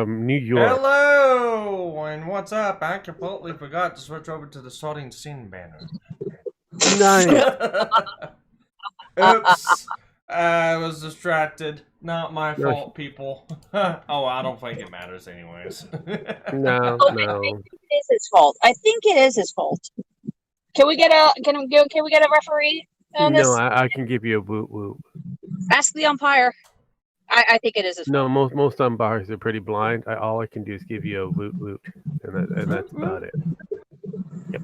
from New York. Hello, and what's up? I completely forgot to switch over to the starting scene banner. Nice. Oops. I was distracted. Not my No, fault, people. Oh, I don't think it matters anyways. no, Oh, no. it is his fault. I think it is his fault. Can we get a referee on this? No, I can give you a woot woot. Ask the umpire. I think it is his No, fault. most umpires are pretty blind. All I can do is give you a woot woot, and that's about it. Yep.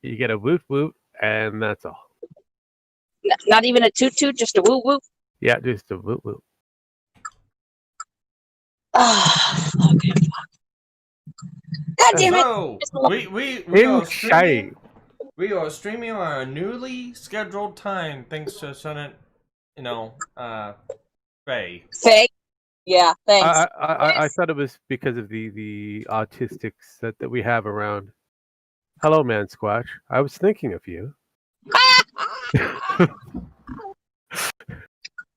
You get a woot woot, and that's all. Not even a toot toot, just a woo woo. Yeah, just a woot woot. Okay. God damn it! So, we are streaming on a newly scheduled time thanks to Senate, Faye. Fake. Yeah, thanks. I thought it was because of the autistics that we have around. Hello, man, Squatch. I was thinking of you.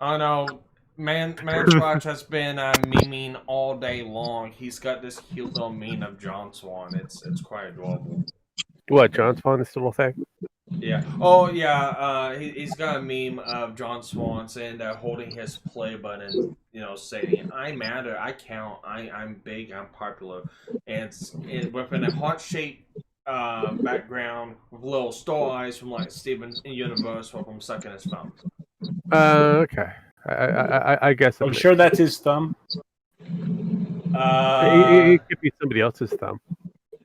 Oh no, Man Squatch has been memeing all day long. He's got this cute little meme of John Swan. It's quite adorable. What, John Spawn is still a thing? Yeah. Oh yeah. He's got a meme of John Swan saying that holding his play button, saying "I matter, I count, I'm big, I'm popular," and it's within a heart shaped background with little star eyes from like Steven Universe with him sucking his thumb. Okay. I guess. I'm sure that's his thumb. It could be somebody else's thumb.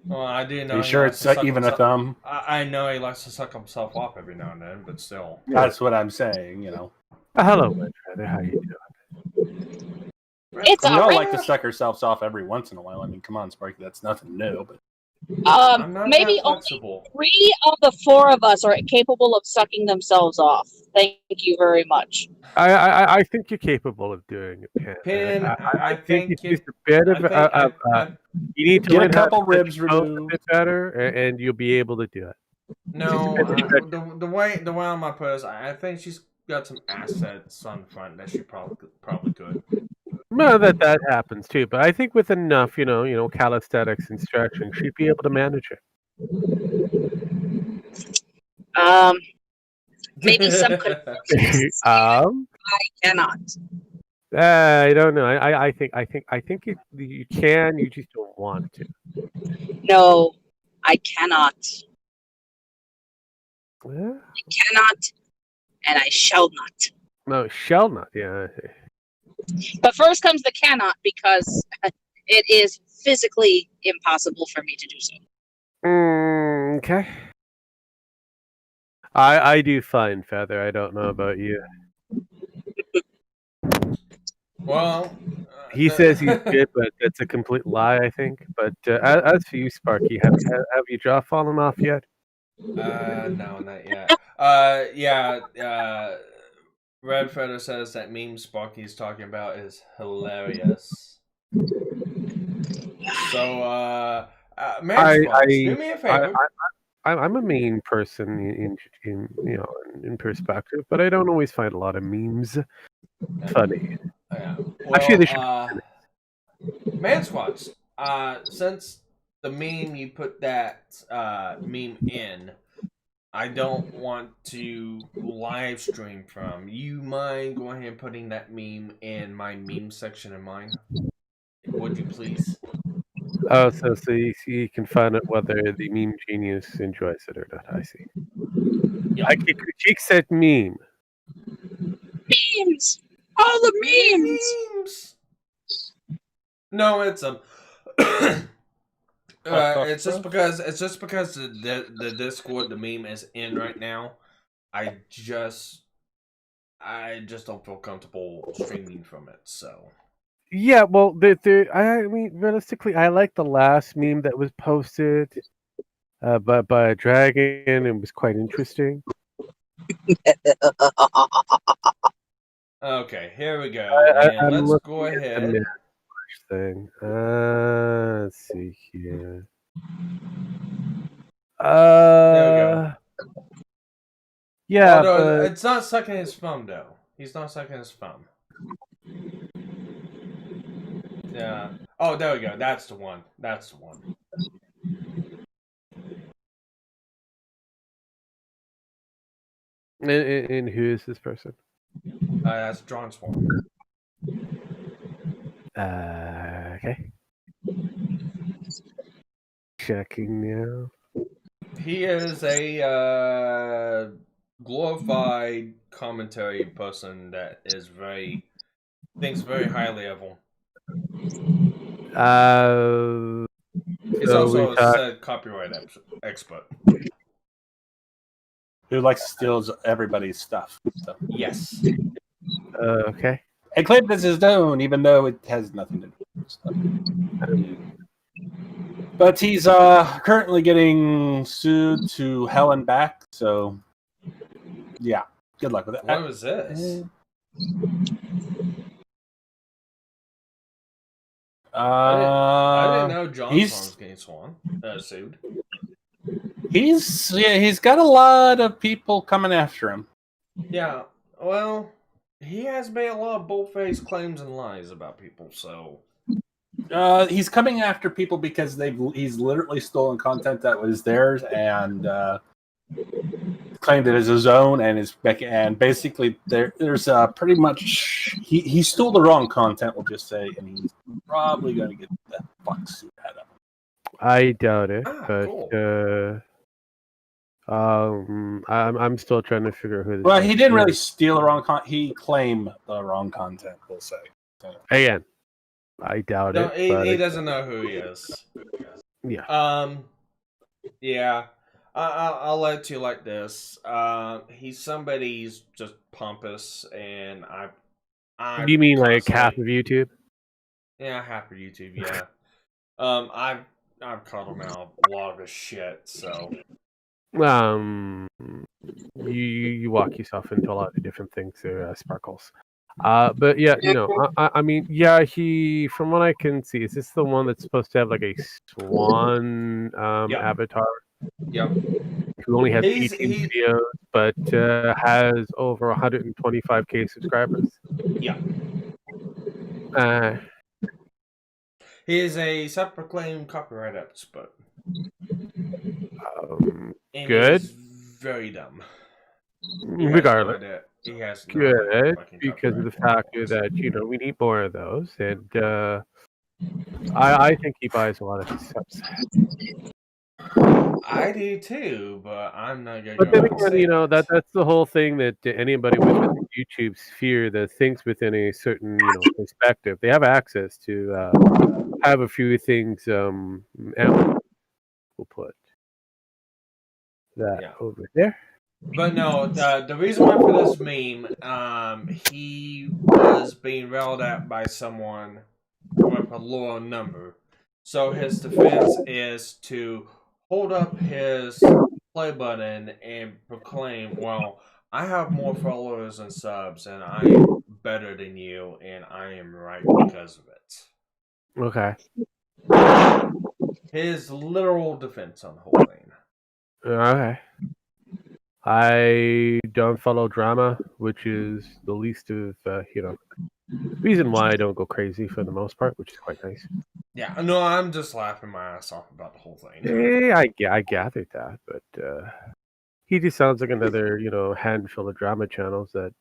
Well, I do know. Are you sure it's even a thumb? I know he likes to suck himself off every now and then, but still. That's what I'm saying, Hello, Winter. How you doing? It's we all like to suck ourselves off every once in a while. I mean, come on, Sparky, that's nothing new. But maybe only 3 of the 4 of us are capable of sucking themselves off. Thank you very much. I think you're capable of doing it, Pin. I think it's just a bit of you need to get learn a couple how to ribs a removed bit better, and you'll be able to do it. No, the way I'm gonna put it, I think she's got some assets on front that she probably could. Well, that happens too, but I think with enough, calisthenics and stretching, she'd be able to manage it. Maybe some I cannot. I don't know. I think you can. You just don't want to. No, I cannot. Yeah. I cannot, and I shall not. No, shall not. Yeah. But first comes the cannot, because it is physically impossible for me to do so. Okay. I do fine, Feather. I don't know about you. Well, he says he's good, but that's a complete lie, I think. But as for you, Sparky, have your jaw fallen off yet? No, not yet. Yeah. Red Feather says that meme Sparky's talking about is hilarious. So, man, do me a favor. I'm a mean person in perspective, but I don't always find a lot of memes funny. Yeah. Well, actually, they should. Man Squats, since the meme you put that meme in, I don't want to live stream from. You mind going ahead and putting that meme in my meme section of mine? Would you please? Oh, so you can find out whether the meme genius enjoys it or not. I see. Yep. I can critique said meme. Memes! All the memes! No, it's it's just because the Discord the meme is in right now. I just don't feel comfortable streaming from it. So yeah, well, I mean, realistically, I like the last meme that was posted by a dragon. It was quite interesting. Okay, here we go. Let's go ahead. Thing. Let's see here. There we go. Yeah, no, it's not sucking his thumb though. He's not sucking his thumb. Yeah. Oh, there we go. That's the one. That's the one. And who is this person? That's John Swan. Okay. Checking now. He is a glorified commentary person that is thinks very highly of him. He's So also we a talk. said copyright expert. Who likes to steal everybody's stuff. So. Yes. Okay. And claimed as his own, even though it has nothing to do with stuff. But he's currently getting sued to hell and back, so yeah. Good luck with it. What was this? I didn't know John Swan was getting sued. He's got a lot of people coming after him. Yeah, well, he has made a lot of bold-faced claims and lies about people, so... He's coming after people because he's literally stolen content that was theirs and claimed it as his own, and basically there's pretty much he stole the wrong content, we'll just say, and he's probably going to get the fuck sued out of him. I doubt it, but cool. I'm still trying to figure out who this Well, he didn't is. really steal the wrong content. He claimed the wrong content, we'll say. So. Again, I doubt it. He doesn't know who he is. Yeah. Yeah. I'll let you like this. He's somebody's just pompous, and I. You mean like half of YouTube? Yeah, half of YouTube. Yeah. I've called him out a lot of his shit. So. You walk yourself into a lot of different things there, Sparkles. But yeah, I mean, yeah, from what I can see, is this the one that's supposed to have like a swan avatar? Yep. Who only has 18 videos, but has over 125k subscribers. Yeah. He is a self-proclaimed copyright expert. Good. Very dumb. Regardless, he has good because of the fact that we need more of those, and I think he buys a lot of his stuff. I do too, but I'm not gonna. But then again, that's the whole thing that anybody within YouTube sphere that thinks within a certain perspective, they have access to have a few things. And we'll put that over there. But no, the reason why for this meme, he was being railed at by someone with a lower number. So his defense is to hold up his play button and proclaim, well, I have more followers and subs, and I am better than you, and I am right because of it. Okay. His literal defense on the whole thing. Okay. I don't follow drama, which is the least of reason why I don't go crazy for the most part, which is quite nice. Yeah, no, I'm just laughing my ass off about the whole thing. I gathered that, but he just sounds like another handful of drama channels that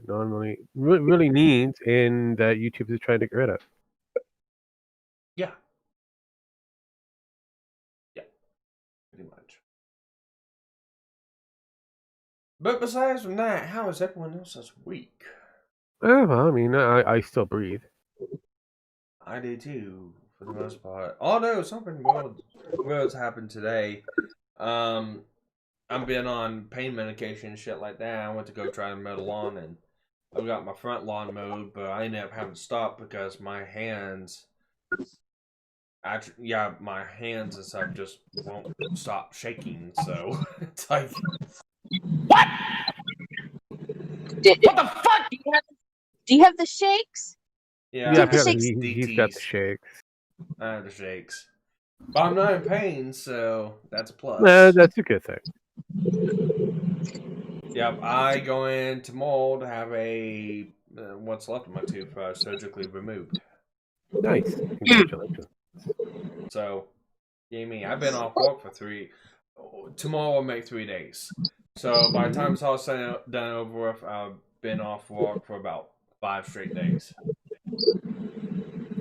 normally really needs, and that YouTube is trying to get rid of. Yeah. Pretty much. But besides from that, how is everyone else's week? Well, I mean, I still breathe. I do too, for the most part. Although something weird's happened today. I've been on pain medication and shit like that. I went to go try to mow the lawn, and I got my front lawn mowed, but I ended up having to stop because my hands... my hands and stuff just won't stop shaking, so it's like... What? What the fuck? Do you have the shakes? Yeah, he's got the shakes. I have the shakes. But I'm not in pain, so that's a plus. That's a good thing. Yep, I go in tomorrow to have what's left of my tooth surgically removed. Nice. Congratulations. So, Jamie, I've been off work for tomorrow will make 3 days. So by the time it's all done over with, I've been off work for about 5 straight days.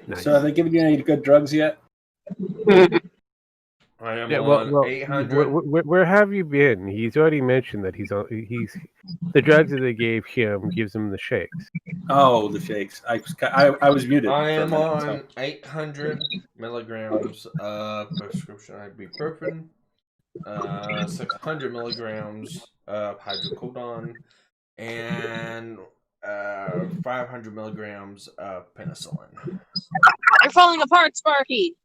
Nice. So, are they giving you any good drugs yet? I am on 800. Where have you been? He's already mentioned that he's the drugs that they gave him gives him the shakes. Oh, the shakes. I was muted. I am on 800 milligrams of prescription ibuprofen, 600 milligrams of hydrocodone, and 500 milligrams of penicillin. You're falling apart, Sparky.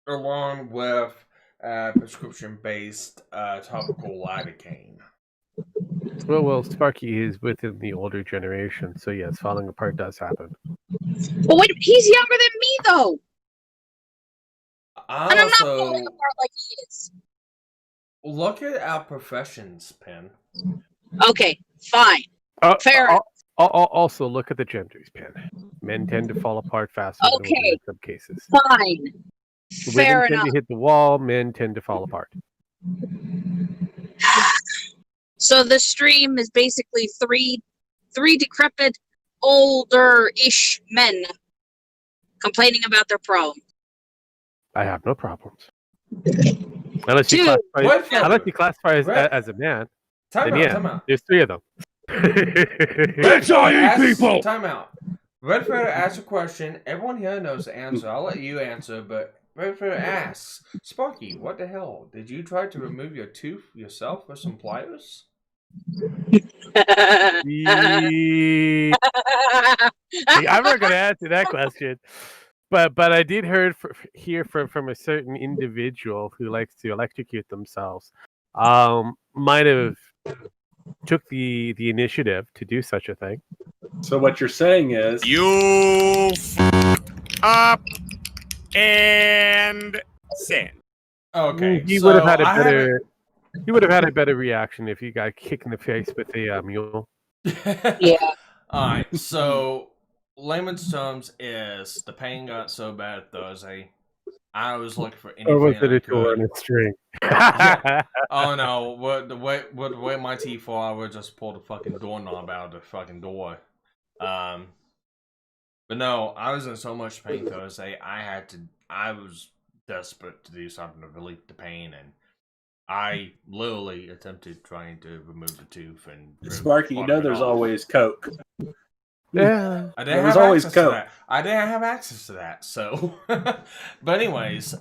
Along with prescription-based topical lidocaine. Well, Sparky is within the older generation, so yes, falling apart does happen. But wait, he's younger than me, though. And I'm not falling apart like he is. Look at our professions, Pen. Okay, fine. Fair enough. Also, look at the genders, Pen. Men tend to fall apart faster than women in some cases. Fine. Fair women enough. tend to hit the wall, men tend to fall apart. So the stream is basically three decrepit, older-ish men complaining about their problems. I have no problems. Unless you classify as a man. Time out. There's 3 of them. Let's all eat people! Time out. Redfeather asks a question. Everyone here knows the answer. I'll let you answer, but Redfeather asks, Sparky, what the hell? Did you try to remove your tooth yourself with some pliers? I'm not going to answer that question. But I did hear from a certain individual who likes to electrocute themselves. Might have took the initiative to do such a thing. So what you're saying is you up and sin. Okay, he would have had a better reaction if you got kicked in the face with a mule. Yeah. All right. So layman's terms is the pain got so bad Thursday. I was looking for anything. Or was it a tour on a string? Yeah. Oh no! The way my teeth fall, I would just pull the fucking doorknob out of the fucking door. But no, I was in so much pain Thursday. I was desperate to do something to relieve the pain, and I literally attempted trying to remove the tooth. And Sparky, you know, there's always Coke. Yeah, I didn't have access to that. I didn't have access to that. So, but anyways,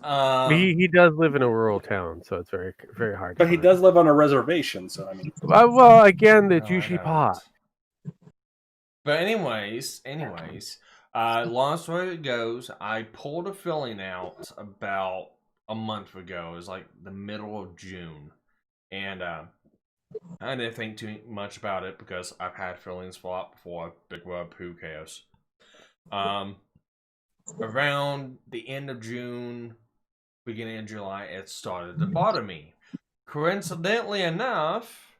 he does live in a rural town, so it's very very hard. But he does live on a reservation, so I mean. Well, again, the juicy pot. But anyways, long story goes, I pulled a filling out about a month ago. It was like the middle of June, and I didn't think too much about it because I've had fillings fall out before. Big rub, who cares? Around the end of June, beginning of July, it started to bother me. Coincidentally enough,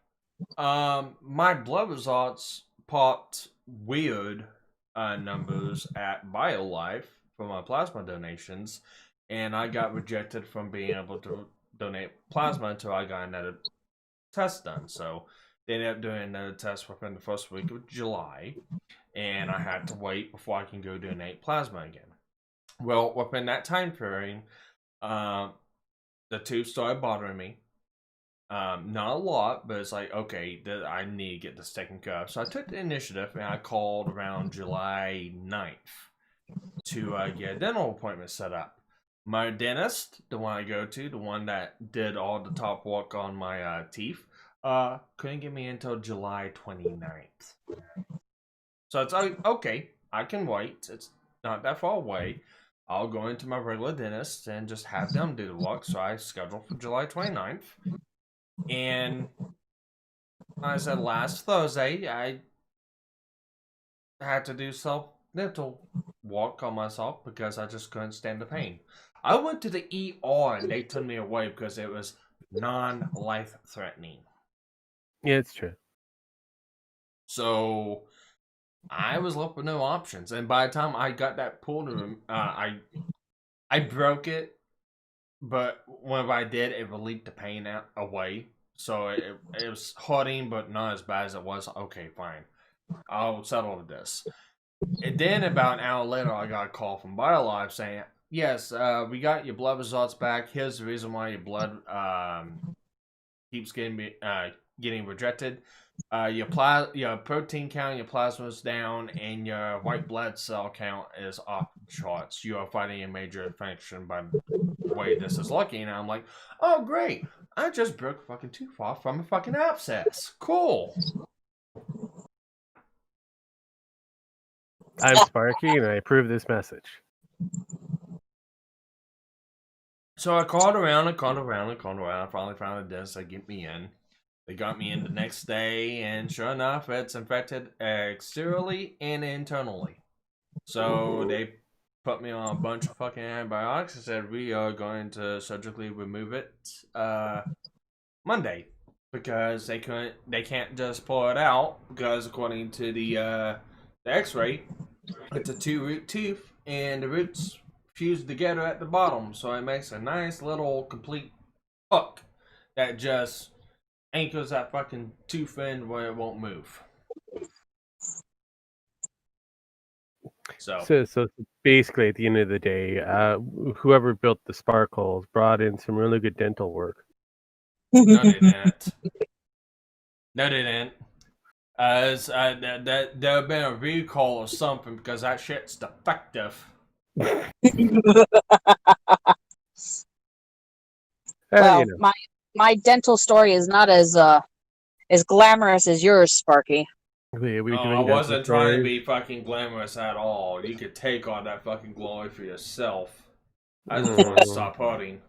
my blood results popped weird numbers at BioLife for my plasma donations, and I got rejected from being able to donate plasma until I got another test done. So they ended up doing another test within the first week of July, and I had to wait before I can go donate plasma again. Well, within that time period, the tooth started bothering me. Not a lot, but it's like, okay, I need to get this taken care of. So I took the initiative and I called around July 9th to get a dental appointment set up. My dentist, the one I go to, the one that did all the top work on my teeth, couldn't get me until July 29th. So it's like, okay, I can wait. It's not that far away. I'll go into my regular dentist and just have them do the work. So I scheduled for July 29th. And I said last Thursday, I had to do self-dental work on myself because I just couldn't stand the pain. I went to the ER and they turned me away because it was non-life-threatening. Yeah, it's true. So I was left with no options, and by the time I got that pool room, I broke it, but whenever I did, it relieved the pain away. So it was hurting, but not as bad as it was. Okay, fine, I'll settle with this. And then about an hour later, I got a call from BioLife saying, "Yes, we got your blood results back. Here's the reason why your blood keeps getting rejected. Your protein count, your plasma is down, and your white blood cell count is off the charts. You are fighting a major infection by the way this is looking." And I'm like, "Oh, great. I just broke a fucking tooth off from a fucking abscess. Cool." I'm Sparky, and I approve this message. So I called around. I finally found a dentist that get me in. They got me in the next day, and sure enough, it's infected exteriorly and internally. So they put me on a bunch of fucking antibiotics and said, "We are going to surgically remove it Monday." Because they can't just pull it out, because according to the x-ray, it's a 2-root tooth, and the roots fuse together at the bottom, so it makes a nice little complete hook that just anchors that fucking tooth in where it won't move. So basically, at the end of the day, whoever built the Sparkles brought in some really good dental work. No, they didn't. No, they didn't. There have been a recall or something because that shit's defective. Well, You know. my dental story is not as glamorous as yours, Sparky. I wasn't trying to be fucking glamorous at all. You could take all that fucking glory for yourself. I just want to stop hurting.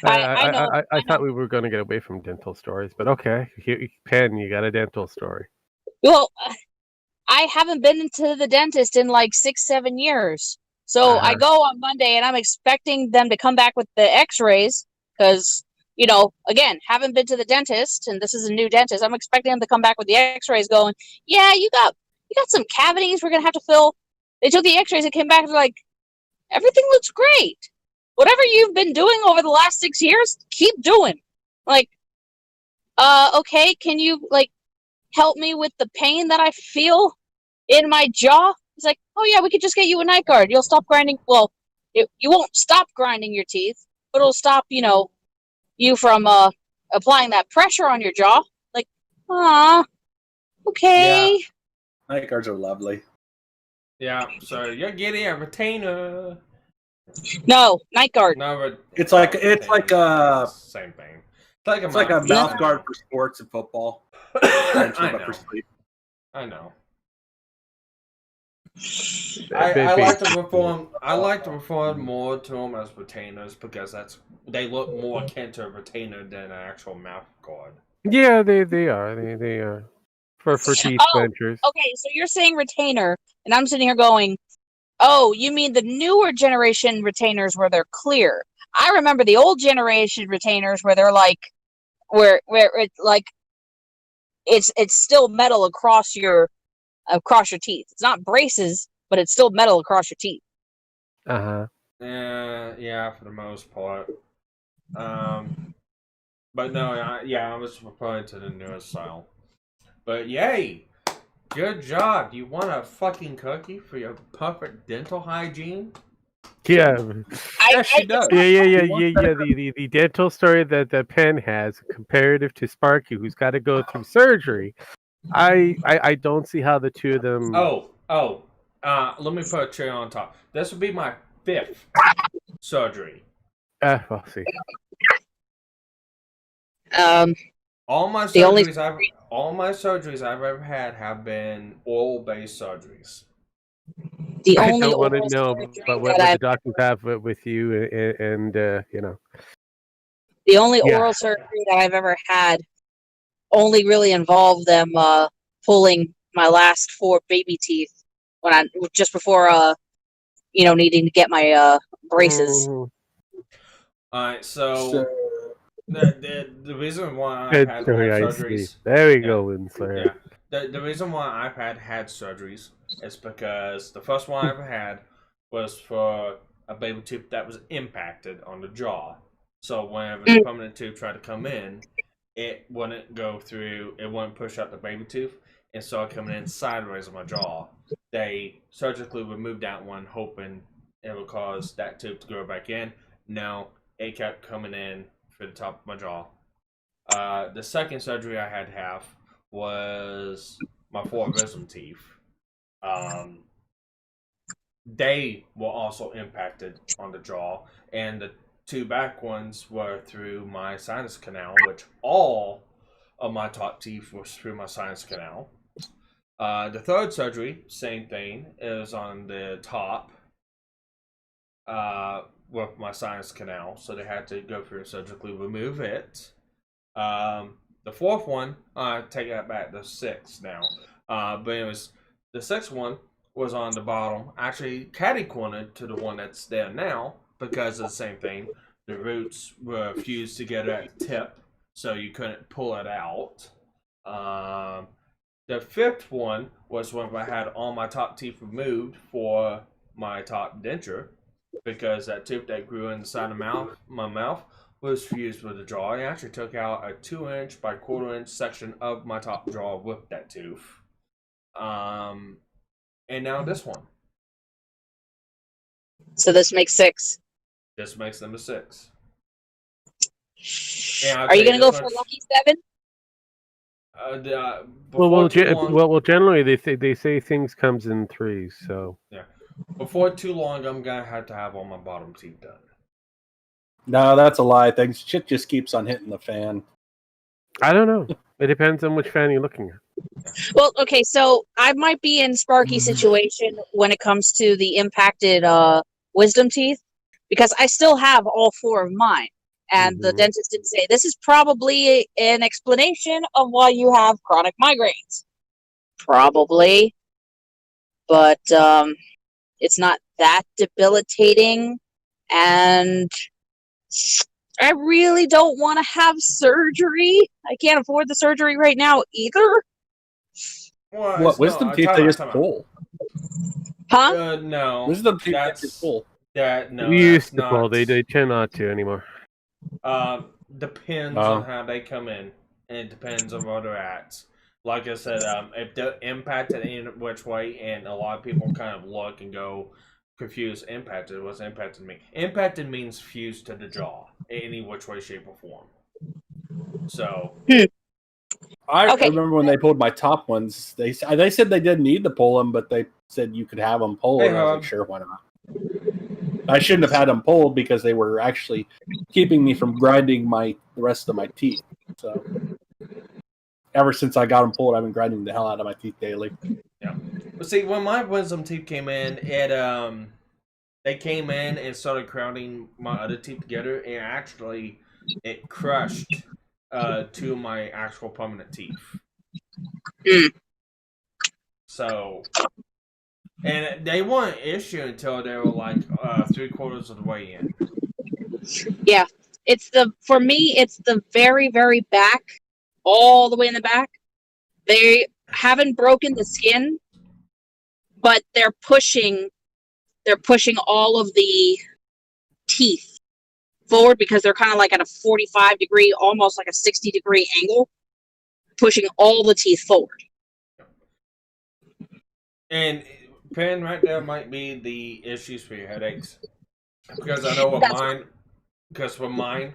I thought we were going to get away from dental stories, but okay. Penn, you got a dental story. Well, I haven't been to the dentist in like 6-7 years. So I go on Monday, and I'm expecting them to come back with the x-rays because, again, haven't been to the dentist, and this is a new dentist. I'm expecting them to come back with the x-rays going, "Yeah, you got some cavities we're going to have to fill." They took the x-rays and came back and like, "Everything looks great. Whatever you've been doing over the last 6 years, keep doing." Like, okay, can you, like, help me with the pain that I feel in my jaw? He's like, "Oh yeah, we could just get you a night guard. You'll stop grinding." Well, you won't stop grinding your teeth, but it'll stop, you from applying that pressure on your jaw. Like, okay. Yeah. Night guards are lovely. Yeah, so you're getting a retainer. No, night guard. No, it's like a same thing. It's like a mouth guard for sports and football. I know. I like to perform. I like to perform more to them as retainers because they look more akin to a retainer than an actual mouth guard. Yeah, they are. They are for teeth ventures. Okay, so you're saying retainer, and I'm sitting here going, "Oh, you mean the newer generation retainers where they're clear?" I remember the old generation retainers where they're like, where it's like, it's still metal across your teeth. It's not braces, but it's still metal across your teeth. Yeah, for the most part. But no, I was referring to the newest style. But yay, good job. You want a fucking cookie for your perfect dental hygiene? Yeah. She does. Yeah. The dental story that Penn has comparative to Sparky, who's got to go through surgery. I don't see how the two of them. Let me put a cherry on top. This would be my 5th surgery. We'll see. All my surgeries I've ever had have been oral-based surgeries. The I only don't want to know about what the doctors have with you, and the only oral surgery that I've ever had only really involved them pulling my last 4 baby teeth just before needing to get my braces. All right, so the reason why I had oral surgeries. There we go, Winsler. Yeah, the reason why I've had surgeries is because the first one I ever had was for a baby tooth that was impacted on the jaw. So whenever the permanent tooth tried to come in, it wouldn't go through, it wouldn't push out the baby tooth, and started coming in sideways of my jaw. They surgically removed that one, hoping it would cause that tooth to grow back in. No, it kept coming in for the top of my jaw. The second surgery I had to have was my 4 wisdom teeth. They were also impacted on the jaw, and the 2 back ones were through my sinus canal, which all of my top teeth was through my sinus canal. The third surgery, same thing, is on the top with my sinus canal, so they had to go through and surgically remove it. The fourth one, take that back, the 6th now. But anyways, the 6th one was on the bottom, actually catty-cornered to the one that's there now, because of the same thing. The roots were fused together at the tip, so you couldn't pull it out. The 5th one was when I had all my top teeth removed for my top denture, because that tooth that grew inside of my mouth was fused with the jaw. I actually took out a 2-inch by 1/4-inch section of my top jaw with that tooth. And now this one. So this makes 6. This makes number 6. Are you going to go for lucky 7? Well, generally they say things comes in 3s. So yeah, before too long, I'm gonna have to have all my bottom teeth done. No, that's a lie. Things shit just keeps on hitting the fan. I don't know. It depends on which fan you're looking at. Well, okay, so I might be in Sparky's situation when it comes to the impacted wisdom teeth, because I still have all 4 of mine. And the dentist did say, this is probably an explanation of why you have chronic migraines. Probably. But it's not that debilitating. And I really don't want to have surgery. I can't afford the surgery right now either. Well, what, wisdom teeth they just pull? Huh? No. Wisdom teeth they just pull. No, we used to pull. They tend not to anymore. Depends on how they come in, and it depends on where they're at. Like I said, if they're impacted in which way, and a lot of people kind of look and go confused. Impacted, what's impacted mean? Impacted means fused to the jaw, any which way, shape, or form. So, I remember when they pulled my top ones. They said they didn't need to pull them, but they said you could have them pulled. And I was like, sure, why not? I shouldn't have had them pulled because they were actually keeping me from grinding the rest of my teeth. So ever since I got them pulled, I've been grinding the hell out of my teeth daily. Yeah. But see, when my wisdom teeth came in, they came in and started crowding my other teeth together, and actually it crushed 2 of my actual permanent teeth. So, and they weren't an issue until they were like 3/4 of the way in. Yeah, for me, it's the very, very back, all the way in the back. They haven't broken the skin, but they're pushing all of the teeth forward because they're kind of like at a 45-degree, almost like a 60-degree angle, pushing all the teeth forward. And pen right there might be the issues for your headaches, because I know with mine. Because for mine,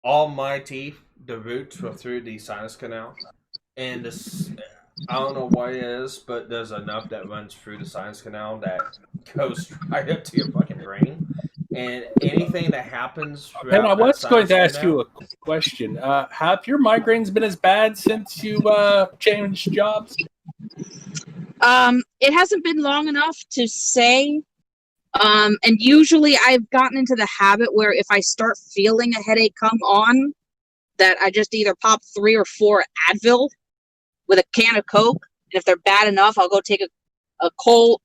all my teeth, the roots were through the sinus canal, and this, I don't know what it is, but there's enough that runs through the sinus canal that goes right up to your fucking brain. And anything that happens throughout and I was going to ask you a question. Have your migraines been as bad since you changed jobs? It hasn't been long enough to say. And usually I've gotten into the habit where if I start feeling a headache come on, that I just either pop 3 or 4 Advil with a can of Coke. And if they're bad enough, I'll go take a cold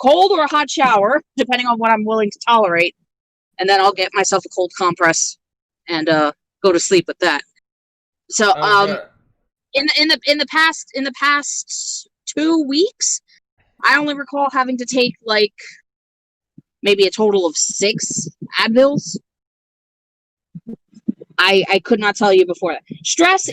or a hot shower, depending on what I'm willing to tolerate. And then I'll get myself a cold compress and go to sleep with that. So, in the past 2 weeks, I only recall having to take like maybe a total of 6 Advils. I could not tell you before that. Stress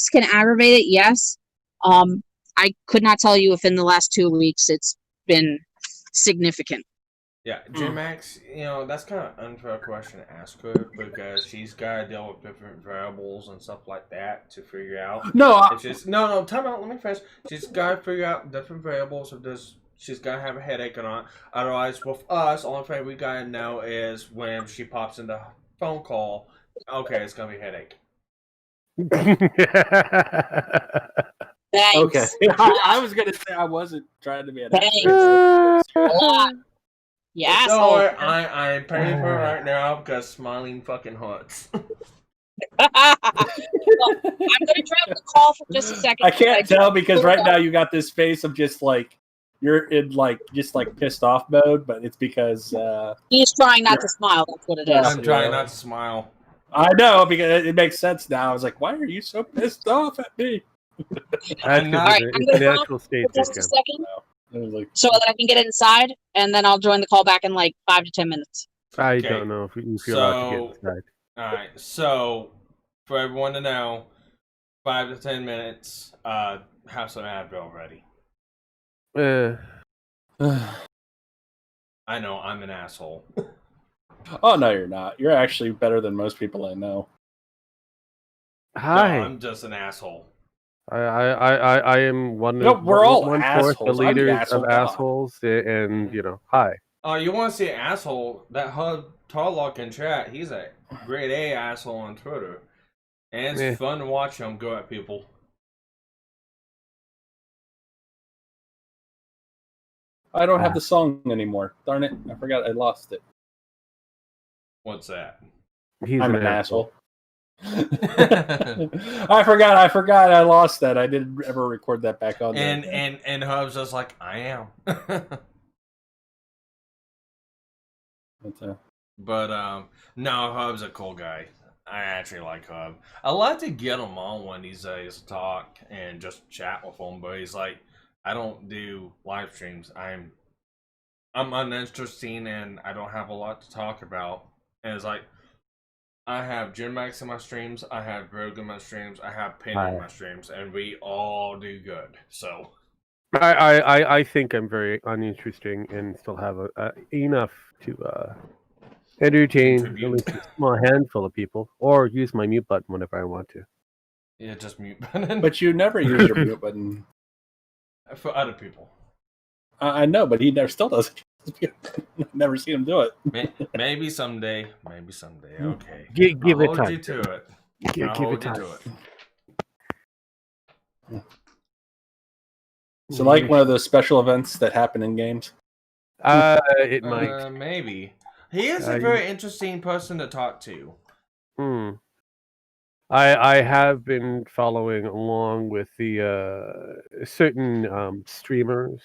can aggravate it, yes. I could not tell you if in the last 2 weeks it's been significant. Yeah, Jim Max, that's kind of an unfair question to ask her because she's got to deal with different variables and stuff like that to figure out. No, It's just no. Time out. Let me finish. She's got to figure out different variables of this. She's got to have a headache or not. Otherwise, with us, only thing we got to know is when she pops into phone call. Okay, it's gonna be a headache. Thanks. okay. I was gonna say I wasn't trying to be an Thanks. asshole. Yeah, So I'm paying for it right now because smiling fucking hurts. Well, I'm gonna drop the call for just a second. I can't tell because right now you got this face of just like you're in like just like pissed off mode, but it's because he's trying not to smile. That's what it is. I'm trying not to smile. I know because it makes sense now. I was like, why are you so pissed off at me? I'm not. Alright, I'm gonna natural state. for just a second, Like, so that I can get inside, and then I'll join the call back in like 5 to 10 minutes. I don't know if you're allowed to get inside. Alright, so for everyone to know, 5 to 10 minutes, have some Advil ready. I know, I'm an asshole. oh no, you're not. You're actually better than most people I know. Hi. No, I'm just an asshole. I am one. No, we're all one assholes. fourth the I'm the leaders asshole of god. assholes, and hi. Oh, you want to see an asshole? That Hub Tarlock in chat, he's a grade A asshole on Twitter. And it's fun to watch him go at people. I don't have the song anymore. Darn it. I forgot I lost it. What's that? He's I'm an asshole. I forgot I lost that. I didn't ever record that back on there. And Hub's just like, I am. But no, Hub's a cool guy. I actually like Hub. I like to get him on one of these days to talk and just chat with him, but he's like, I don't do live streams. I'm uninteresting and I don't have a lot to talk about. And it's like, I have Jim Max in my streams, I have Rogue in my streams, I have Penny in my streams, and we all do good. So I think I'm very uninteresting and still have enough to entertain at least a small handful of people, or use my mute button whenever I want to. Yeah, just mute button. But you never use your mute button. For other people. I know, but he still doesn't. Never seen him do it. Maybe someday. Okay. Give it I'll time. hold you to it. Give it time. So, like one of those special events that happen in games. It might. Maybe. He is a very interesting person to talk to. I have been following along with the certain streamers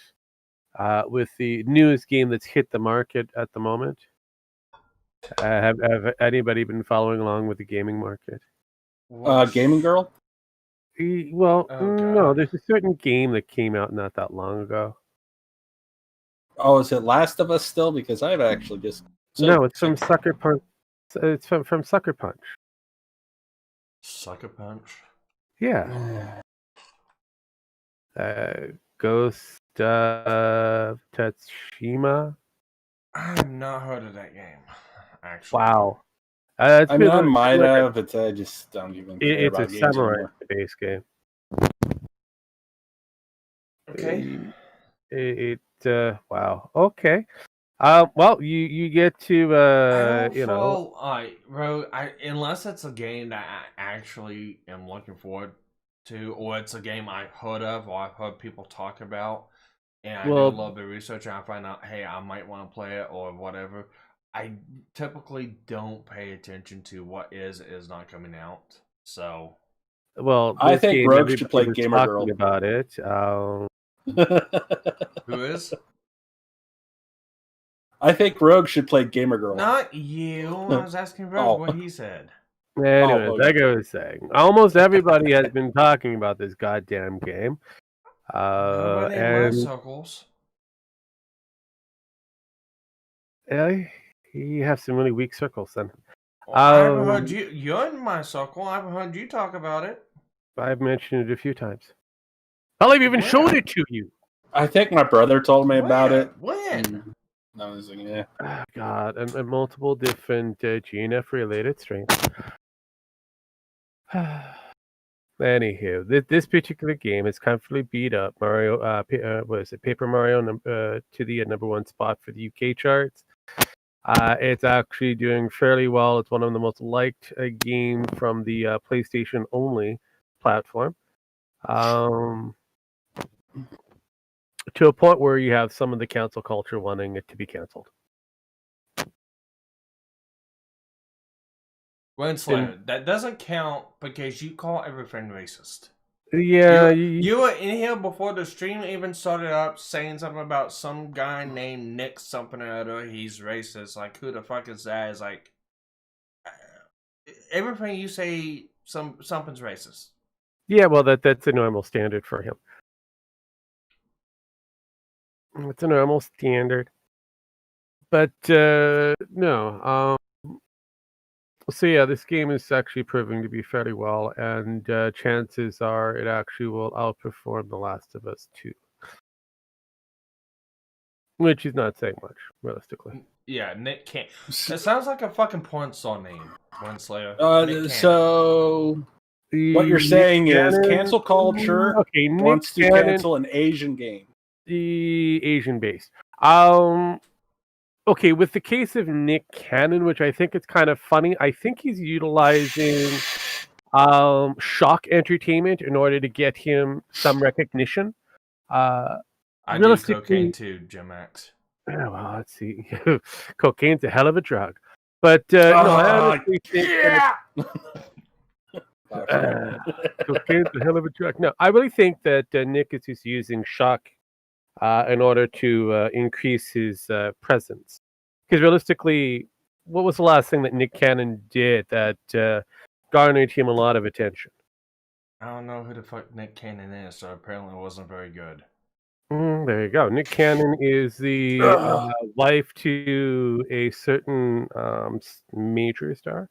with the newest game that's hit the market at the moment. Have anybody been following along with the gaming market? Gaming Girl? Well, no. There's a certain game that came out not that long ago. Oh, is it Last of Us still? Because I've actually just... No, it's from Sucker Punch. It's from Sucker Punch. Sucker Punch? Yeah. Ghost of Tsushima. I've not heard of that game, actually. Wow. I mean, I might have, but I just don't even care about games. It's a samurai-based game. Okay. Wow. Okay. Well, you get to unless it's a game that I actually am looking forward to, or it's a game I've heard of or I've heard people talk about, and I do a little bit of research and I find out, hey, I might want to play it or whatever. I typically don't pay attention to what is not coming out. So, well, I think Rogue should play Gamer Girl. About it. Who is? I think Rogue should play Gamer Girl. Not you. I was asking Rogue what he said. Anyways, like I was saying, almost everybody has been talking about this goddamn game. Nobody in my circles. You have some really weak circles then. Well, I haven't heard you. You're in my circle. I haven't heard you talk about it. I've mentioned it a few times. I've even showed it to you. I think my brother told me about it. When? I was like, yeah. Oh, God, and multiple different GNF-related strains. Anywho, this particular game has comfortably beat up Mario. What is it? Paper Mario to the number one spot for the UK charts. It's actually doing fairly well. It's one of the most liked game from the PlayStation only platform. To a point where you have some of the cancel culture wanting it to be canceled. Renslayer, that doesn't count because you call everything racist. Yeah, you were in here before the stream even started up saying something about some guy named Nick something or other. He's racist. Like, who the fuck is that? It's like everything you say, something's racist. Yeah, well, that's a normal standard for him. It's a normal standard. But no. So yeah, this game is actually proving to be fairly well, and chances are it actually will outperform The Last of Us 2. Which is not saying much, realistically. Yeah, Nick Cannon. That sounds like a fucking porn star name, Renslayer. So what you're saying is cancel culture wants to cancel an Asian game. The Asian based. Okay, with the case of Nick Cannon, which I think is kind of funny, I think he's utilizing shock entertainment in order to get him some recognition. I do cocaine too, Jim X. Well, let's see. Cocaine's a hell of a drug. But no, I honestly think cocaine's a hell of a drug. No, I really think that Nick is just using shock in order to increase his presence. Because realistically, what was the last thing that Nick Cannon did that garnered him a lot of attention? I don't know who the fuck Nick Cannon is, so apparently it wasn't very good. There you go. Nick Cannon is the wife to a certain major star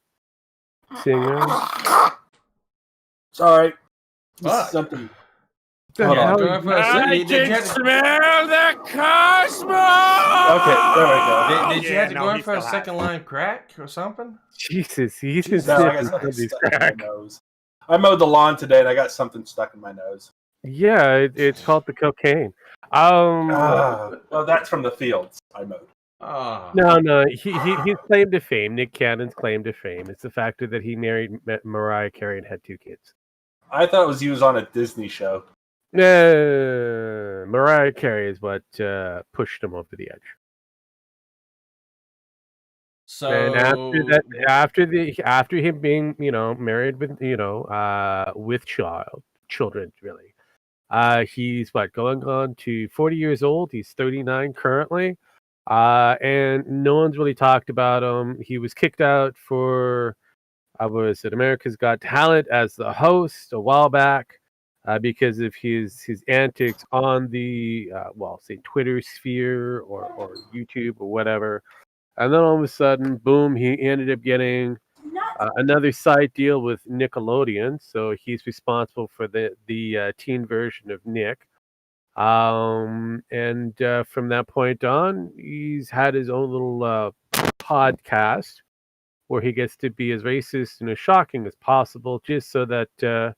singer. Sorry. Something. I can smell the cosmos! Okay, there we go. Did you have to go in for a second line crack or something? Jesus, he's just crack. I mowed the lawn today and I got something stuck in my nose. Yeah, it's called the cocaine. Well, that's from the fields I mowed. No. His claim to fame, Nick Cannon's claim to fame, is the fact that he married Mariah Carey and had 2 kids. I thought it was he was on a Disney show. Mariah Carey is what pushed him over the edge. So and after him being married with with children really, he's going on to 40 years old. He's 39 currently, and no one's really talked about him. He was kicked out for was it America's Got Talent as the host a while back. Because of his antics on the say Twitter sphere or YouTube or whatever, and then all of a sudden, boom, he ended up getting another side deal with Nickelodeon, so he's responsible for the teen version of Nick, and from that point on, he's had his own little podcast where he gets to be as racist and as shocking as possible, just so that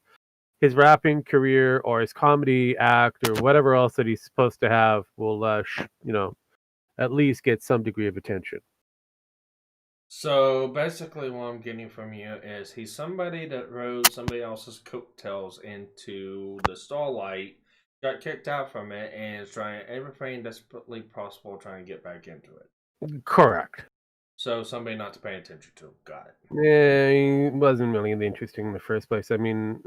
his rapping career or his comedy act or whatever else that he's supposed to have will, at least get some degree of attention. So basically, what I'm getting from you is he's somebody that rode somebody else's coattails into the starlight, got kicked out from it, and is trying everything desperately possible trying to get back into it. Correct. So somebody not to pay attention to. Got it. Yeah, he wasn't really interesting in the first place. I mean,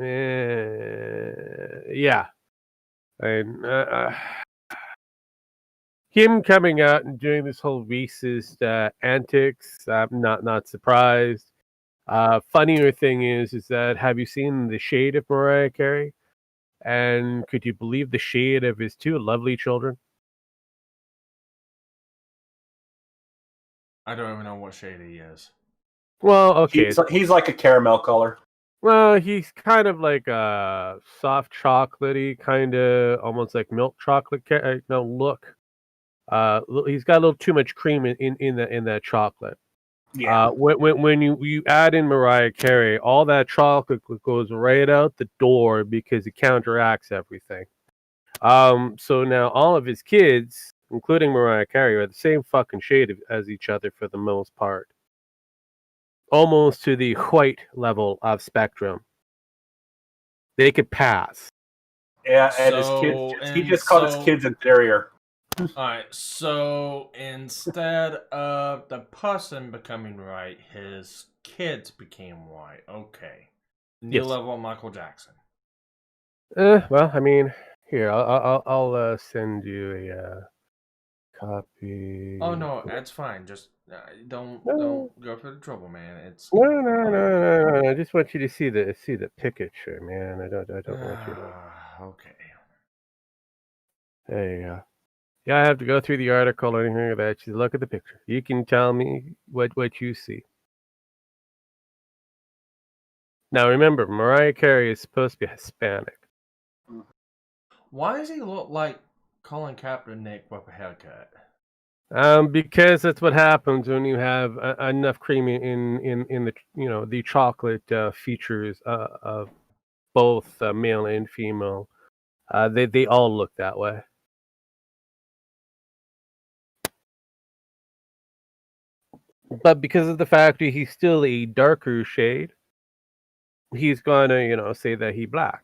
yeah. And him coming out and doing this whole racist antics, I'm not surprised. Funnier thing is that have you seen the shade of Mariah Carey? And could you believe the shade of his two lovely children? I don't even know what shade he is. Well, okay. He's like a caramel color. Well, he's kind of like a soft chocolatey, kind of almost like milk chocolate. Look. He's got a little too much cream in that chocolate. Yeah. When you add in Mariah Carey, all that chocolate goes right out the door because it counteracts everything. So now all of his kids, including Mariah Carey, are the same fucking shade as each other for the most part. Almost to the white level of spectrum. They could pass. Yeah, and his kids. He just called his kids inferior. Alright, so instead of the person becoming right, his kids became right. Okay. New level of Michael Jackson. Well, I mean, here, I'll send you a copy. Oh no, that's fine. Just don't go for the trouble, man. It's no. I just want you to see the picture, man. I don't want you to. Okay. There you go. Yeah, I have to go through the article or anything like that. Just look at the picture. You can tell me what you see. Now remember, Mariah Carey is supposed to be Hispanic. Why does he look like Colin Kaepernick with a haircut? Because that's what happens when you have enough cream in the the chocolate features of both male and female. They all look that way. But because of the fact that he's still a darker shade, he's gonna say that he's black.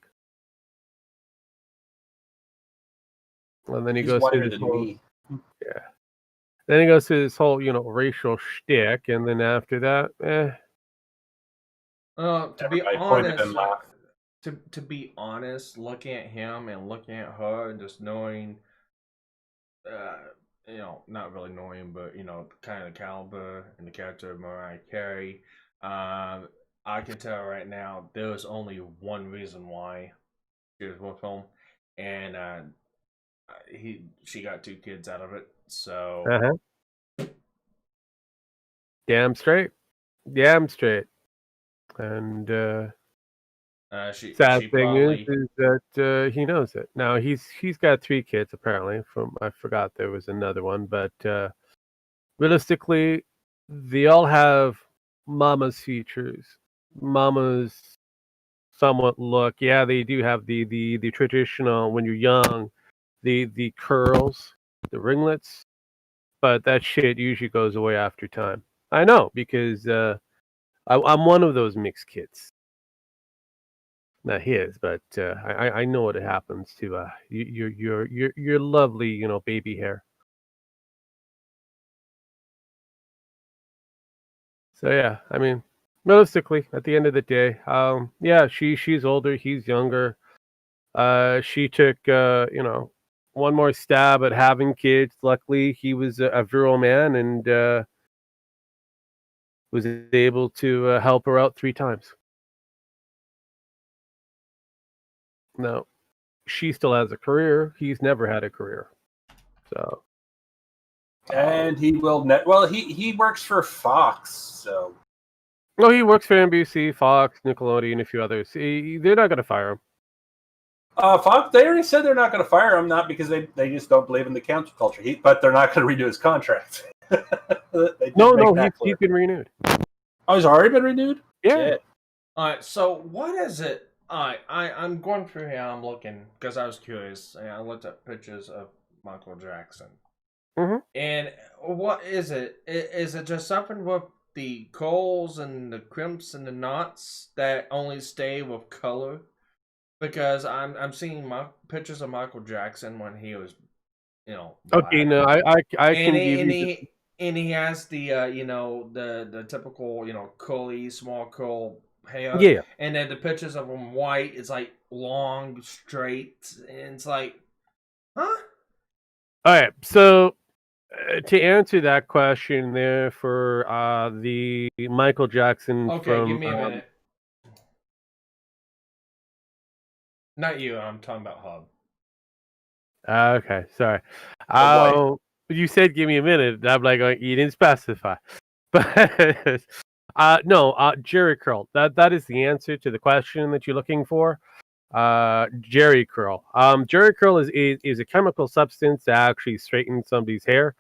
And then he goes through this whole, yeah. Then he goes through this whole, racial shtick, and then after that, To be honest, looking at him and looking at her and just knowing, not really knowing, but kind of the caliber and the character of Mariah Carey, I can tell right now there's only one reason why she was with him, and she got 2 kids out of it. So damn straight, and sad thing is that he knows it. Now he's got 3 kids apparently. I forgot there was another one, but realistically, they all have mama's features, mama's somewhat look. Yeah, they do have the traditional when you're young, the curls, the ringlets, but that shit usually goes away after time. I know because I'm one of those mixed kids. Not his, but I know what happens to your lovely baby hair. So yeah, I mean, realistically, at the end of the day, yeah, she's older, he's younger. She took one more stab at having kids. Luckily, he was a virile man and was able to help her out 3 times. Now, she still has a career. He's never had a career. So. And he will he works for Fox, so. No, he works for NBC, Fox, Nickelodeon, a few others. They're not going to fire him. Fox, they already said they're not going to fire him, not because they just don't believe in the cancel culture, but they're not going to redo his contract. No, he's been renewed. Oh, he's already been renewed? Yeah. All right, so what is it? I'm going through here, I'm looking, because I was curious, and I looked at pictures of Michael Jackson. Mm-hmm. And what is it? Is it just something with the curls and the crimps and the knots that only stay with color? Because I'm seeing my pictures of Michael Jackson when he was, black. Okay, no, I can give you. And he has the the typical curly small curl hair. Yeah. And then the pictures of him white, it's like long, straight, and it's like, huh? All right, so to answer that question there for the Michael Jackson Okay, from give me a minute. Not you. I'm talking about Hub. okay, sorry. Oh, You said give me a minute. I'm like, you didn't specify. But no, Jerry curl. That is the answer to the question that you're looking for. Jerry curl. Jerry curl is a chemical substance that actually straightens somebody's hair.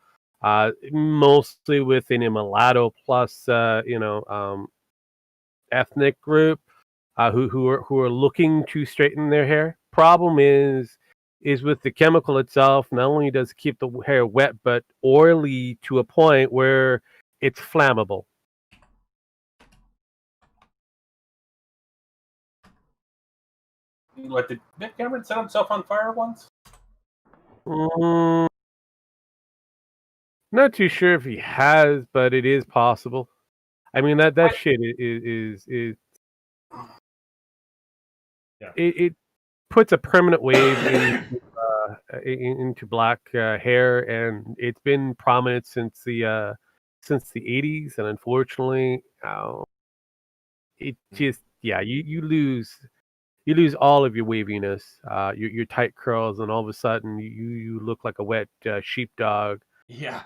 Mostly within a mulatto plus, ethnic group, who are looking to straighten their hair. Problem is with the chemical itself. Not only does it keep the hair wet, but oily to a point where it's flammable. What, did Nick Cameron set himself on fire once? Not too sure if he has, but it is possible. I mean that shit is Yeah. it puts a permanent wave into black hair, and it's been prominent since the 80s, and unfortunately, it just you lose all of your waviness, your tight curls, and all of a sudden you look like a wet sheepdog. Yeah.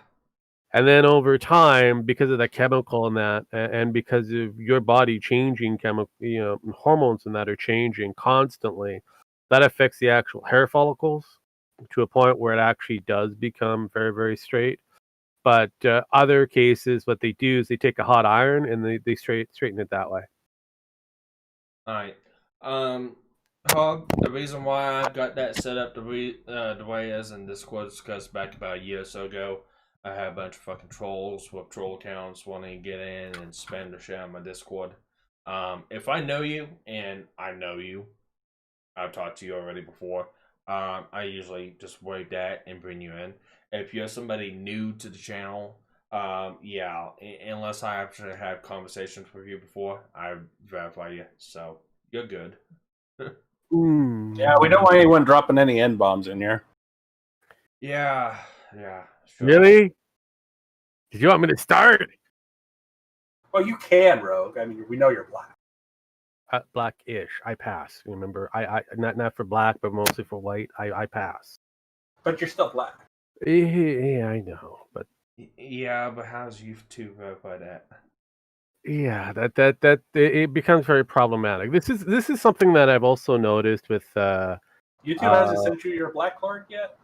And then over time, because of the chemical and that, and because of your body changing hormones and that are changing constantly, that affects the actual hair follicles to a point where it actually does become very, very straight. But other cases, what they do is they take a hot iron and they straighten it that way. All right. Hub, the reason why I've got that set up the way it is in Discord is because back about a year or so ago, I had a bunch of fucking trolls with troll accounts wanting to get in and spam the shit on my Discord. If I know you, and I know you, I've talked to you already before, I usually just waive that and bring you in. If you're somebody new to the channel, unless I actually had conversations with you before, I verify you, so you're good. Yeah, we don't want anyone dropping any N-bombs in here. Yeah. Sure. Really? Did you want me to start? Well, you can, Rogue. I mean, we know you're black. Black-ish. I pass. Remember, I not for black, but mostly for white. I pass. But you're still black. Yeah, I know, but Yeah, but how's YouTube verify that? yeah, that it becomes very problematic. This is something that I've also noticed with YouTube hasn't sent you your black card yet?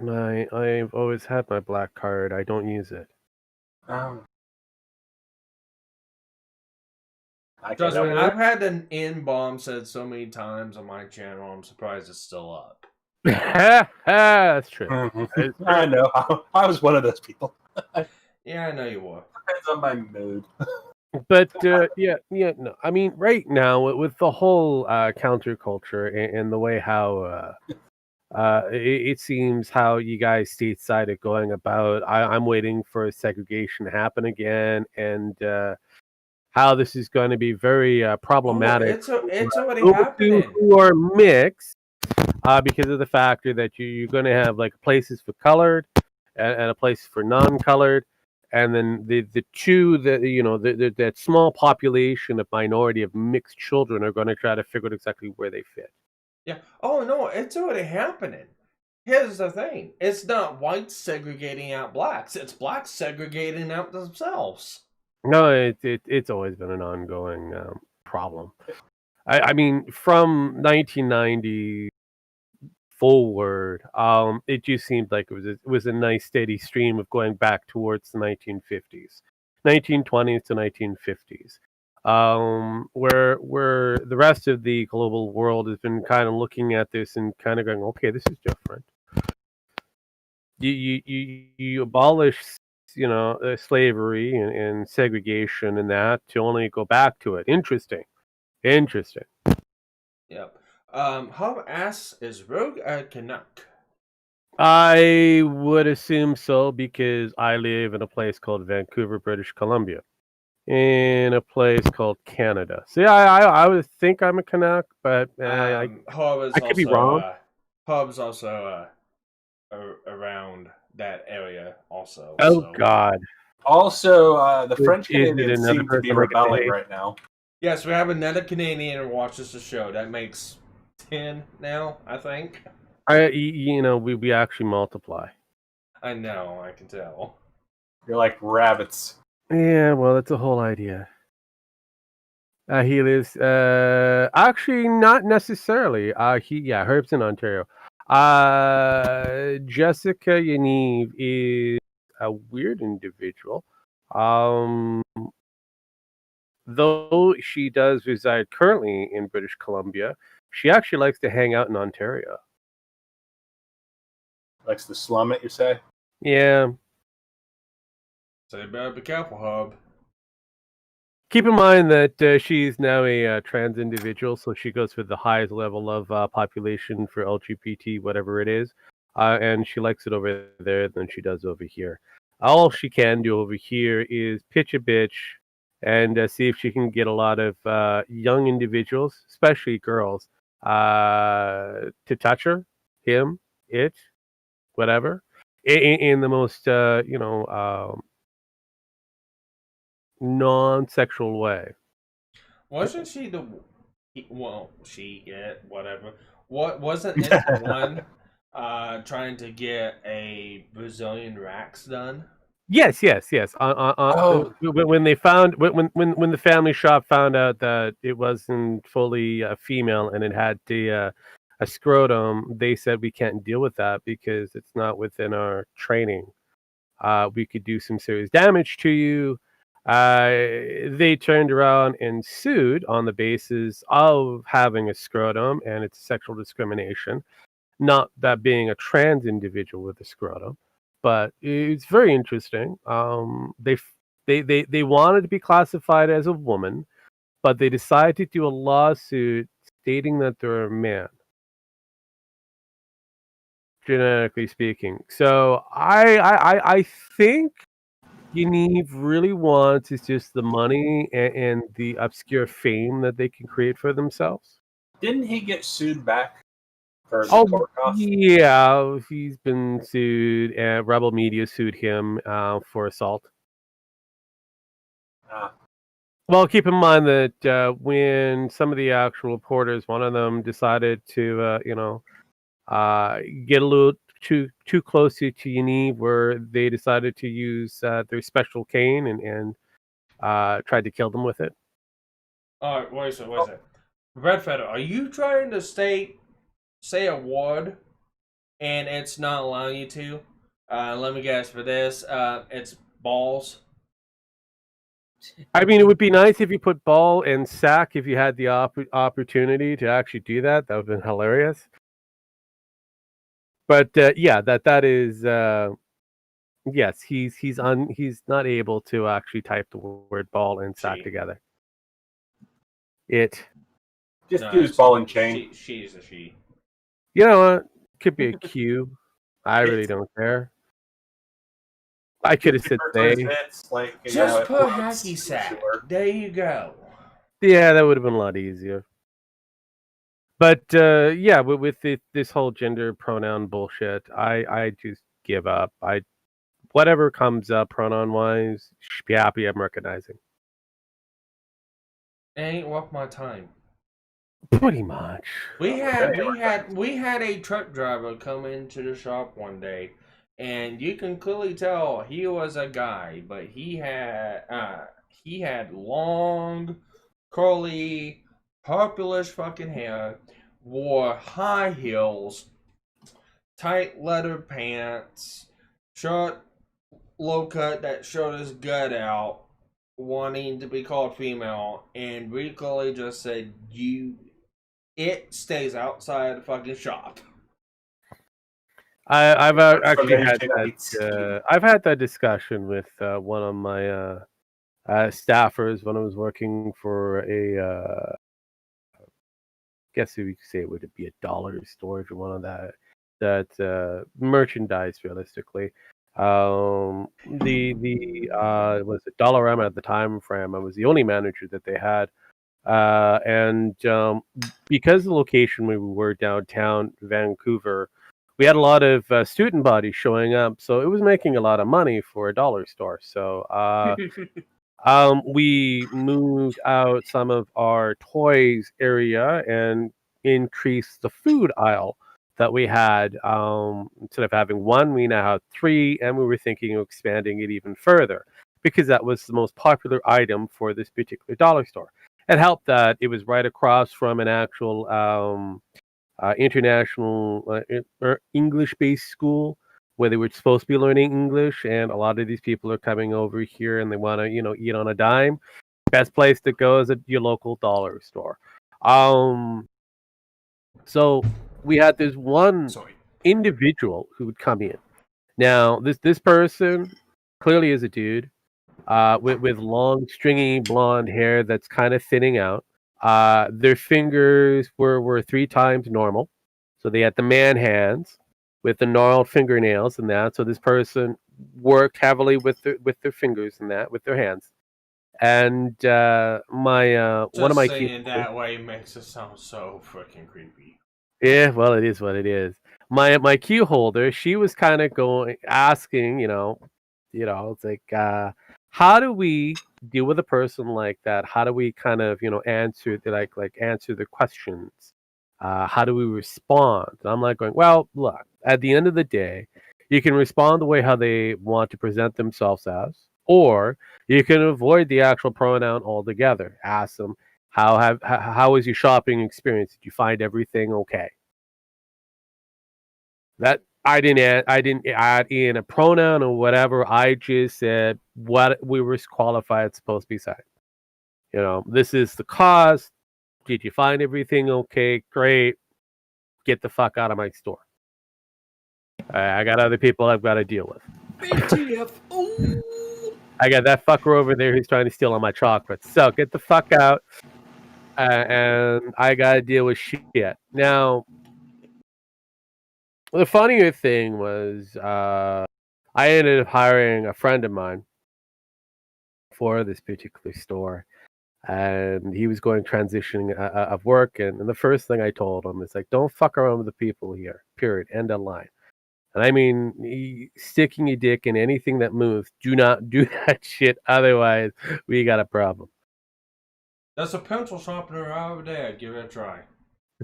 I've always had my black card. I don't use it. Trust me, I've had an N-bomb said so many times on my channel, I'm surprised it's still up. That's true. Mm-hmm. I know. I was one of those people. Yeah, I know you were. Depends on my mood. But no. I mean, right now with the whole counterculture and the way how it seems how you guys stateside are going about, I'm waiting for segregation to happen again, and how this is going to be very problematic. It's already happening. Who are mixed, because of the factor that you're going to have like places for colored and a place for non-colored. And then that small population of minority of mixed children are going to try to figure out exactly where they fit. Yeah. Oh no, it's already happening. Here's the thing: it's not whites segregating out blacks; it's blacks segregating out themselves. No, it's always been an ongoing problem. I mean, from 1990 forward, it just seemed like it was a nice steady stream of going back towards the 1950s, 1920s to 1950s, where the rest of the global world has been kind of looking at this and kind of going, okay, this is different. You abolish slavery and segregation and that to only go back to it. Interesting. Yep. How ass is Rogue a Canuck? I would assume so because I live in a place called Vancouver, British Columbia, in a place called Canada. So yeah, I would think I'm a Canuck, but I could be wrong. Hub's also around that area also. Oh So. God! Also, the French Is it Canadians another seem to be person like a rebelling Canadian? right now. Yes, we have another Canadian who watches the show. That makes 10 now, I think. We actually multiply. I know, I can tell. You're like rabbits. Yeah, well, that's the whole idea. He lives. Actually, not necessarily. Herb's in Ontario. Jessica Yaniv is a weird individual. Though she does reside currently in British Columbia, she actually likes to hang out in Ontario. Likes to slum it, you say? Yeah. So you better be careful, Hub. Keep in mind that she's now a trans individual, so she goes for the highest level of population for LGBT, whatever it is, and she likes it over there than she does over here. All she can do over here is pitch a bitch and see if she can get a lot of young individuals, especially girls, to touch her, him, it, whatever, in the most, non-sexual way. Wasn't she the. Well, whatever. What wasn't it the one trying to get a Brazilian Rax done? Yes. Oh. When they found when the family shop found out that it wasn't fully female and it had a scrotum, they said we can't deal with that because it's not within our training. We could do some serious damage to you. They turned around and sued on the basis of having a scrotum and it's sexual discrimination, not that being a trans individual with a scrotum. But it's very interesting. They wanted to be classified as a woman, but they decided to do a lawsuit stating that they're a man, genetically speaking. So I think Yaniv really wants is just the money and the obscure fame that they can create for themselves. Didn't he get sued back for the Oh court costs? yeah, he's been sued, and Rebel Media sued him for assault. Ah. Well, keep in mind that when some of the actual reporters, one of them decided to, get a little too close to Yaniv, where they decided to use their special cane and tried to kill them with it. Alright, wait a second. Red Feather, are you trying to say a word and it's not allowing you to? Let me guess for this. It's balls. I mean, it would be nice if you put ball and sack if you had the opportunity to actually do that. That would have been hilarious. But yeah, that is yes. He's not able to actually type the word ball and sack together. Just use ball and chain. She's a she. You know what? Could be a Q. I really don't care. I could have said they. Just put hacky sack. There you go. Yeah, that would have been a lot easier. But yeah, with this whole gender pronoun bullshit, I just give up. Whatever comes up pronoun wise, be happy I'm recognizing. It ain't worth my time. Pretty much. We had a truck driver come into the shop one day, and you can clearly tell he was a guy, but he had long, curly, purplish fucking hair, wore high heels, tight leather pants, shirt low cut that showed his gut out, wanting to be called female, and we clearly just said it stays outside the fucking shop. I've actually had that. I've had that discussion with one of my staffers when I was working for a. Guess we could say it would be a dollar storage or one of that merchandise. Realistically, the was it Dollarama at the time frame. I was the only manager that they had. And because the location we were downtown Vancouver we had a lot of student bodies showing up, so it was making a lot of money for a dollar store. So we moved out some of our toys area and increased the food aisle that we had. Instead of having one, we now have three, and we were thinking of expanding it even further because that was the most popular item for this particular dollar store. It helped that it was right across from an actual international English-based school where they were supposed to be learning English, and a lot of these people are coming over here and they want to, eat on a dime. Best place to go is at your local dollar store. So we had this one individual who would come in. Now, this person clearly is a dude with long, stringy blonde hair that's kind of thinning out. Their fingers were 3 times normal, so they had the man hands with the gnarled fingernails and that. So this person worked heavily with their fingers and that, with their hands. And my one of my saying that way makes it sound so freaking creepy. Yeah, well, it is what it is. My key holder, she was kind of asking, it's like, how do we deal with a person like that? How do we kind of, answer answer the questions? How do we respond? And I'm like going, well, look, at the end of the day, you can respond the way how they want to present themselves as, or you can avoid the actual pronoun altogether. Ask them, how was your shopping experience? Did you find everything okay? That I didn't add in a pronoun or whatever. I just said what we were qualified supposed to be saying. This is the cost. Did you find everything okay? Great. Get the fuck out of my store. I got other people I've got to deal with. I got that fucker over there who's trying to steal all my chocolates. So get the fuck out. And I got to deal with shit. Now, the funnier thing was I ended up hiring a friend of mine for this particular store. And he was going transitioning of work. And the first thing I told him is like, don't fuck around with the people here. Period. End of line. And I mean, sticking your dick in anything that moves, do not do that shit. Otherwise, we got a problem. That's a pencil sharpener over there. Give it a try.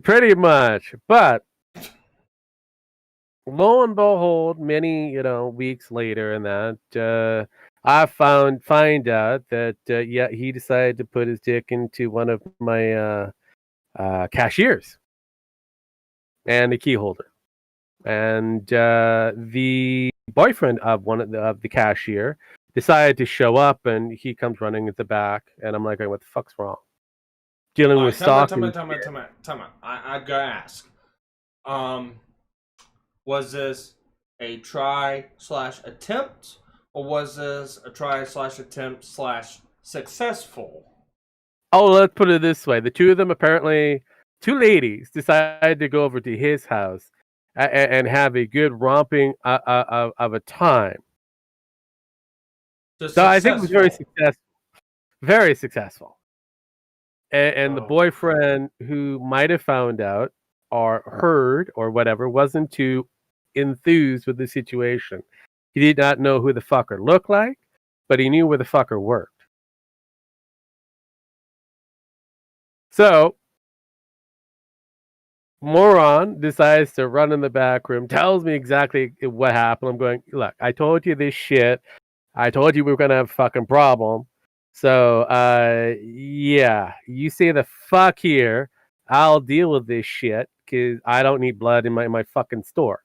Pretty much. But lo and behold, many weeks later, and that I find out that he decided to put his dick into one of my cashiers and the key holder. And the boyfriend of one of the cashier decided to show up, and he comes running at the back, and I'm like, what the fuck's wrong? Dealing with stalking. Time out. I gotta ask. Was this a try/attempt, or was this a try/attempt/successful? Oh, let's put it this way: the two of them, apparently, two ladies, decided to go over to his house and have a good romping of a time. So I think it was very successful. Very successful. And the boyfriend, who might have found out or heard or whatever, wasn't too enthused with the situation. He did not know who the fucker looked like, but he knew where the fucker worked. So, moron decides to run in the back room, tells me exactly what happened. I'm going, look, I told you this shit. I told you we were going to have a fucking problem. So, yeah, you say the fuck here. I'll deal with this shit because I don't need blood in my fucking store.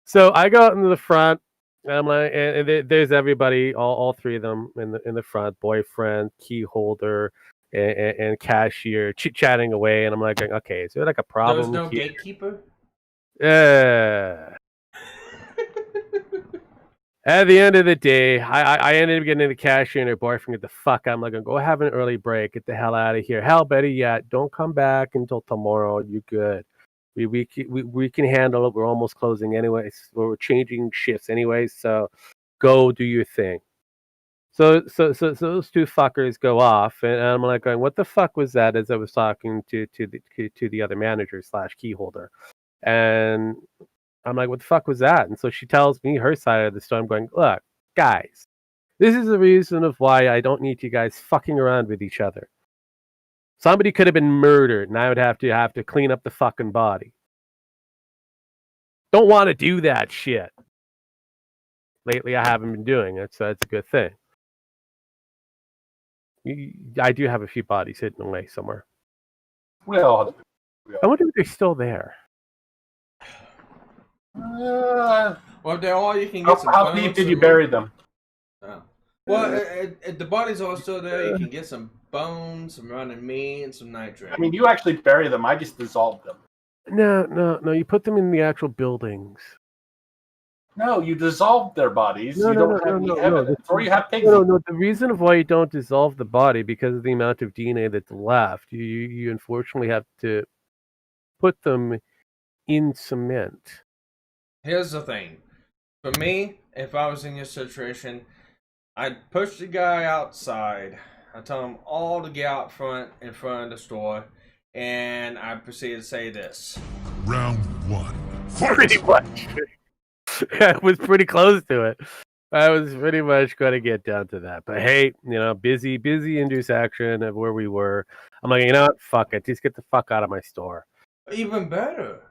So I go out into the front, and I'm like, and there's everybody, all three of them in the front, boyfriend, key holder, and cashier, chit-chatting away, and I'm like, okay, is there like a problem? There's no gatekeeper? At the end of the day, I ended up getting the cashier and her boyfriend, get the fuck out. I'm like, go have an early break, get the hell out of here. Hell, better yet, don't come back until tomorrow. You're good. We can handle it. We're almost closing anyways. We're changing shifts anyways. So go do your thing. So those two fuckers go off, and I'm like going, what the fuck was that? As I was talking to the other manager / key holder, And I'm like, what the fuck was that? And so she tells me her side of the story. I'm going, look, guys, this is the reason of why I don't need you guys fucking around with each other. Somebody could have been murdered, and I would have to clean up the fucking body. Don't want to do that shit. Lately, I haven't been doing it, so that's a good thing. I do have a few bodies hidden away somewhere. Well, I wonder if they're still there. Well, they're all you can get some how bones. deep did you bury them? Oh. Well, if the bodies are still there, you can get some bones, some running meat, and some nitrate. I mean, you actually bury them. I just dissolved them. No. You put them in the actual buildings. No, you dissolved their bodies. No, you no, don't no, have no, any no, evidence. Or you have pigs. No. The reason of why you don't dissolve the body because of the amount of DNA that's left. You unfortunately have to put them in cement. Here's the thing. For me, if I was in your situation, I'd push the guy outside. I'd tell him all to get out in front of the store, and I proceed to say this. Round 1. Pretty much. I was pretty close to it. I was pretty much going to get down to that. But hey, busy induce action of where we were. I'm like, you know what? Fuck it. Just get the fuck out of my store. Even better.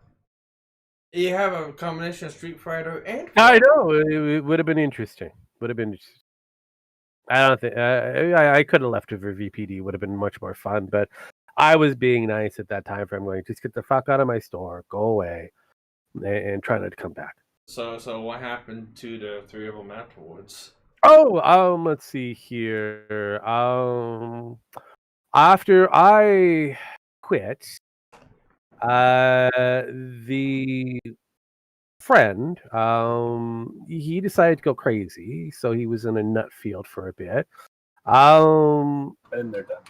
You have a combination of Street Fighter and... I know. It would have been interesting. I don't think... I could have left it for VPD. It would have been much more fun. But I was being nice at that time frame. Going, just get the fuck out of my store. Go away. And try not to come back. So what happened to the three of them afterwards? Oh, let's see here. After I quit, the friend, he decided to go crazy, so he was in a nut field for a bit. And they're done.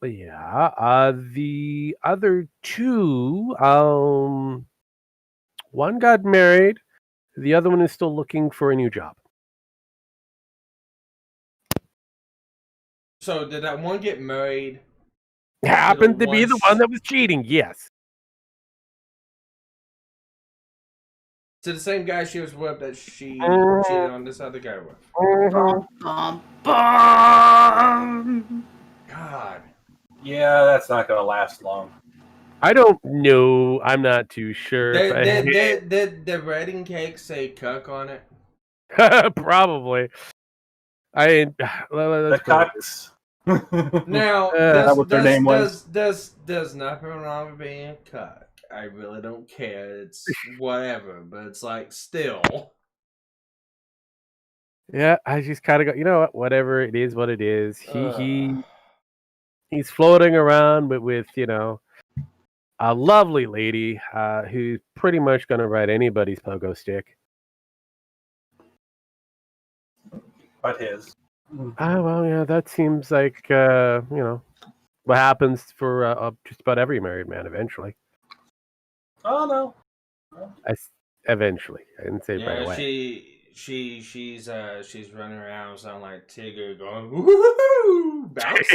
Yeah. The other two, one got married. The other one is still looking for a new job. So did that one get married? Happened to be the one that was cheating, yes. To the same guy she was with that she cheated on this other guy with. God. Yeah, that's not going to last long. I don't know. I'm not too sure. Did the wedding cake say cuck on it? Probably. The cucks. Now, does nothing wrong with being a cuck. I really don't care. It's whatever, but it's like still. Yeah, I just kind of go. You know what? Whatever it is, what it is. He's floating around with a lovely lady who's pretty much going to ride anybody's pogo stick. But his. Oh, well, yeah, that seems like, what happens for just about every married man eventually. Oh, no. Eventually. I didn't say right away. She's running around sounding like Tigger going, woohoo! Bounce.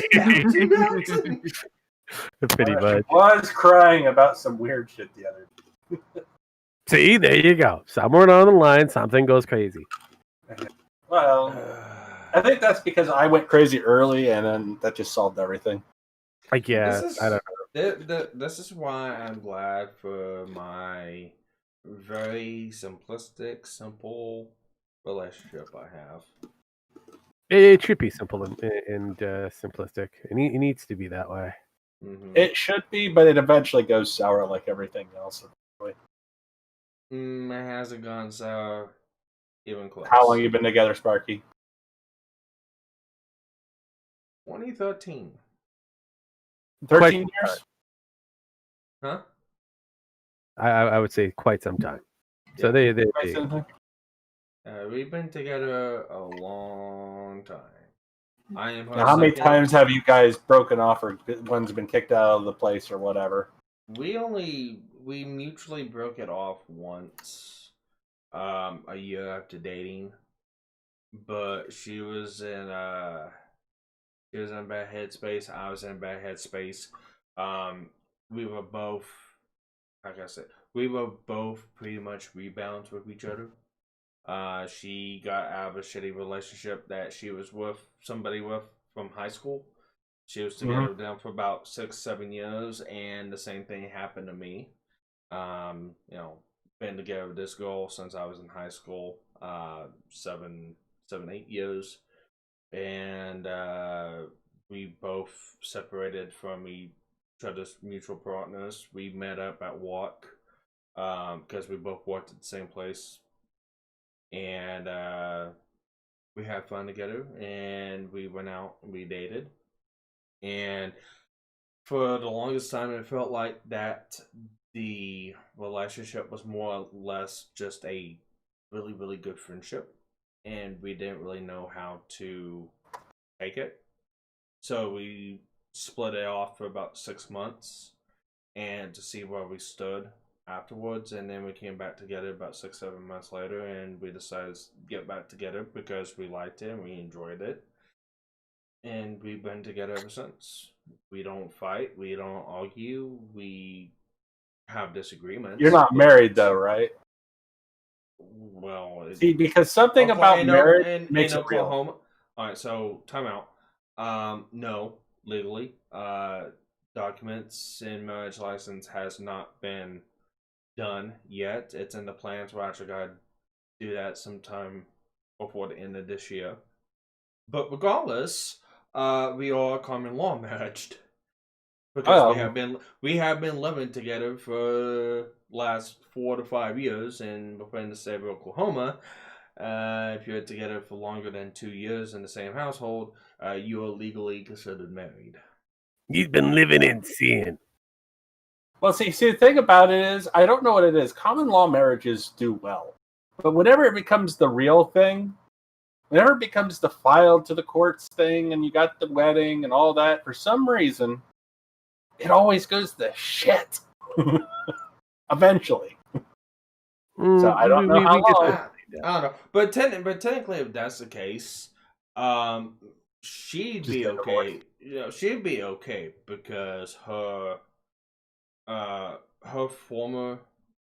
Pretty much. I was crying about some weird shit the other day. See, there you go. Somewhere along the line, something goes crazy. Well, I think that's because I went crazy early, and then that just solved everything. I guess. I don't know. This is why I'm glad for my very simplistic, simple relationship I have. It should be simple and simplistic. It needs to be that way. Mm-hmm. It should be, but it eventually goes sour like everything else. It hasn't gone sour even close. How long have you been together, Sparky? 2013. 13 years? Huh? I would say quite some time. So Yeah. they We've been together a long time. Now, how many times have you guys broken off, or one's been kicked out of the place, or whatever? We mutually broke it off once, a year after dating. But she was in bad headspace. I was in bad headspace. We were both, like I said, we were both pretty much rebounds with each other. She got out of a shitty relationship that she was with somebody with from high school. She was together with them for about 6-7 years, and the same thing happened to me. Been together with this girl since I was in high school, 8 years, and we both separated from each other's mutual partners. We met up at work because we both worked at the same place, and we had fun together, and we went out and we dated, and for the longest time it felt like that the relationship was more or less just a really, really good friendship, and we didn't really know how to take it. So we split it off for about 6 months and to see where we stood afterwards, and then we came back together about 6-7 months later, and we decided to get back together because we liked it and we enjoyed it, and we've been together ever since. We don't fight, we don't argue, we have disagreements. You're not married though, right? Well, See, because something about marriage makes it real. Oklahoma. All right, so time out. No, legally, documents and marriage license has not been done yet. It's in the plans. We're actually gonna do that sometime before the end of this year. But regardless, we are common law married because we have been living together for last 4 to 5 years, and within the state of Oklahoma, if you're together for longer than 2 years in the same household, you are legally considered married. You've been living in sin. Well, see, the thing about it is, I don't know what it is. Common law marriages do well. But whenever it becomes the real thing, whenever it becomes the filed to the courts thing, and you got the wedding and all that, for some reason, it always goes to shit. Eventually. So I don't know how long. I don't know. But technically, if that's the case, she'd be okay. She'd be okay because her former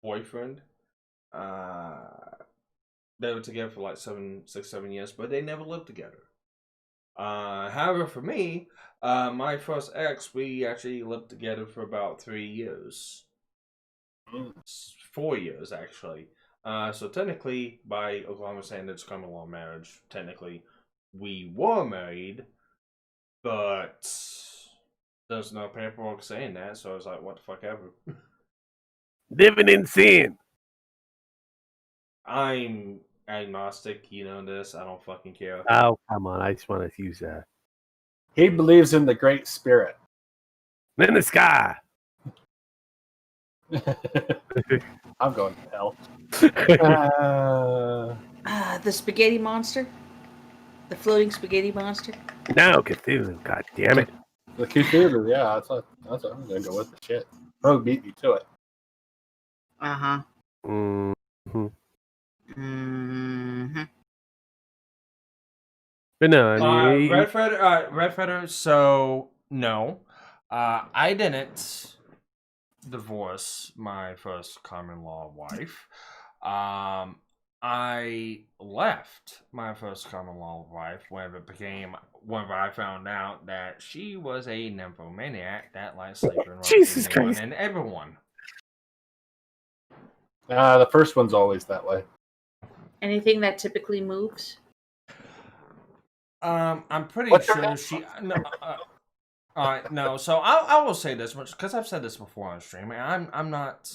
boyfriend, they were together for like 6-7 years, but they never lived together. However, for me, my first ex, we actually lived together for about 3 years. 4 years, actually. So technically, by Oklahoma standards, common law marriage, technically, we were married, but there's no paperwork saying that, so I was like, what the fuck ever. Living in sin. I'm agnostic, you know this. I don't fucking care. Oh, come on. I just want to use that. He believes in the Great Spirit. In the sky. I'm going to hell. The spaghetti monster? The floating spaghetti monster? No, Cthulhu. God damn it. The Cthulhu, yeah. That's what I'm going to go with the shit. Rogue beat me to it. Uh-huh. Mm-hmm. Mm-hmm. But no, Red Feather, so no. I didn't divorce my first common law wife. I left my first common law wife whenever I found out that she was a nymphomaniac that likes sleeping with anyone and everyone. The first one's always that way. Anything that typically moves? I'm pretty sure she. No, no. So I will say this much because I've said this before on stream. I'm not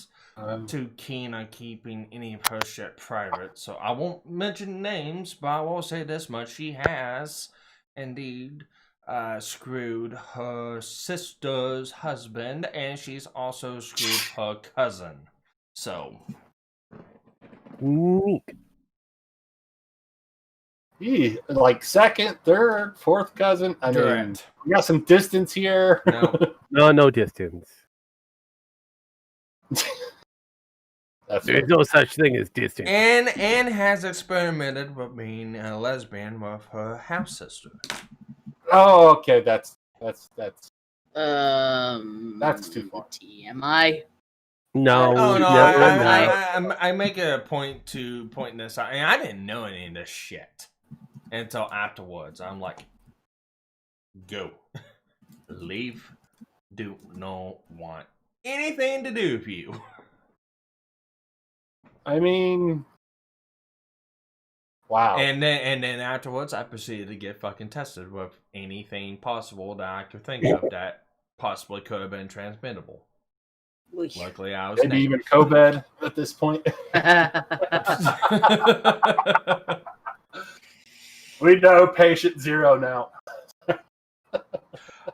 too keen on keeping any of her shit private, so I won't mention names. But I will say this much: she has indeed screwed her sister's husband, and she's also screwed her cousin. So. Neat. Like second, third, fourth cousin. I mean, we got some distance here. No distance. There's no such thing as distance. And has experimented with being a lesbian with her half sister. Oh, okay. That's too far. TMI. No, Oh no, no. I make a point to point this out, and I didn't know any of this shit until afterwards. I'm like, go, leave, do not want anything to do with you. I mean, wow. And then afterwards, I proceeded to get fucking tested with anything possible that I could think of that possibly could have been transmittable. Luckily, I was maybe even COVID at this point. We know patient 0 now.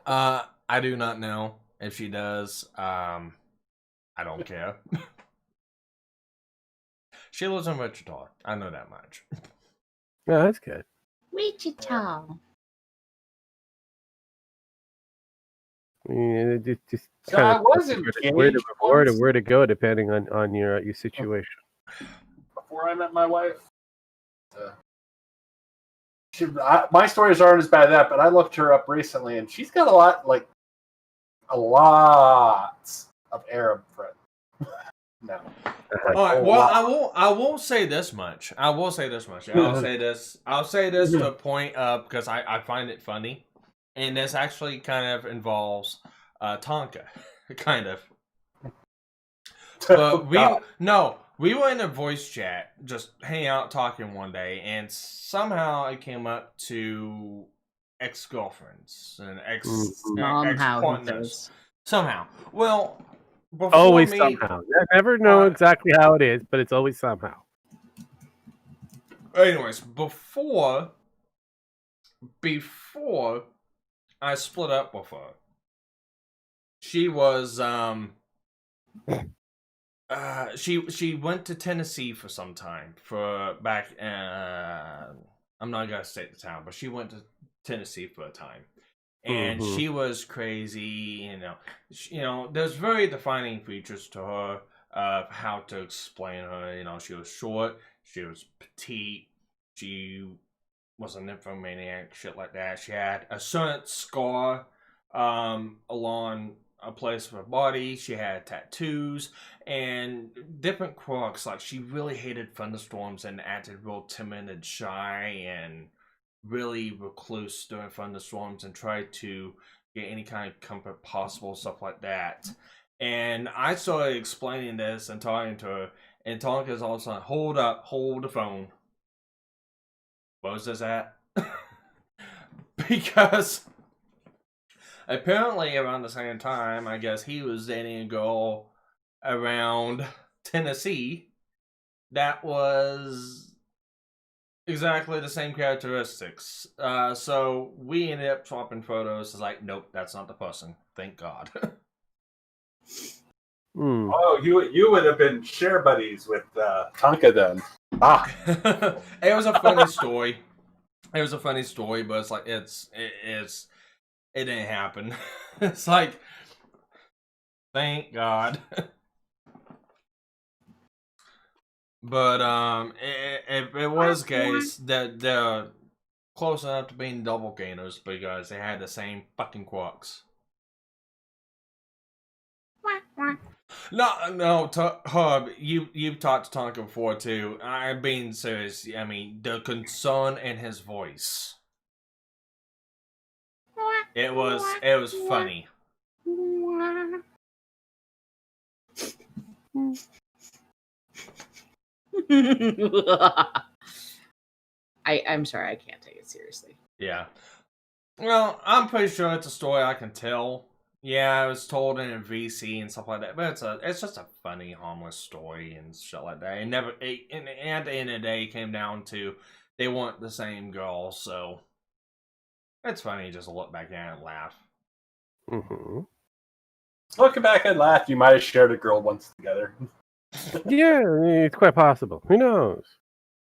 I do not know if she does. I don't care. She lives in Wichita. I know that much. No, that's good. Wichita. I mean, just So kind I of was where to go depending on your situation. Before I met my wife. My stories aren't as bad as that, but I looked her up recently, and she's got a lot of Arab friends. No. Well, I won't say this much. I'll say this. I'll say this to a point because I find it funny, and this actually kind of involves Tonka, kind of. But we were in a voice chat, just hanging out talking one day, and somehow it came up to ex-girlfriends and ex-partners. Somehow. Well, always somehow. I never know exactly how it is, but it's always somehow. Anyways, before I split up with her, she was she went to Tennessee for some time for back. I'm not gonna state the town, but she went to Tennessee for a time, and she was crazy. There's very defining features to her of how to explain her. She was short, she was petite, she was an nymphomaniac, shit like that. She had a certain scar along a place of her body. She had tattoos and different quirks. Like, she really hated thunderstorms and acted real timid and shy and really recluse during thunderstorms and tried to get any kind of comfort possible, stuff like that. And I started explaining this and talking to her, and Tonka's all of a sudden, hold up, hold the phone. What was this at? Because apparently around the same time, I guess he was dating a girl around Tennessee that was exactly the same characteristics. So we ended up swapping photos. It's like, nope, that's not the person. Thank God. Oh, you would have been share buddies with Tonka then. It was a funny story. It was a funny story, but it's like it didn't happen. It's like, thank God. But if it was the case that they're close enough to being double gainers because they had the same fucking quirks. No, Hub, you've talked to Tonka before too. I'm being serious. I mean, the concern in his voice. It was funny. I'm sorry, I can't take it seriously. Yeah. Well, I'm pretty sure it's a story I can tell. Yeah, it was told in a VC and stuff like that, but it's just a funny, harmless story and shit like that. And at the end of the day, it came down to they weren't the same girl, so it's funny just to look back at it and laugh. Looking back and laugh, you might have shared a girl once together. Yeah, it's quite possible. Who knows?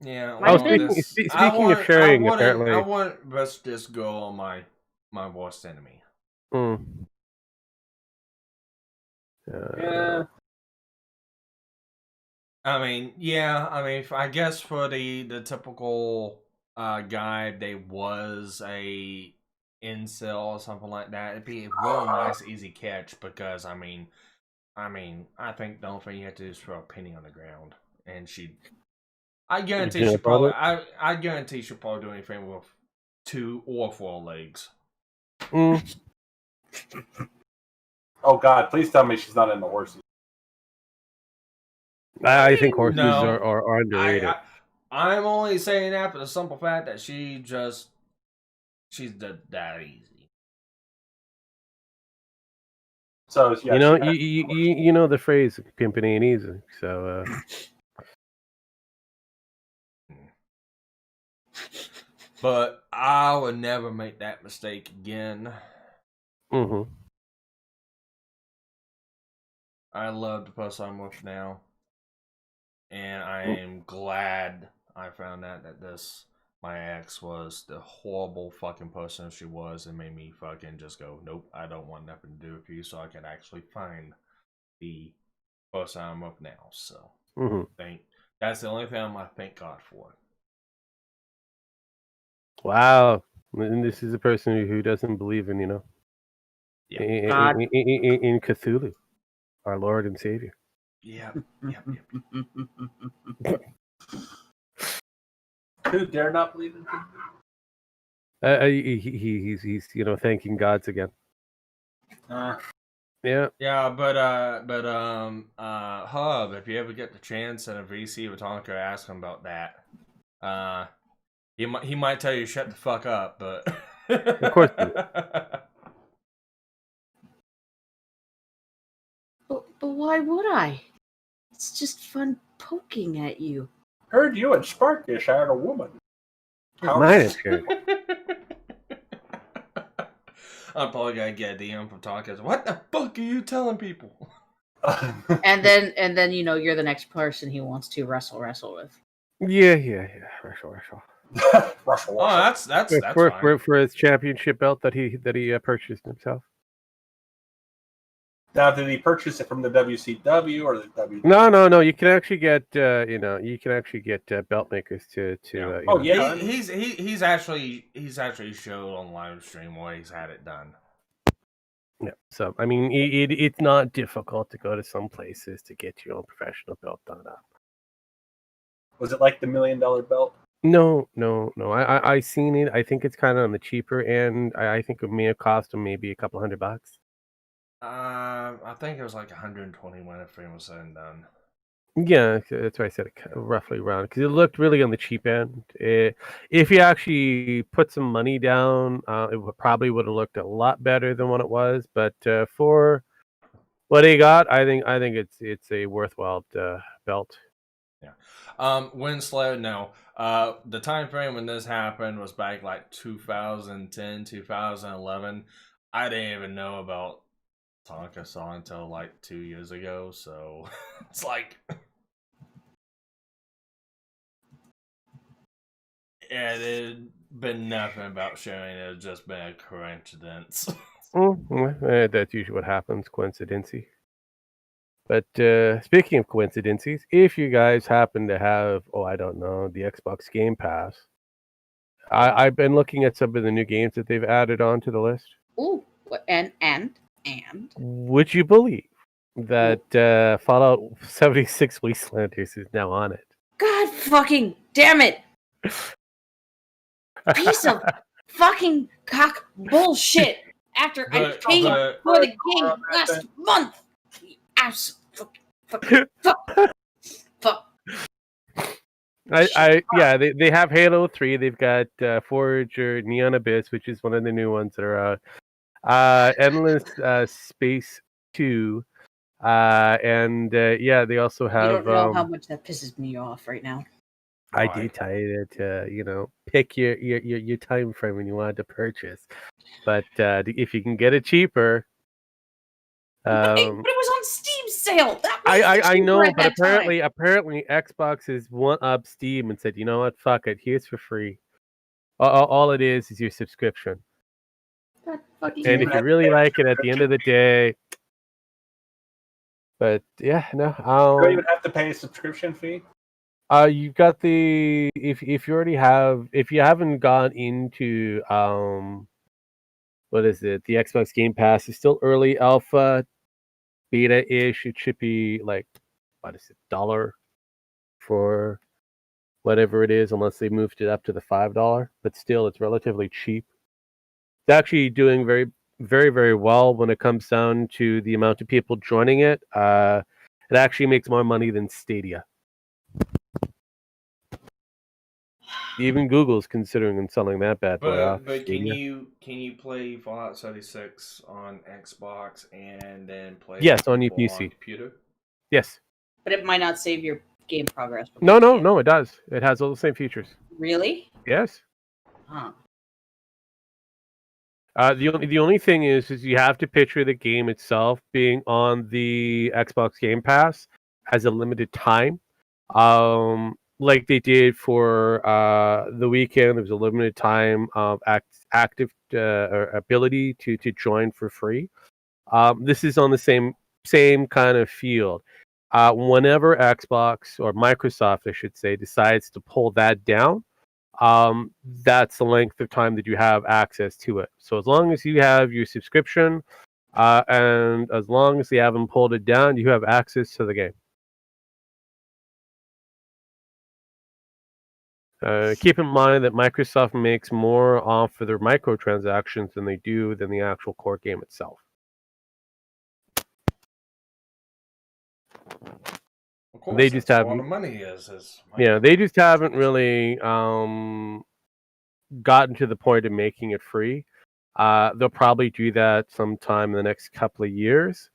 Yeah. Speaking of sharing, apparently, I wouldn't risk this girl on my worst enemy. Yeah. I mean, I guess for the typical guy, they was a incel or something like that. It'd be a real nice, easy catch because, I mean, I mean, I think the only thing you have to do is throw a penny on the ground, and I guarantee You she know, probably. brother? I guarantee she'll probably do anything with 2 or 4 legs. Mm. Oh God! Please tell me she's not into horses. I think horses No, are underrated. I'm only saying that for the simple fact that she's that easy. So yeah, You know, she you know the phrase "pimping ain't easy." So But I would never make that mistake again. mhm. I love the person I'm with now, and I am glad I found out that my ex was the horrible fucking person she was, and made me fucking just go, nope, I don't want nothing to do with you, so I can actually find the person I'm with now. So Mhm. that's the only thing I'm gonna thank God for. Wow. And this is a person who doesn't believe in, Yeah. in Cthulhu, our Lord and Savior. Yep. who dare not believe in He's thanking gods again. Yeah. Yeah, Hub, if you ever get the chance and a VC with Tonka, ask him about that. He might tell you shut the fuck up, but Of course he But why would I? It's just fun poking at you. Heard you and Sparky had a woman. Mine is good. I'm probably gonna get a DM from Tonka. What the fuck are you telling people? And then you're the next person he wants to wrestle with. Yeah. Russell. Oh, that's fine. For his championship belt that he purchased himself. Now, did he purchase it from the WCW or the W? No. You can actually get belt makers to. Yeah. He's actually showed on live stream where he's had it done. Yeah. So I mean, it's not difficult to go to some places to get your own professional belt done up. Was it like the $1 million belt? No. I seen it. I think it's kind of on the cheaper end. I think it may have cost him maybe a couple $100. I think it was like 120 when everything was said and done. Yeah, that's why I said it roughly around because it looked really on the cheap end. If you actually put some money down, probably would have looked a lot better than what it was. But for what he got, I think it's a worthwhile belt. Yeah. Winslow, no. The time frame when this happened was back like 2010, 2011. I didn't even know about Tonka Saw until like 2 years ago, so it's like it had been nothing about sharing. It had just been a coincidence. That's usually what happens, coincidency. But speaking of coincidences, if you guys happen to have, I don't know, the Xbox Game Pass, I've been looking at some of the new games that they've added onto the list. Ooh, and Would you believe that Fallout 76 Wastelanders is now on it? God fucking damn it! Piece of fucking cock bullshit. After I paid for the game last month. Ass fuck. They have Halo 3. They've got Forge or Neon Abyss, which is one of the new ones that are out. Endless Space 2. And they also have. You don't know how much that pisses me off right now. I did tell you to pick your time frame when you wanted to purchase, but if you can get it cheaper. But it was on Steam sale. That was I know, at but that apparently time. Xbox has one up Steam and said, you know what, fuck it, here's for free. All it is your subscription. And if you really like it at the end of the day. But yeah, no. You don't even have to pay a subscription fee. You've got the if you haven't gone into what is it? The Xbox Game Pass is still early alpha, beta-ish, it should be like, what is it, $1 for whatever it is, unless they moved it up to the $5. But still, it's relatively cheap. It's actually doing very, very, very well when it comes down to the amount of people joining it. It actually makes more money than Stadia. Even Google's considering selling that bad boy off. But can Stadia. you play Fallout 76 on Xbox and then play Yes, on your people PC. on computer? Yes. But it might not save your game progress. No, it does. It has all the same features. Really? Yes. Huh. The only thing is you have to picture the game itself being on the Xbox Game Pass as a limited time. Like they did for the weekend, there was a limited time of active or ability to join for free. This is on the same kind of field. Whenever Xbox or Microsoft, I should say, decides to pull that down, that's the length of time that you have access to it. So as long as you have your subscription, and as long as they haven't pulled it down, you have access to the game. Keep in mind that Microsoft makes more off of their microtransactions than they do than the actual core game itself. Of course, They just that's have, where the money is. yeah, they just haven't really gotten to the point of making it free. They'll probably do that sometime in the next couple of years.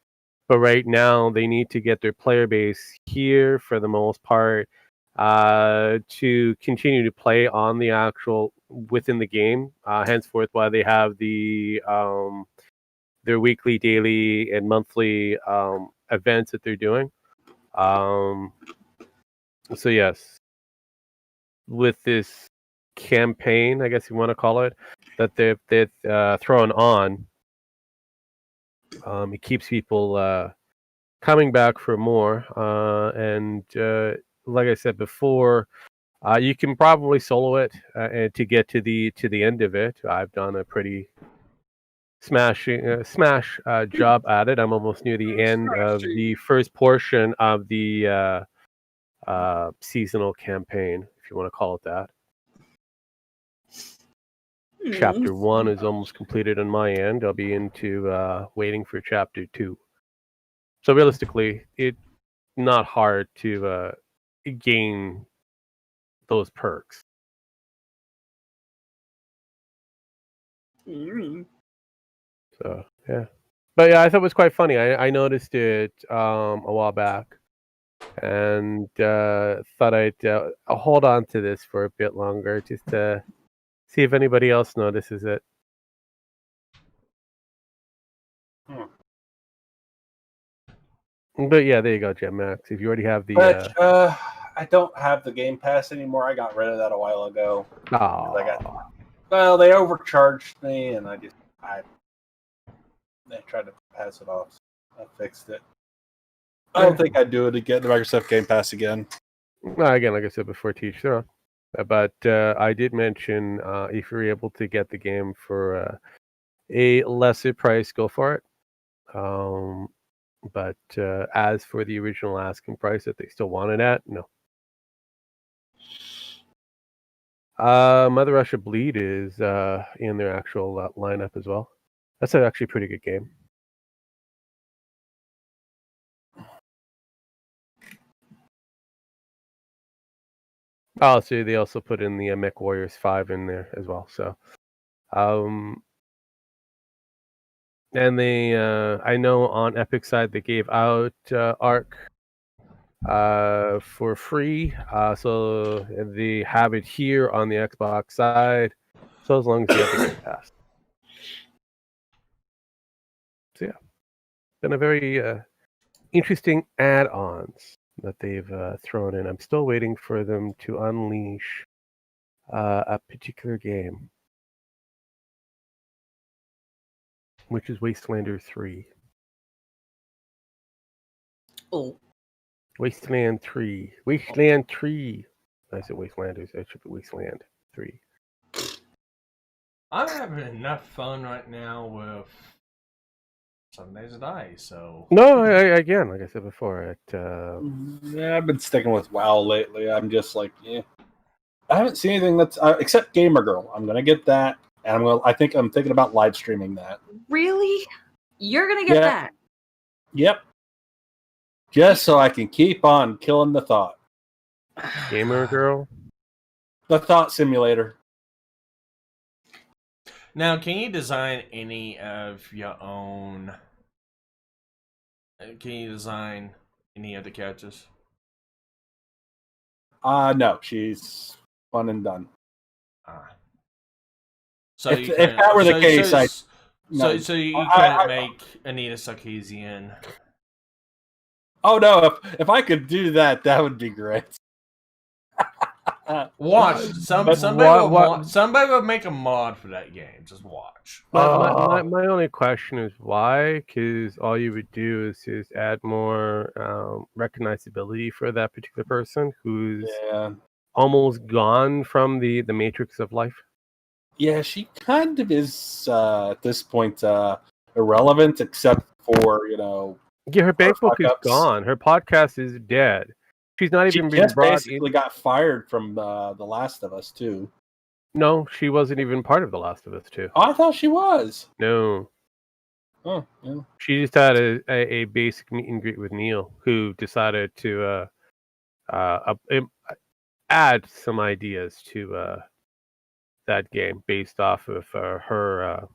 But right now, they need to get their player base here for the most part to continue to play on the actual within the game. Henceforth, why they have the their weekly, daily, and monthly events that they're doing. So yes, with this campaign, I guess you want to call it, that they've thrown on, it keeps people coming back for more. And like I said before, you can probably solo it and to get to the end of it. I've done a pretty smash job at it. I'm almost near the end of the first portion of the seasonal campaign, if you want to call it that. Chapter 1 is almost completed on my end. I'll be into waiting for chapter 2. So realistically, it's not hard to gain those perks. So yeah, but yeah, I thought it was quite funny. I noticed it a while back, and thought I'd hold on to this for a bit longer just to see if anybody else notices it. But yeah, there you go, Gem Max. If you already have the, I don't have the Game Pass anymore. I got rid of that a while ago. oh, They overcharged me, and they tried to pass it off. So I fixed it. I don't think I'd do it again. The Microsoft Game Pass again. Well, again, like I said before, teach their own. But I did mention if you're able to get the game for a lesser price, go for it. But as for the original asking price that they still want it at, no. Mother Russia Bleed is in their actual lineup as well. That's actually a pretty good game. Oh, so they also put in the Mech Warriors 5 in there as well. So, and they, I know on Epic side they gave out Arc for free. So they have it here on the Xbox side. So as long as you have the Game Pass. So yeah, been a very interesting add-ons that they've thrown in. I'm still waiting for them to unleash a particular game, which is Wastelanders 3. Oh. Wasteland 3. Wasteland 3. I said Wastelanders. That should be Wasteland 3. I'm having enough fun right now with some days die. So No, again, like I said before, Yeah, I've been sticking with WoW lately. I'm just like, yeah. I haven't seen anything that's except Gamer Girl. I'm gonna get that, and I think I'm thinking about live streaming that. Really? You're gonna get that? Yep. Just so I can keep on killing the thought. Gamer Girl. The thought simulator. now, can you design any of your own? Can you design any of the characters? No, she's one and done. So If that were the case, so you couldn't make Anita Sarkeesian. Oh no! If I could do that, that would be great. Watch somebody will make a mod for that game. Just watch. My only question is why? Because all you would do is just add more recognizability for that particular person who's almost gone from the matrix of life. Yeah, she kind of is at this point irrelevant, except for Yeah, her bank book is gone. Her podcast is dead. She's not even being brought basically in. got fired from The Last of Us too. No, she wasn't even part of The Last of Us 2. Oh, I thought she was. No. Oh, yeah. She just had a basic meet and greet with Neil, who decided to add some ideas to that game based off of her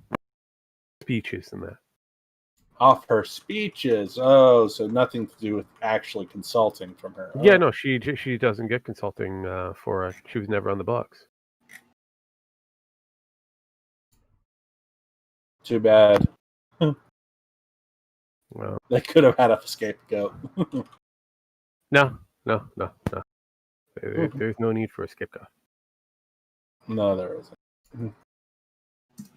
speeches and that. Off her speeches. Oh, so nothing to do with actually consulting from her. Oh. Yeah, no, she doesn't get consulting for it. She was never on the books. Too bad. Well, they could have had a scapegoat. No. There's no need for a scapegoat. No, there isn't.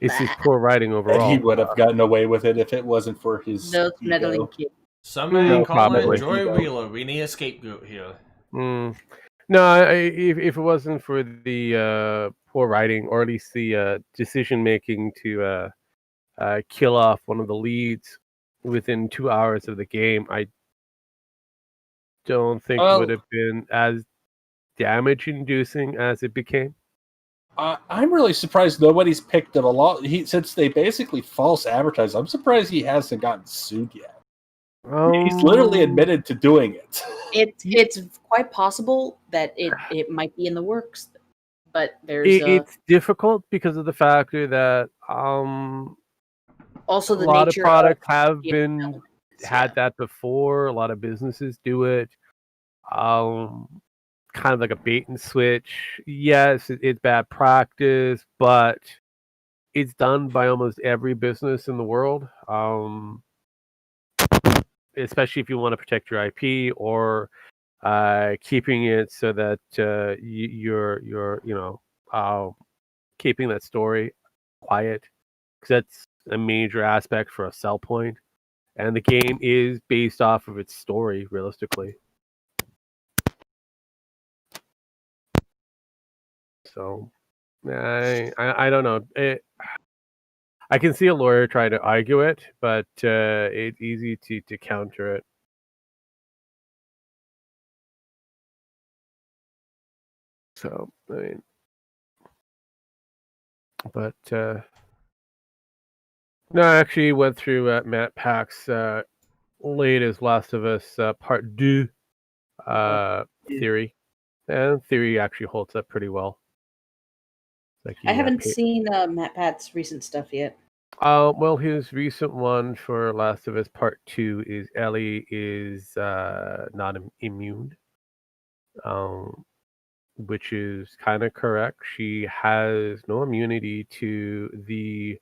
It's just poor writing overall. And he would have gotten away with it if it wasn't for his meddling kids. Somebody call in Joy Wheeler. We need a scapegoat here. No, if it wasn't for the poor writing, or at least the decision making to kill off one of the leads within 2 hours of the game, I don't think it would have been as damage inducing as it became. I'm really surprised nobody's picked it a lot. Since they basically false advertised, I'm surprised he hasn't gotten sued yet. He's literally admitted to doing it. It's quite possible that it might be in the works, but it's difficult because of the factor that also the a lot of nature products have had that before. A lot of businesses do it. Kind of like a bait and switch. Yes, it's bad practice, but it's done by almost every business in the world. Especially if you want to protect your IP or keeping it so that you're keeping that story quiet, because that's a major aspect for a sell point, and the game is based off of its story realistically. So I don't know. I can see a lawyer try to argue it, but it's easy to counter it. So I mean, but no, I actually went through Matt Pack's latest Last of Us Part 2 theory, and theory actually holds up pretty well. I haven't seen Matt Pat's recent stuff yet. Well, his recent one for Last of Us Part 2 is Ellie is not immune, which is kind of correct. She has no immunity to the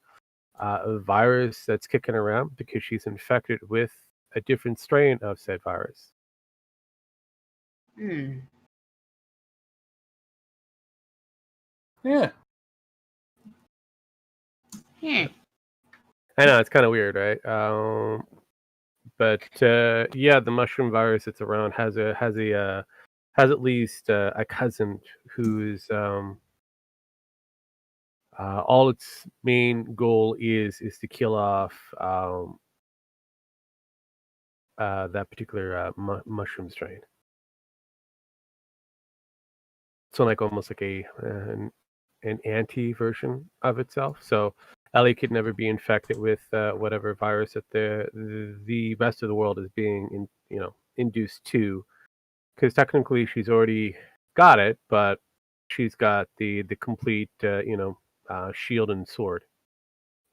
virus that's kicking around because she's infected with a different strain of said virus. Yeah. I know, it's kind of weird, right? But yeah, the mushroom virus that's around has at least a cousin who's all its main goal is to kill off that particular mushroom strain. So like almost like an anti version of itself. So Ellie could never be infected with whatever virus that the rest of the world is being induced to, because technically she's already got it, but she's got the complete shield and sword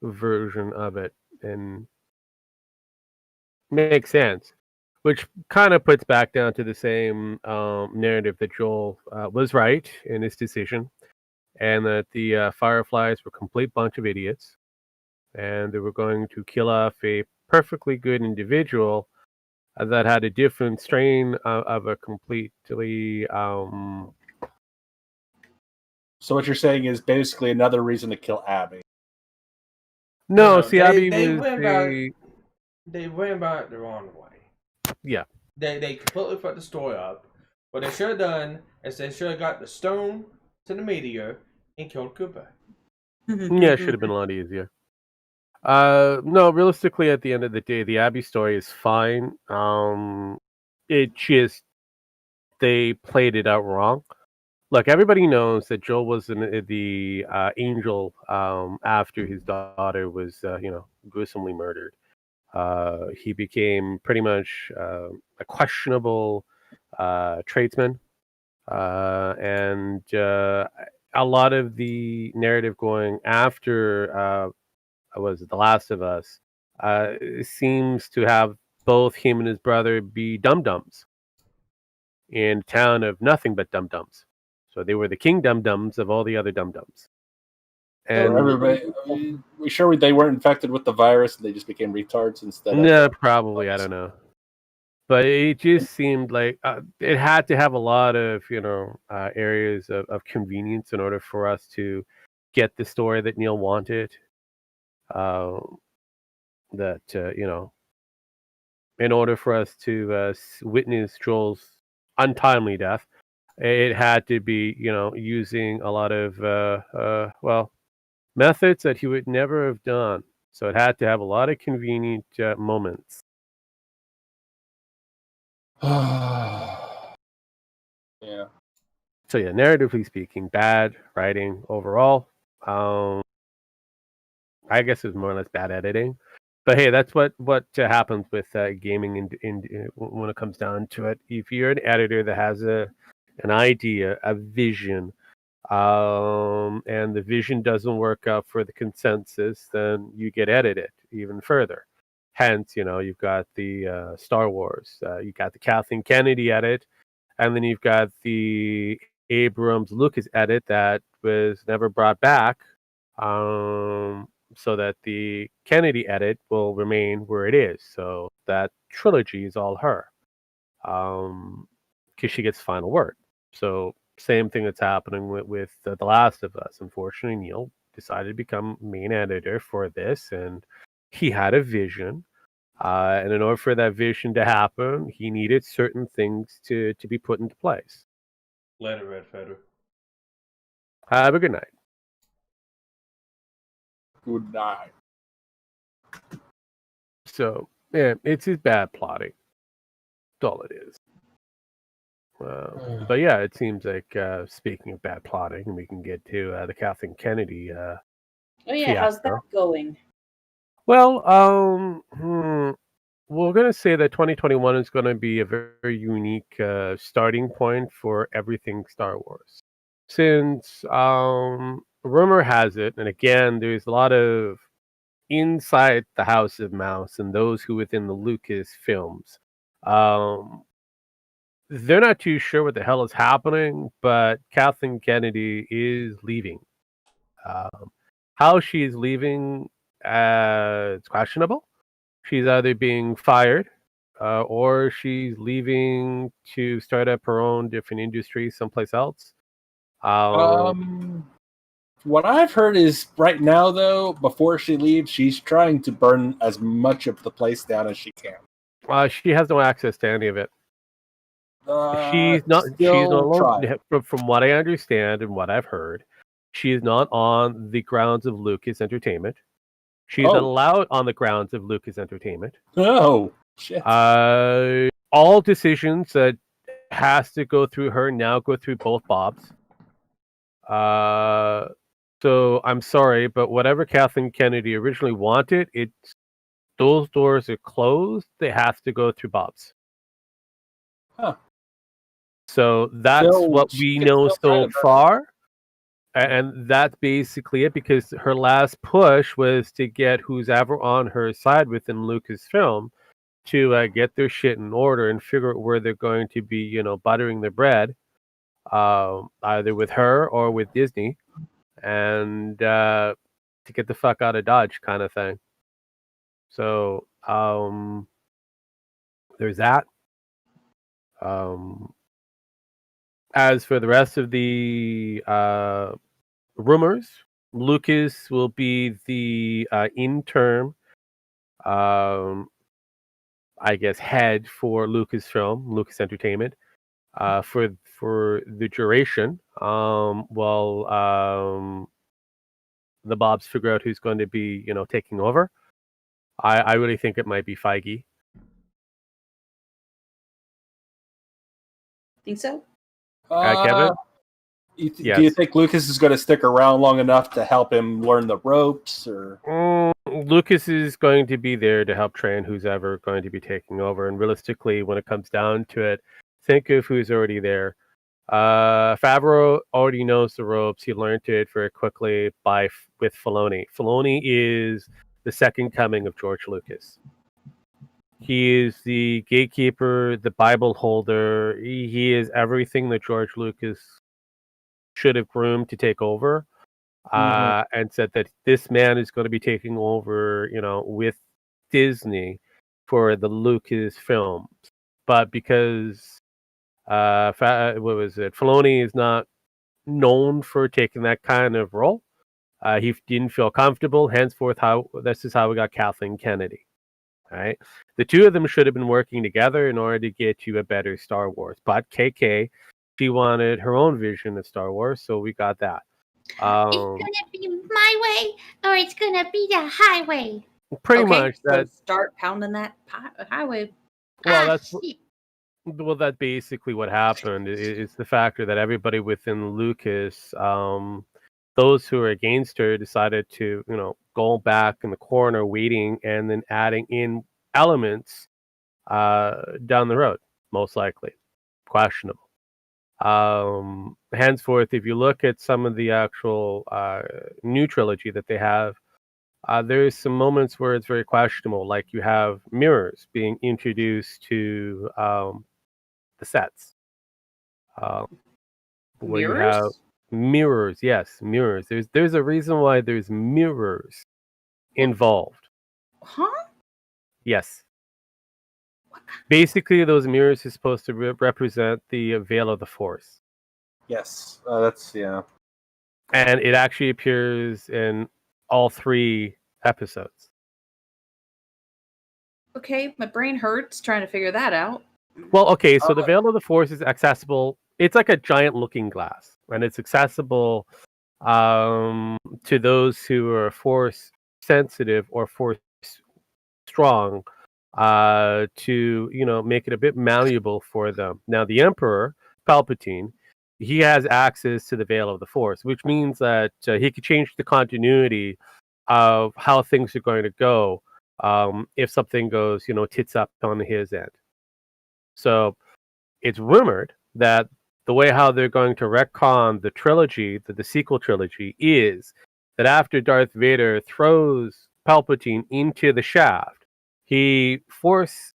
version of it, and makes sense. Which kind of puts back down to the same narrative that Joel was right in his decision, and that the Fireflies were a complete bunch of idiots, and they were going to kill off a perfectly good individual that had a different strain of a completely. So what you're saying is basically another reason to kill Abby. No, see, Abby they was they went about it the wrong way. Yeah. They completely fucked the story up. What they should have done is they should have got the stone to the meteor and killed Cooper. Yeah, it should have been a lot easier. No, realistically, at the end of the day, the Abby story is fine. It just they played it out wrong. Look, everybody knows that Joel was the angel after his daughter was, gruesomely murdered. He became pretty much a questionable tradesman, and a lot of the narrative going after was it The Last of Us seems to have both him and his brother be dum-dums in a town of nothing but dum-dums. So they were the king dum-dums of all the other dum-dums. And everybody, we sure they weren't infected with the virus and they just became retards instead? No, probably. I don't know. But it just seemed like it had to have a lot of, areas of convenience in order for us to get the story that Neil wanted. In order for us to witness Joel's untimely death, it had to be, using a lot of, methods that he would never have done. So it had to have a lot of convenient moments. Yeah. So yeah, narratively speaking, bad writing overall. I guess it's more or less bad editing. But hey, that's what happens with gaming when it comes down to it. If you're an editor that has an idea, a vision, and the vision doesn't work out for the consensus, then you get edited even further. Hence, you've got the Star Wars, you got the Kathleen Kennedy edit, and then you've got the Abrams Lucas edit that was never brought back. So that the Kennedy edit will remain where it is. So that trilogy is all her. Because she gets final word. So same thing that's happening with The Last of Us. Unfortunately, Neil decided to become main editor for this, and he had a vision. And in order for that vision to happen, he needed certain things to be put into place. Later, Red Feather. Have a good night. Good night. So, yeah, it's his bad plotting. That's all it is. But yeah, it seems like, speaking of bad plotting, we can get to the Kathleen Kennedy fiasco. How's that going? Well, we're going to say that 2021 is going to be a very, very unique starting point for everything Star Wars. Since rumor has it, and again, there's a lot of inside the House of Mouse and those who within the Lucas films, they're not too sure what the hell is happening, but Kathleen Kennedy is leaving. How she is leaving, it's questionable. She's either being fired, or she's leaving to start up her own different industry someplace else. What I've heard is right now, though, before she leaves, she's trying to burn as much of the place down as she can. She has no access to any of it. She's not. She's not alone. From what I understand and what I've heard, she is not on the grounds of Lucas Entertainment. She's not allowed on the grounds of Lucas Entertainment. No. Shit. All decisions that has to go through her now go through both Bobs. So I'm sorry, but whatever Kathleen Kennedy originally wanted, those doors are closed. They have to go through Bob's. Huh. So that's Still- what she we can know still try so to burn far. And that's basically it, because her last push was to get who's ever on her side within Lucasfilm to get their shit in order and figure out where they're going to be, buttering their bread, either with her or with Disney, and to get the fuck out of Dodge, kind of thing. So there's that. As for the rest of the rumors, Lucas will be the interim, I guess, head for Lucasfilm, Lucas Entertainment, for the duration, while the Bobs figure out who's going to be, taking over. I really think it might be Feige. Think so? Kevin? Do you Yes. think Lucas is going to stick around long enough to help him learn the ropes, or? Lucas is going to be there to help train who's ever going to be taking over. And realistically, when it comes down to it, think of who's already there. Favreau already knows the ropes. He learned it very quickly with Filoni. Filoni is the second coming of George Lucas. He is the gatekeeper, the Bible holder. He is everything that George Lucas should have groomed to take over, and said that this man is going to be taking over, with Disney for the Lucas films. But because what was it? Filoni is not known for taking that kind of role. He didn't feel comfortable. Henceforth, this is how we got Kathleen Kennedy. Right, the two of them should have been working together in order to get you a better Star Wars. But KK, she wanted her own vision of Star Wars, so we got that. It's gonna be my way, or it's gonna be the highway. Pretty much So that. start pounding that highway. Well, Shit. that's basically what happened. It's the factor that everybody within Lucas, those who are against her, decided to, go back in the corner waiting and then adding in elements down the road, most likely. Questionable. Henceforth, if you look at some of the actual new trilogy that they have, there's some moments where it's very questionable, like you have mirrors being introduced to the sets. Where you have mirrors, yes, mirrors. There's a reason why there's mirrors involved. Huh? Yes. Basically, those mirrors are supposed to represent the veil of the Force. Yes, that's And it actually appears in all 3 episodes. Okay, my brain hurts trying to figure that out. Well, okay, so the veil of the Force is accessible. It's like a giant looking glass, and it's accessible to those who are Force sensitive or Force strong, to make it a bit malleable for them. Now, the Emperor Palpatine, he has access to the veil of the Force, which means that he could change the continuity of how things are going to go if something goes, tits up on his end. So it's rumored that the way how they're going to retcon the trilogy, the sequel trilogy, is that after Darth Vader throws Palpatine into the shaft, he force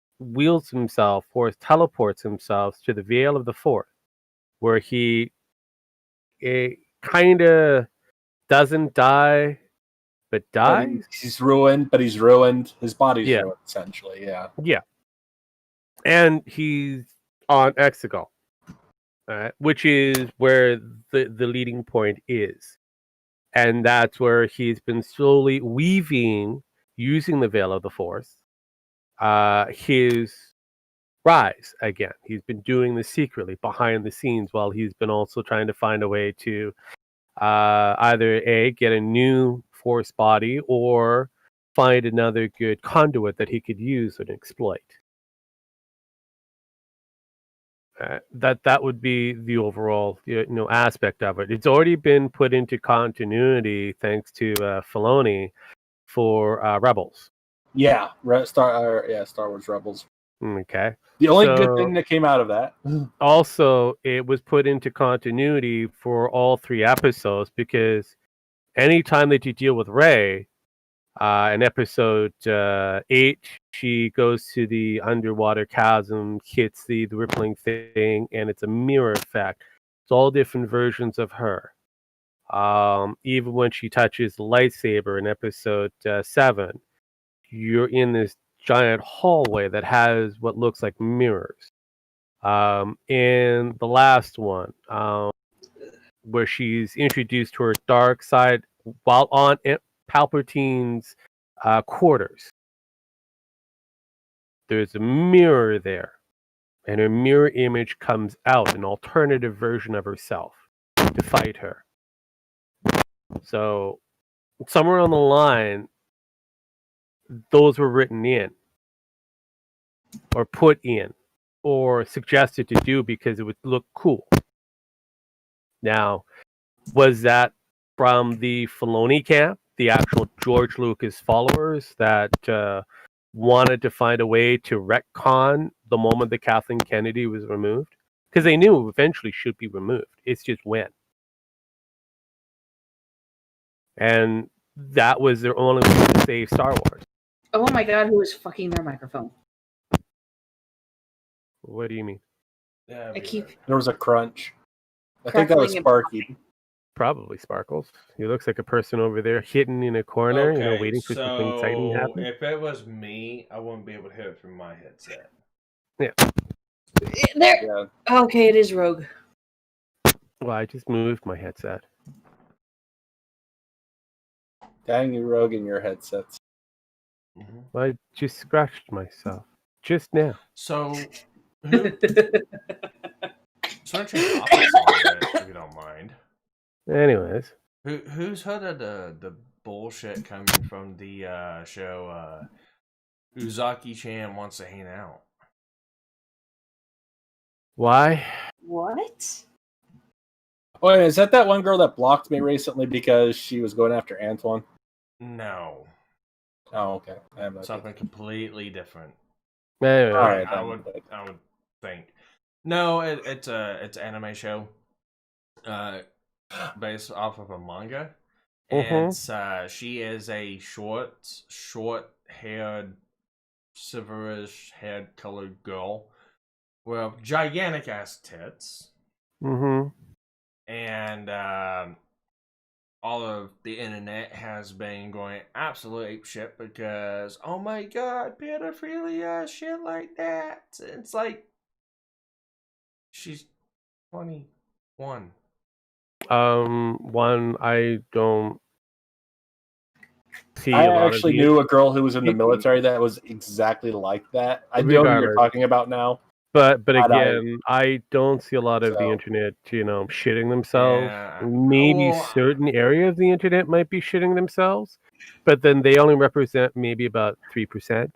teleports himself to the veil of the Force, where he kind of doesn't die, but dies. He's ruined, but he's ruined. His body's ruined, essentially. Yeah. Yeah. And he's on Exegol, which is where the leading point is. And that's where he's been slowly weaving, using the veil of the Force, his rise again. He's been doing this secretly behind the scenes while he's been also trying to find a way to either get a new Force body or find another good conduit that he could use and exploit. that would be the overall aspect of it. It's already been put into continuity thanks to Filoni for Rebels. Yeah, Star Wars Rebels. Okay. The only good thing that came out of that. Also, it was put into continuity for all 3 episodes because anytime that you deal with Rey, in episode 8, she goes to the underwater chasm, hits the rippling thing, and it's a mirror effect. It's all different versions of her. Even when she touches the lightsaber in episode 7, you're in this giant hallway that has what looks like mirrors. In the last one, where she's introduced to her dark side while on Palpatine's quarters, there's a mirror there, and her mirror image comes out, an alternative version of herself, to fight her. So somewhere on the line, those were written in, or put in, or suggested to do because it would look cool. Now, was that from the Filoni camp, the actual George Lucas followers that wanted to find a way to retcon the moment that Kathleen Kennedy was removed? Because they knew it eventually should be removed. It's just when. And that was their only way to save Star Wars. Oh my god, who is fucking their microphone? What do you mean? Yeah, I keep There was a crunch. I think that was Sparky. Probably Sparkles. He looks like a person over there hidden in a corner, waiting for something exciting to happen. If it was me, I wouldn't be able to hear it from my headset. Yeah. there. Yeah. Okay, it is Rogue. Well, I just moved my headset. Dang you, Rogue, in your headsets. Mm-hmm. I just scratched myself just now. So, who? So, change topics a little bit, if you don't mind. Anyways, Who's heard of the bullshit coming from the show? Uzaki-chan wants to hang out. why? What? Oh, is that one girl that blocked me recently because she was going after Antoine? No, Oh, okay. I have no something completely different. Anyway, All right. I would think. No, it's an anime show, based off of a manga. And she is a short-haired, silverish-haired colored girl with gigantic ass tits. And all of the internet has been going absolute apeshit because, oh my god, pedophilia, shit like that. It's like, she's 21. One, I don't see I a lot actually of knew a girl who was in the military that was exactly like that. I know who you're talking about now. But again, I don't see a lot of the So- internet, shitting themselves. Yeah. Maybe Well, certain areas of the internet might be shitting themselves, but then they only represent maybe about 3%.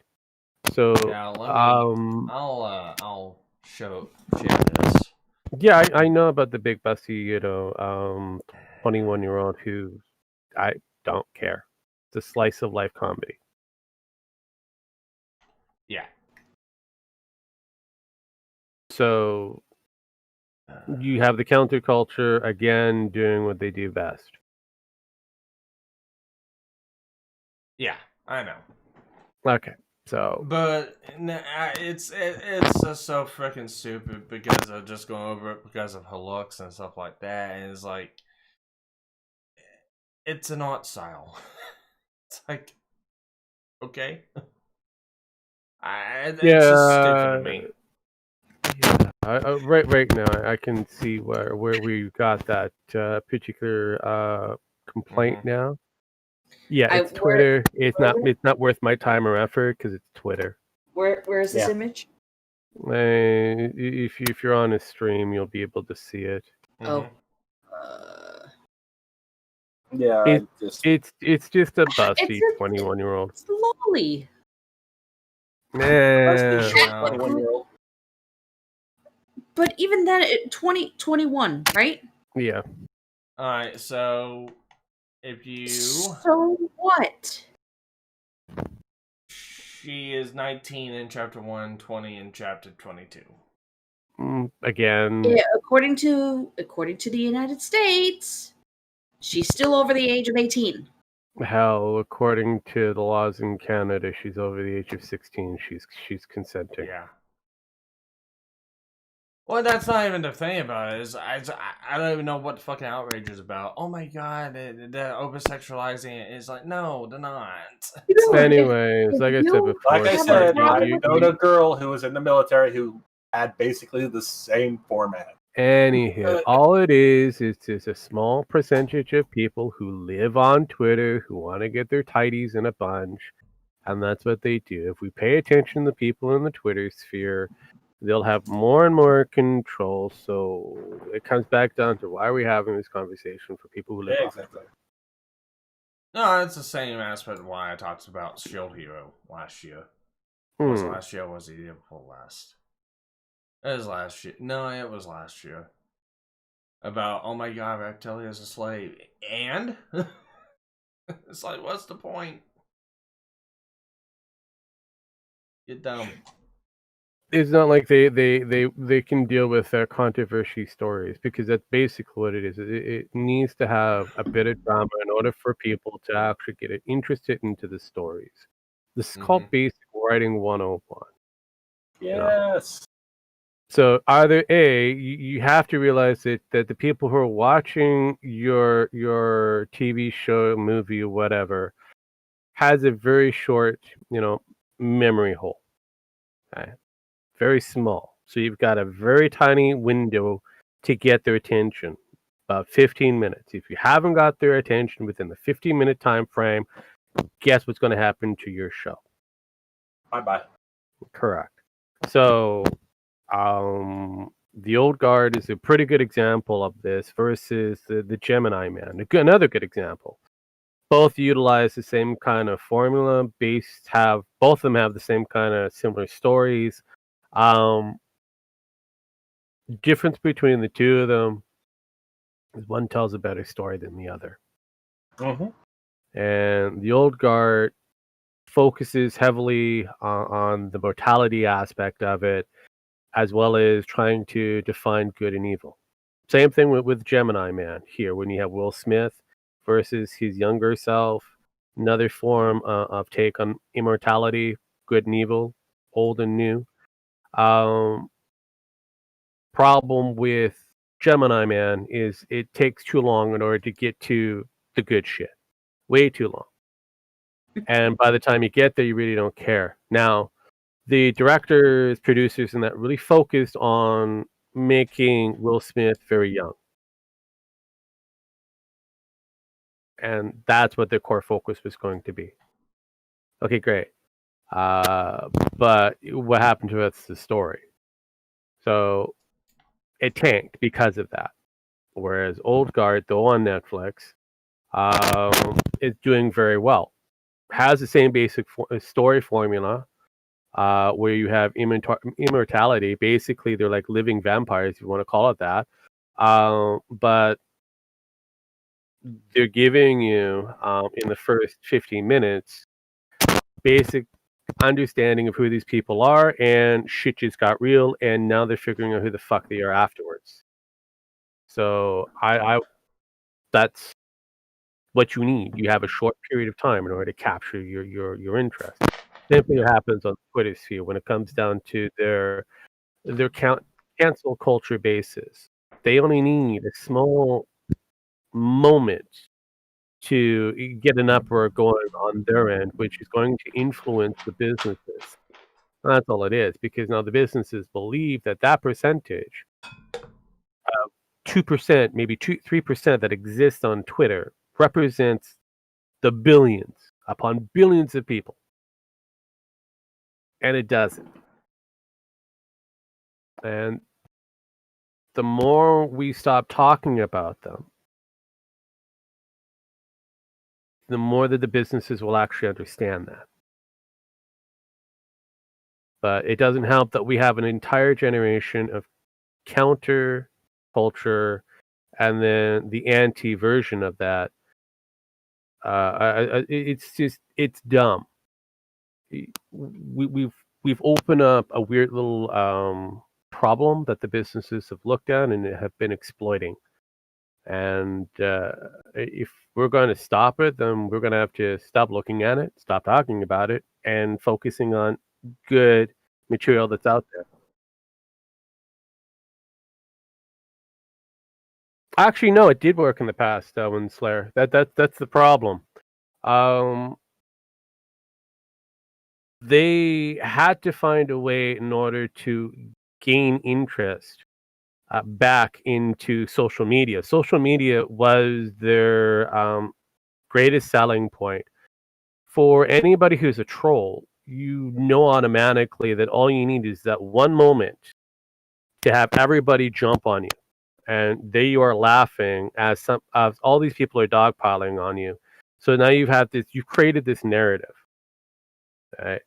So, yeah, I'll share this. yeah, I know about the big bussy, 21-year-old who I don't care. It's a slice of life comedy. Yeah. So you have the counterculture again doing what they do best. Yeah, I know. Okay, so But it's just so freaking stupid because of just going over it because of her looks and stuff like that. And it's like, it's an art style. It's like, okay. It's just stupid to me. Yeah, right now I can see where we got that particular complaint now. Yeah, it's Twitter. It's not worth my time or effort because it's Twitter. Where is this image? If you're on a stream, you'll be able to see it. Oh. Yeah, it's just a busty 21-year-old. It's lolly. Yeah. 21-year-old. But even then, 2021, right? Yeah. All right, so if you, So what? she is 19 in chapter 1, 20 in chapter 22. Again, Yeah, according to the United States, she's still over the age of 18. hell, according to the laws in Canada, she's over the age of 16. She's consenting. Yeah. Well, that's not even the thing about it. Is I don't even know what the fucking outrage is about. Oh my god, they're over-sexualizing it. It's like, no, they're not. Anyways, like I said before, Like I said, I you- know a girl who was in the military who had basically the same format. Anywho, all it is just a small percentage of people who live on Twitter who want to get their tidies in a bunch, and that's what they do. If we pay attention to the people in the Twitter sphere, they'll have more and more control. So it comes back down to why are we having this conversation for people who live Yeah, off exactly. Twitter? No, it's the same aspect of why I talked about Shield Hero last year. Was it last year or was it the year before last? It was last year. No, it was last year. About, oh my god, Reptilia is a slave. And? It's like, what's the point? You're dumb. It's not like they can deal with controversy stories, because that's basically what it is. It needs to have a bit of drama in order for people to actually get interested into the stories. This is called basic writing 101. Yes. So either A, you have to realize that the people who are watching your TV show, movie, whatever, has a very short, memory hole. Okay? Very small. So you've got a very tiny window to get their attention, about 15 minutes. If you haven't got their attention within the 15-minute time frame, guess what's going to happen to your show? Bye-bye. Correct. So the Old Guard is a pretty good example of this versus the Gemini Man. Another good example. Both utilize the same kind of formula. Both of them have the same kind of similar stories. Difference between the two of them is one tells a better story than the other. And the Old Guard focuses heavily on the mortality aspect of it, as well as trying to define good and evil. Same thing with Gemini Man here, when you have Will Smith versus his younger self, another form of take on immortality, good and evil, old and new. Problem with Gemini Man is it takes too long in order to get to the good shit. Way too long. And by the time you get there, you really don't care. Now, the directors, producers, and that really focused on making Will Smith very young. And that's what their core focus was going to be. Okay, great. But what happened to us is the story. So it tanked because of that. Whereas Old Guard, though on Netflix, is doing very well. Has the same basic story formula, where you have immortality. Basically, they're like living vampires, if you want to call it that. But they're giving you, in the first 15 minutes, basic understanding of who these people are, and shit just got real, and now they're figuring out who the fuck they are afterwards. So that's what you need. You have a short period of time in order to capture your interest. Same thing happens on Twitter sphere when it comes down to their cancel culture basis. They only need a small moment to get an uproar going on their end, which is going to influence the businesses. That's all it is, because now the businesses believe that percentage, 2%, maybe 3% that exists on Twitter represents the billions upon billions of people. And it doesn't. And the more we stop talking about them, the more that the businesses will actually understand that. But it doesn't help that we have an entire generation of counter culture and then the anti version of that. It's dumb. We've opened up a weird little problem that the businesses have looked at and have been exploiting. And if we're going to stop it, then we're going to have to stop looking at it, stop talking about it, and focusing on good material that's out there. Actually, no, it did work in the past, Winsler. That's the problem. They had to find a way in order to gain interest back into social media. Social media was their greatest selling point. For anybody who's a troll, you know automatically that all you need is that one moment to have everybody jump on you. And there you are laughing as all these people are dogpiling on you. So now you've created this narrative. Right?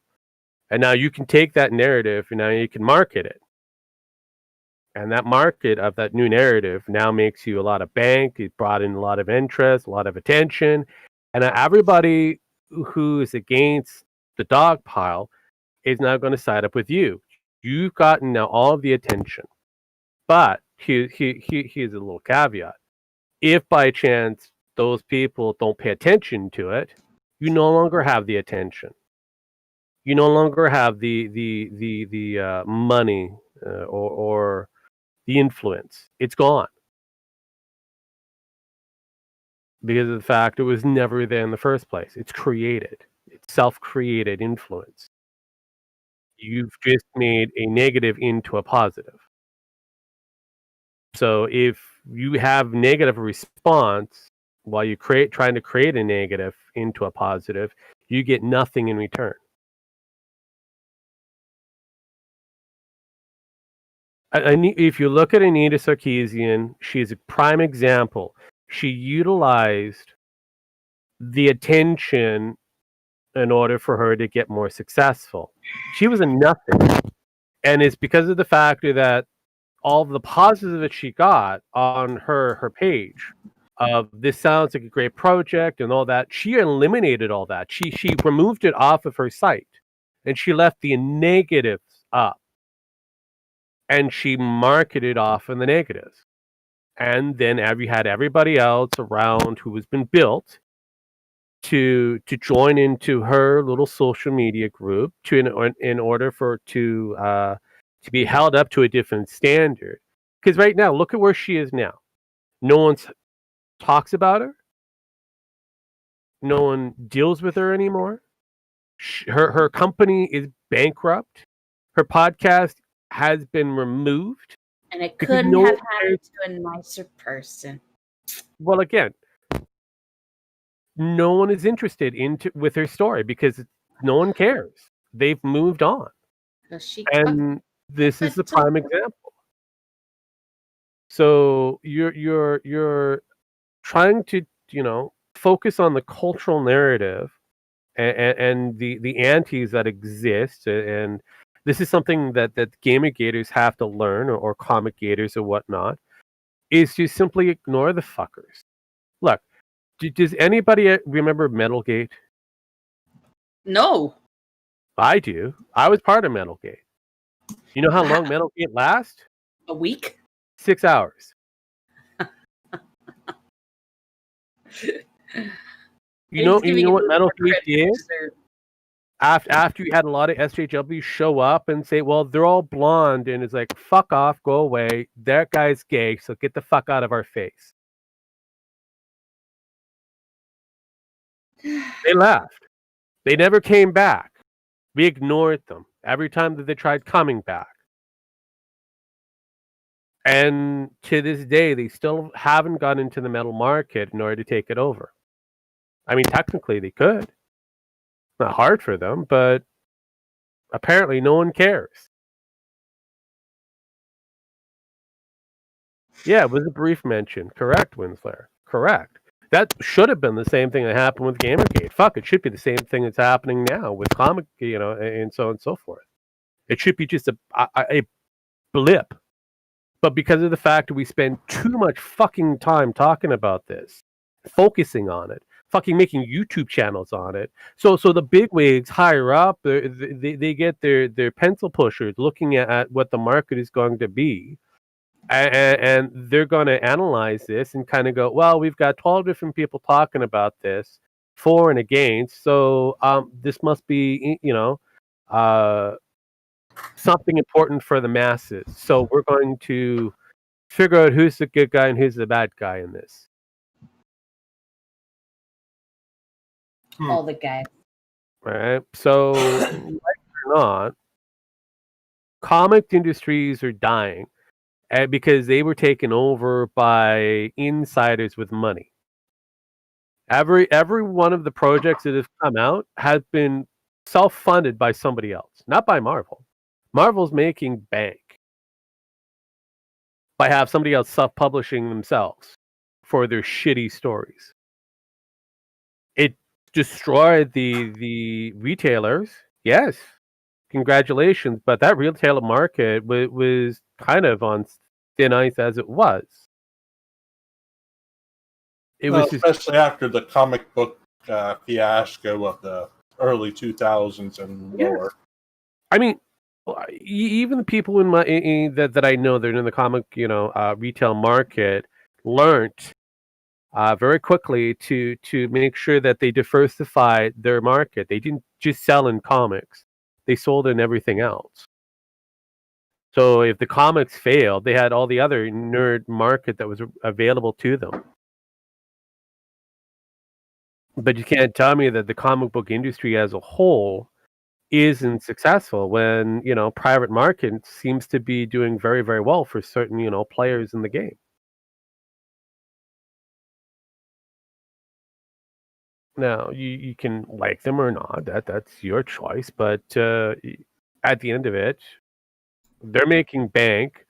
And now you can take that narrative and now you can market it. And that market of that new narrative now makes you a lot of bank. It brought in a lot of interest, a lot of attention. And now everybody who is against the dog pile is now going to side up with you. You've gotten now all of the attention. But here's a little caveat. If by chance those people don't pay attention to it, you no longer have the attention. You no longer have the money or the influence. It's gone. Because of the fact it was never there in the first place. It's created. It's self-created influence. You've just made a negative into a positive. So if you have negative response while you trying to create a negative into a positive, you get nothing in return. If you look at Anita Sarkeesian, she's a prime example. She utilized the attention in order for her to get more successful. She was a nothing. And it's because of the factor that all of the positives that she got on her page of this sounds like a great project and all that, she eliminated all that. She removed it off of her site and she left the negatives up. And she marketed off in the negatives. And then you had everybody else around who has been built to join into her little social media group in order to be held up to a different standard. Because right now, look at where she is now. No one talks about her. No one deals with her anymore. Her company is bankrupt. Her podcast has been removed. And it couldn't have happened to a nicer person. Well, again, no one is interested with her story because no one cares. They've moved on. And this is the prime example. So you're trying to, focus on the cultural narrative and the antis that exist, and this is something that gamergators have to learn, or comic gators or whatnot, is to simply ignore the fuckers. Look, does anybody remember Metalgate? No. I do. I was part of Metalgate. You know how long Metalgate lasts? A week? 6 hours. You know what Metalgate did? After you had a lot of SJWs show up and say, well, they're all blonde, and it's like, fuck off, go away. That guy's gay, so get the fuck out of our face. They left. They never came back. We ignored them every time that they tried coming back. And to this day, they still haven't gotten into the metal market in order to take it over. I mean, technically they could. Not hard for them, but apparently no one cares. Yeah, it was a brief mention. Correct, Winsler. Correct. That should have been the same thing that happened with Gamergate. Fuck, it should be the same thing that's happening now with comic, and so on and so forth. It should be just a blip But because of the fact that we spend too much fucking time talking about this, focusing on it, fucking making YouTube channels on it, so the bigwigs higher up, they get their pencil pushers looking at what the market is going to be, and they're going to analyze this and kind of go, well, we've got 12 different people talking about this, for and against, so this must be, something important for the masses. So we're going to figure out who's the good guy and who's the bad guy in this. All the guys. Right? So, like it or not, comic industries are dying because they were taken over by insiders with money. Every one of the projects that have come out has been self-funded by somebody else, not by Marvel. Marvel's making bank by have somebody else self-publishing themselves for their shitty stories. It destroyed the retailers. Yes, congratulations, but that retailer market was kind of on thin ice as it was. It was especially after the comic book fiasco of the early 2000s and lower. I mean, even the people in my that I know that are in the comic, retail market learned very quickly to make sure that they diversified their market. They didn't just sell in comics; they sold in everything else. So if the comics failed, they had all the other nerd market that was available to them. But you can't tell me that the comic book industry as a whole isn't successful when, private market seems to be doing very, very well for certain, players in the game. Now, you can like them or not, that's your choice, but at the end of it, they're making bank.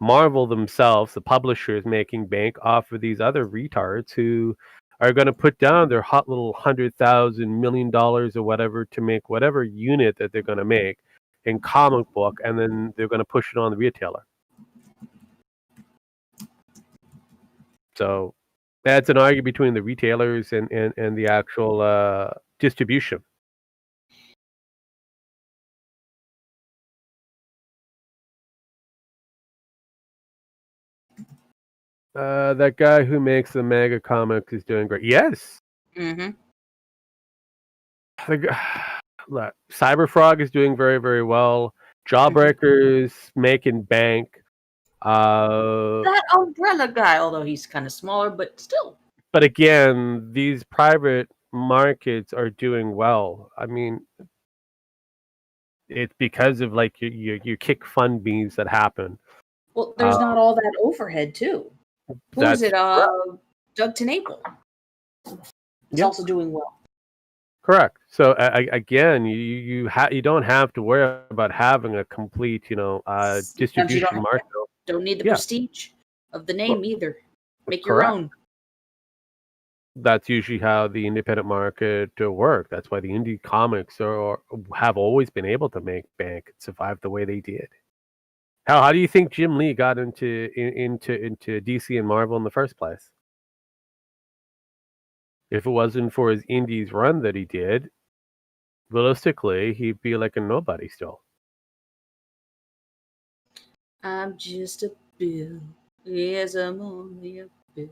Marvel themselves, the publisher, is making bank off of these other retards who are going to put down their hot little $100,000 million or whatever to make whatever unit that they're going to make in comic book, and then they're going to push it on the retailer. So that's an argument between the retailers and the actual distribution. That guy who makes the mega comics is doing great. Yes. Mm-hmm. Look, Cyberfrog is doing very, very well. Jawbreaker's making bank. That Umbrella guy, although he's kind of smaller, but still. But again, these private markets are doing well. I mean, it's because of like your kick fund beans that happen. Well, there's not all that overhead too. Who is it? Doug Tenaple. He's also doing well. Correct. So again, you don't have to worry about having a complete, distribution market. Don't need the prestige of the name either. Make your own. That's usually how the independent market works. That's why the indie comics have always been able to make bank and survive the way they did. How do you think Jim Lee got into DC and Marvel in the first place? If it wasn't for his indies run that he did, realistically, he'd be like a nobody still. I'm just a bill. Yes, I'm only a bill.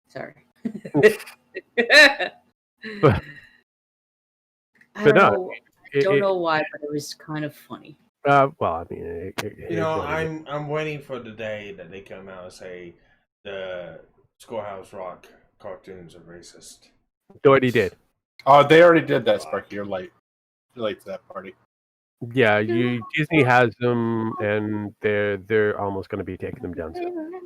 Sorry. I don't know why, but it was kind of funny. Well, I mean, I'm waiting for the day that they come out and say the Schoolhouse Rock cartoons are racist. They already did. Oh, they already did that, Sparky. You're late. You're late to that party. Yeah, Disney has them, and they're almost going to be taking them down soon.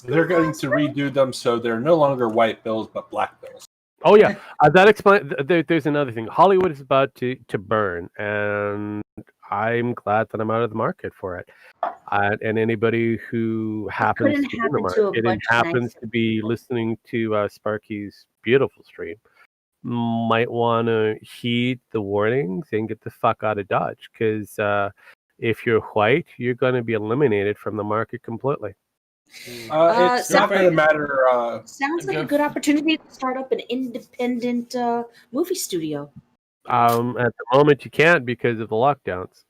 They're going to redo them so they're no longer white bills but black bills. Oh yeah, that explains. There's another thing. Hollywood is about to burn, and I'm glad that I'm out of the market for it. And anybody who happens to be in the market and happens to be listening to Sparky's beautiful stream might want to heed the warnings and get the fuck out of Dodge, because if you're white, you're going to be eliminated from the market completely. It's not going to matter. Sounds like a good opportunity to start up an independent movie studio. At the moment, you can't because of the lockdowns.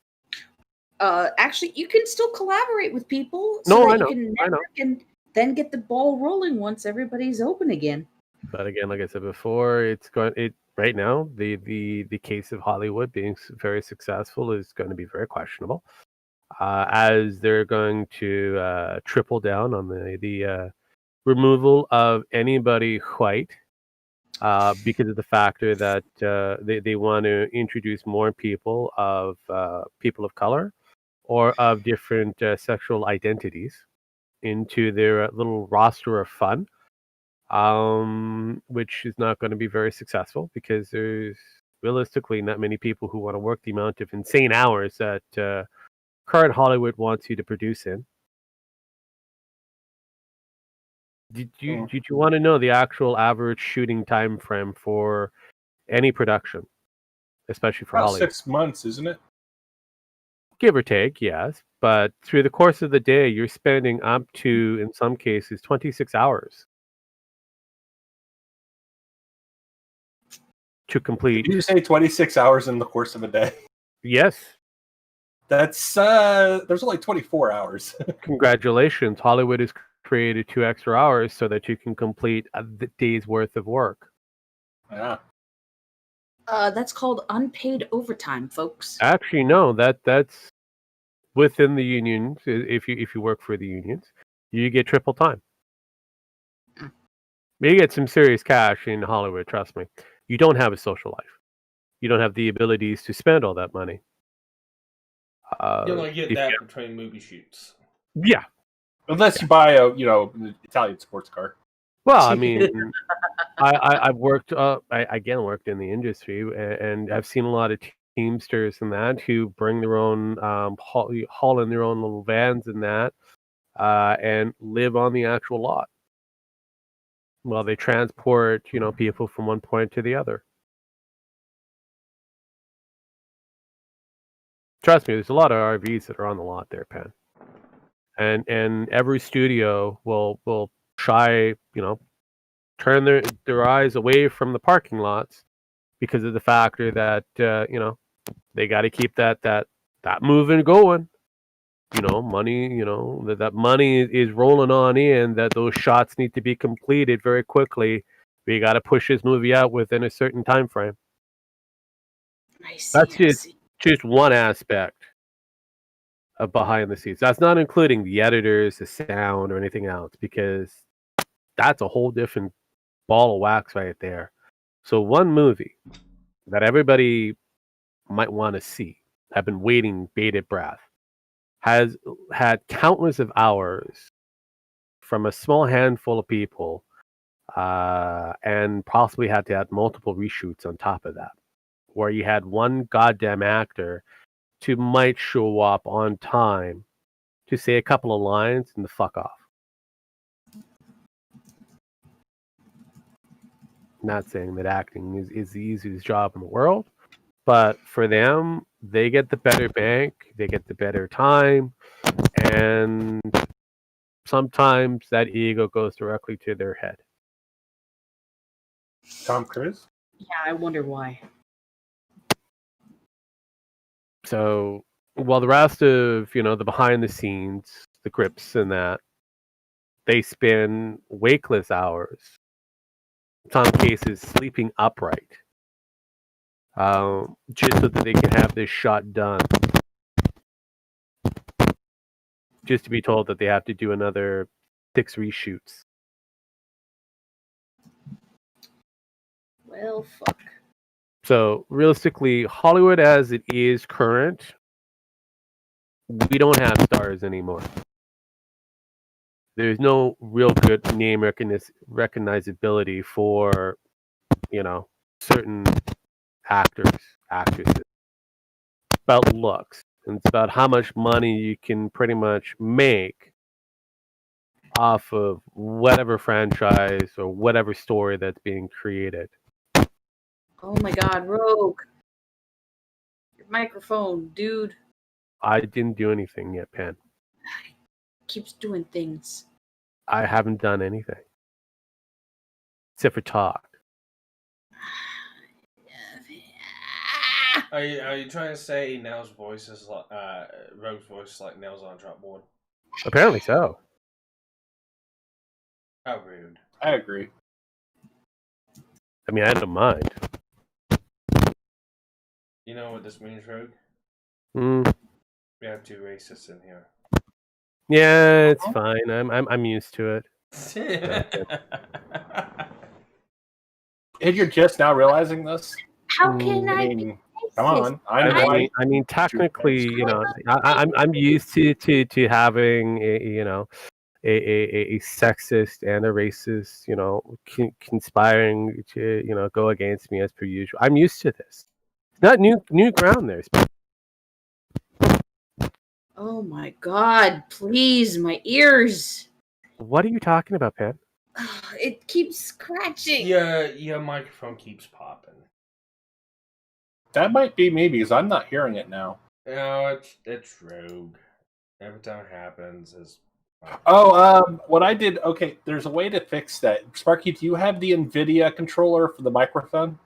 Actually, you can still collaborate with people No, I you know, can I know. network and then get the ball rolling once everybody's open again. But again, like I said before, right now the case of Hollywood being very successful is going to be very questionable, as they're going to triple down on the removal of anybody white, because of the factor that they want to introduce more people of color or of different sexual identities into their little roster of fun, which is not going to be very successful because there's realistically not many people who want to work the amount of insane hours that current Hollywood wants you to produce in. Did you want to know the actual average shooting time frame for any production, especially for About Hollywood? 6 months, isn't it? Give or take, yes. But through the course of the day, you're spending up to, in some cases, 26 hours to complete. Did you say 26 hours in the course of a day? Yes. That's there's only 24 hours. Congratulations. Hollywood has created 2 extra hours so that you can complete a day's worth of work. Yeah. That's called unpaid overtime, folks. Actually, no, that's within the unions. If you work for the unions, you get triple time. You get some serious cash in Hollywood, trust me. You don't have a social life. You don't have the abilities to spend all that money. You only get that between movie shoots. Yeah. Unless you buy an Italian sports car. Well, I mean, I've worked. I again worked in the industry, and I've seen a lot of teamsters and that who bring their own haul in their own little vans and that, and live on the actual lot while they transport people from one point to the other. Trust me, there's a lot of RVs that are on the lot there, Pen. And every studio will try, turn their eyes away from the parking lots because of the factor that they got to keep that moving going. Money, that money is rolling on in, that those shots need to be completed very quickly. We got to push this movie out within a certain time frame. I see. That's just one aspect of behind the scenes. That's not including the editors, the sound, or anything else, because that's a whole different ball of wax right there. So one movie that everybody might want to see, have been waiting bated breath, has had countless of hours from a small handful of people, and possibly had to add multiple reshoots on top of that, where you had one goddamn actor who might show up on time to say a couple of lines and the fuck off. Not saying that acting is the easiest job in the world, but for them, they get the better bank, they get the better time, and sometimes that ego goes directly to their head. Tom Cruise? Yeah, I wonder why. So while the rest of, the behind the scenes, the grips and that, they spend wakeless hours, in some cases sleeping upright, just so that they can have this shot done. Just to be told that they have to do another 6 reshoots. Well, fuck. So realistically, Hollywood as it is current, we don't have stars anymore. There's no real good name recognizability for, certain actors, actresses. It's about looks. And it's about how much money you can pretty much make off of whatever franchise or whatever story that's being created. Oh my god, Rogue. Your microphone, dude. I didn't do anything yet, Pen. Keeps doing things. I haven't done anything except for talk. Are you trying to say Nell's voice is like Rogue's voice is like Nell's on a drop board? Apparently so. How rude. I agree. I mean, I don't mind. You know what this means, Rogue? Mm. We have 2 racists in here. Yeah, it's fine. I'm used to it. And you're just now realizing this? How can I I mean, be come on. I mean, technically, you know, I'm used to having a sexist and a racist, you know, conspiring to, you know, go against me as per usual. I'm used to this. Not new ground there. Oh my god, please, my ears. What are you talking about, Pam? It keeps scratching. Your microphone keeps popping. That might be me because I'm not hearing it now. No, it's Rogue. Every time it happens, is. What I did. Okay, there's a way to fix that. Sparky, do you have the NVIDIA controller for the microphone?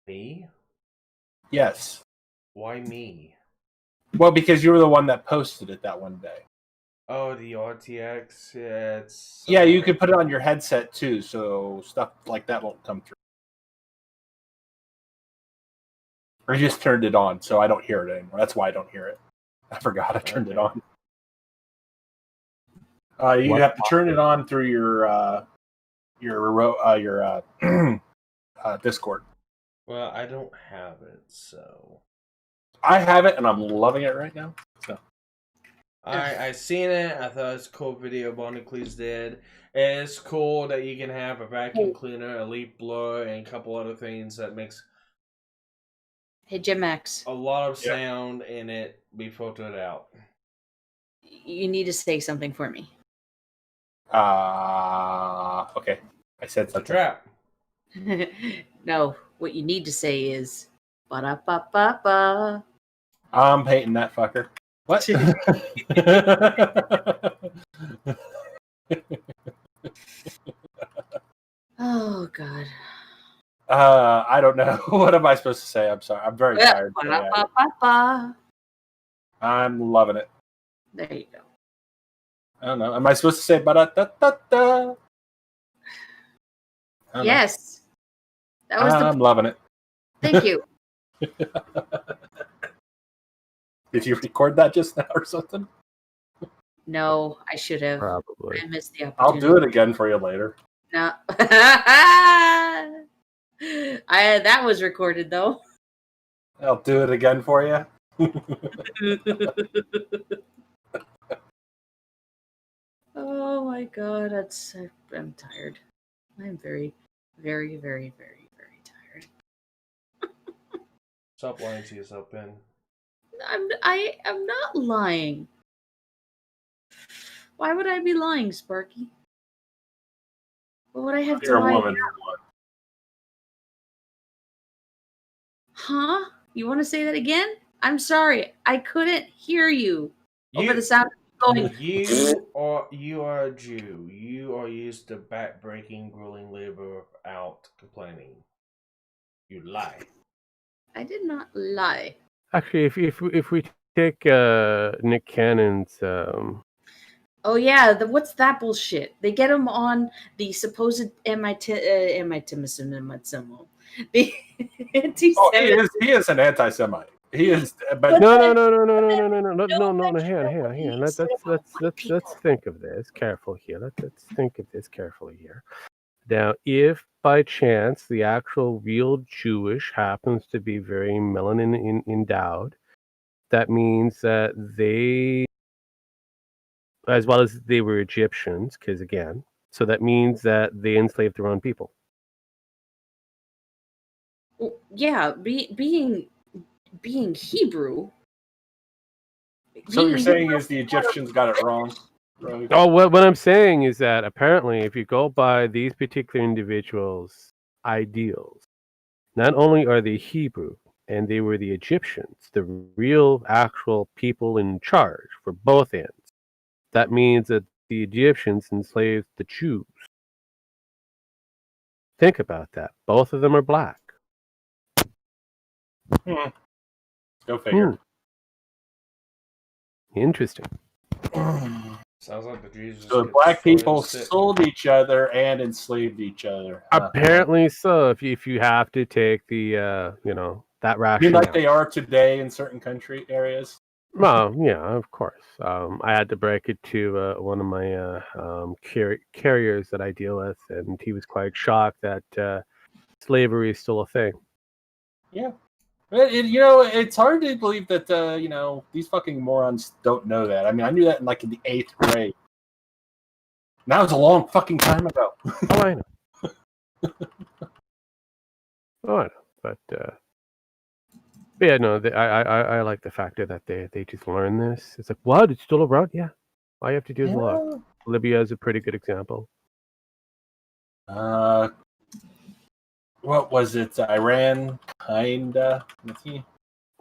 Me? Yes. Why me? Well, because you were the one that posted it that one day. Oh, the RTX. Yeah, it's. Yeah, you could put it on your headset too, so stuff like that won't come through. I just turned it on, so I don't hear it anymore. That's why I don't hear it. I forgot I turned it on. You have to turn it on through your Discord. Well, I don't have it, so. I have it, and I'm loving it right now. So. I seen it. I thought it's a cool video Bonnicles did. And it's cool that you can have a vacuum cleaner, a leaf blower, and a couple other things that makes Hey, Jim Max. a lot of sound in it be filtered out. You need to say something for me. Okay. I said It's a something. trap. No, what you need to say is ba-da-ba-ba-ba. I'm hating that fucker. What? Oh, God. I don't know. What am I supposed to say? I'm sorry. I'm very tired. Ba-da-ba-ba-ba. I'm loving it. There you go. I don't know. Am I supposed to say ba-da-da-da-da? Yes. That was I'm loving it. Thank you. Did you record that just now or something? No, I should have. Probably. I missed the I'll opportunity. do it again for you later. No. That was recorded though. I'll do it again for you. Oh my god, I'm tired. I'm very, very, very, very, very tired. Stop lying to yourself, Ben. I'm not lying. Why would I be lying, Sparky? What would I have to You're a lie woman. about? Huh? You want to say that again? I'm sorry. I couldn't hear you over the sound going. You are a Jew. You are used to back-breaking, grueling labor out complaining. You lie. I did not lie. Actually, if we take Nick Cannon's Oh yeah, what's that bullshit? They get him on the supposed anti-Semitism. The anti-Semitism. He is an anti-Semite. He is, but no, here. Let's think of this careful here. Let's think of this carefully here. Now, if by chance the actual real Jewish happens to be very melanin endowed, that means that they, as well as they were Egyptians, because again, so that means that they enslaved their own people. Yeah, being Hebrew. so what you're saying is the Egyptians got it wrong. Really? Oh, what I'm saying is that apparently, if you go by these particular individuals' ideals, not only are they Hebrew, and they were the Egyptians, the real, actual people in charge for both ends. That means that the Egyptians enslaved the Jews. Think about that. Both of them are black. Go figure. Interesting. Sounds like the Jews. So black people sold each other and enslaved each other. Apparently so. If you have to take the that rationale. You mean like they are today in certain country areas? Well, yeah, of course. I had to break it to one of my carriers that I deal with, and he was quite shocked that slavery is still a thing. Yeah. It's hard to believe that these fucking morons don't know that. I mean, I knew that in the 8th grade. And that was a long fucking time ago. Oh, I know. Oh, I know. But yeah, no, I like the factor that they just learn this. It's like, what? It's still around? Yeah. All you have to do is look. Libya is a pretty good example. What was it? Iran, kinda.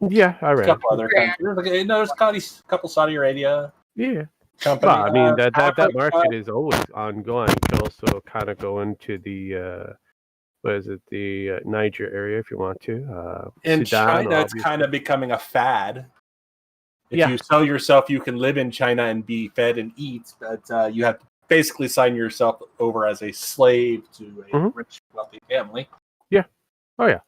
Yeah, Iran. A couple other countries. There's a couple Saudi Arabia. Yeah. Company. Well, I mean that market is always ongoing. You could also kind of go into the the Niger area if you want to. In Sudan, China, it's obviously. kind of becoming a fad. If you sell yourself, you can live in China and be fed and eat, but you have to basically sign yourself over as a slave to a rich, wealthy family. Yeah. Oh yeah.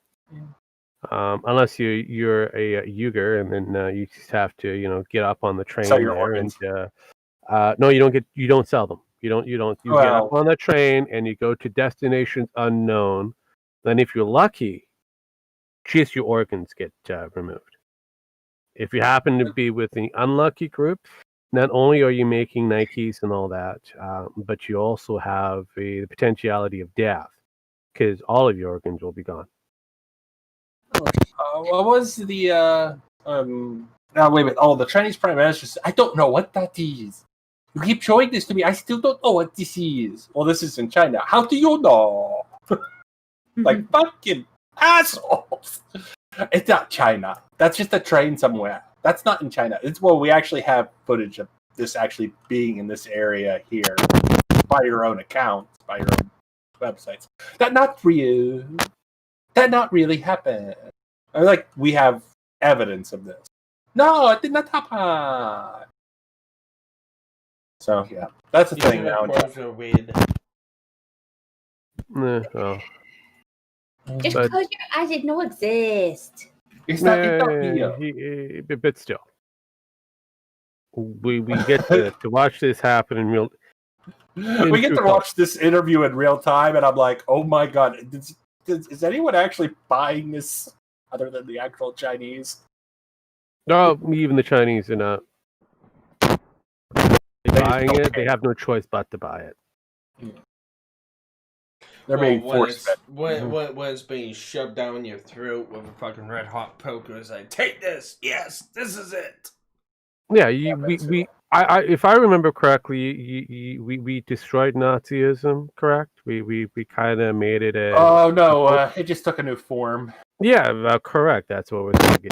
Unless you're a Uyghur, and then you just have to get up on the train Sell your there, organs. and no, you don't sell them. You get up on the train and you go to destinations unknown. Then if you're lucky, just your organs get removed. If you happen to be with the unlucky group, not only are you making Nikes and all that, but you also have the potentiality of death, because all of your organs will be gone. What was the wait a minute. Oh, the Chinese Prime Minister. I don't know what that is. You keep showing this to me. I still don't know what this is. Well, this is in China. How do you know? Like fucking assholes. It's not China. That's just a train somewhere. That's not in China. We actually have footage of this actually being in this area here by your own accounts, by your own websites. That not real. That not really happened. We have evidence of this. No, it did not happen. So yeah, that's the thing now. Are weird. Well, Just because your eyes didn't know exist. It's not real. But still, we get to watch this happen in real. We get to watch this interview in real time, and I'm like, oh my god, is anyone actually buying this other than the actual Chinese? No, even the Chinese are not buying it. They have no choice but to buy it. They're being forced. When it's being shoved down your throat with a fucking red hot poker, it's like, take this. Yes, this is it. Yeah, if I remember correctly, we destroyed Nazism, correct? We kind of made it a. Oh no, it just took a new form. Yeah, correct. That's what we're thinking.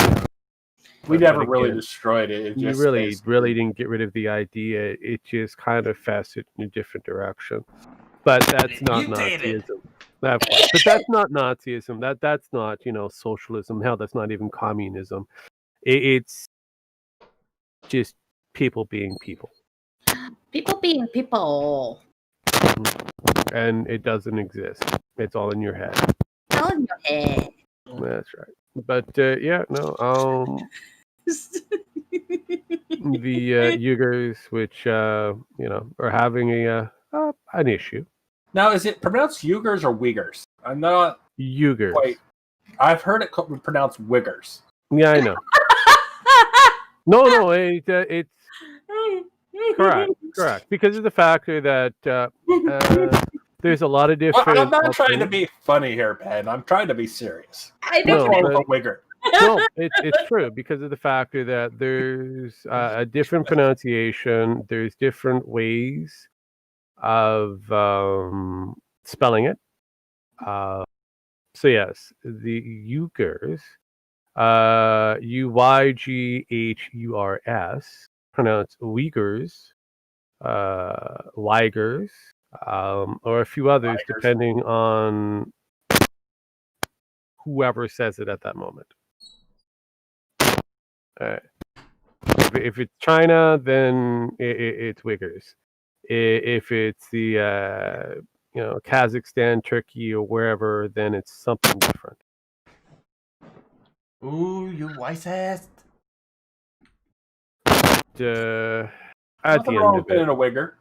We never really destroyed it. You really didn't get rid of the idea. It just kind of festered in a different direction. But that's not Nazism. But that's not Nazism. That's not socialism. Hell, that's not even communism. It's just people being people. People being people. And it doesn't exist. It's all in your head. All in your head. That's right. But yeah, no. The Uyghurs, which are having an issue. Now, is it pronounced Uyghurs or Uyghurs? I'm not Uyghurs. Quite. I've heard it pronounced Uyghurs. Yeah, I know. No, it's correct because of the factor that there's a lot of different. Well, I'm not trying to be funny here, Ben. I'm trying to be serious. I know. Uyghur. No, it's true because of the factor that there's a different pronunciation. There's different ways of spelling it. So yes, the Uyghurs Uyghurs, pronounced Uyghurs, Weigers, or a few others, depending on whoever says it at that moment. If it's China, then it's Uyghurs. If it's the Kazakhstan, Turkey, or wherever, then it's something different. Ooh, you wise ass. At the Nothing end of being it, a Wigger.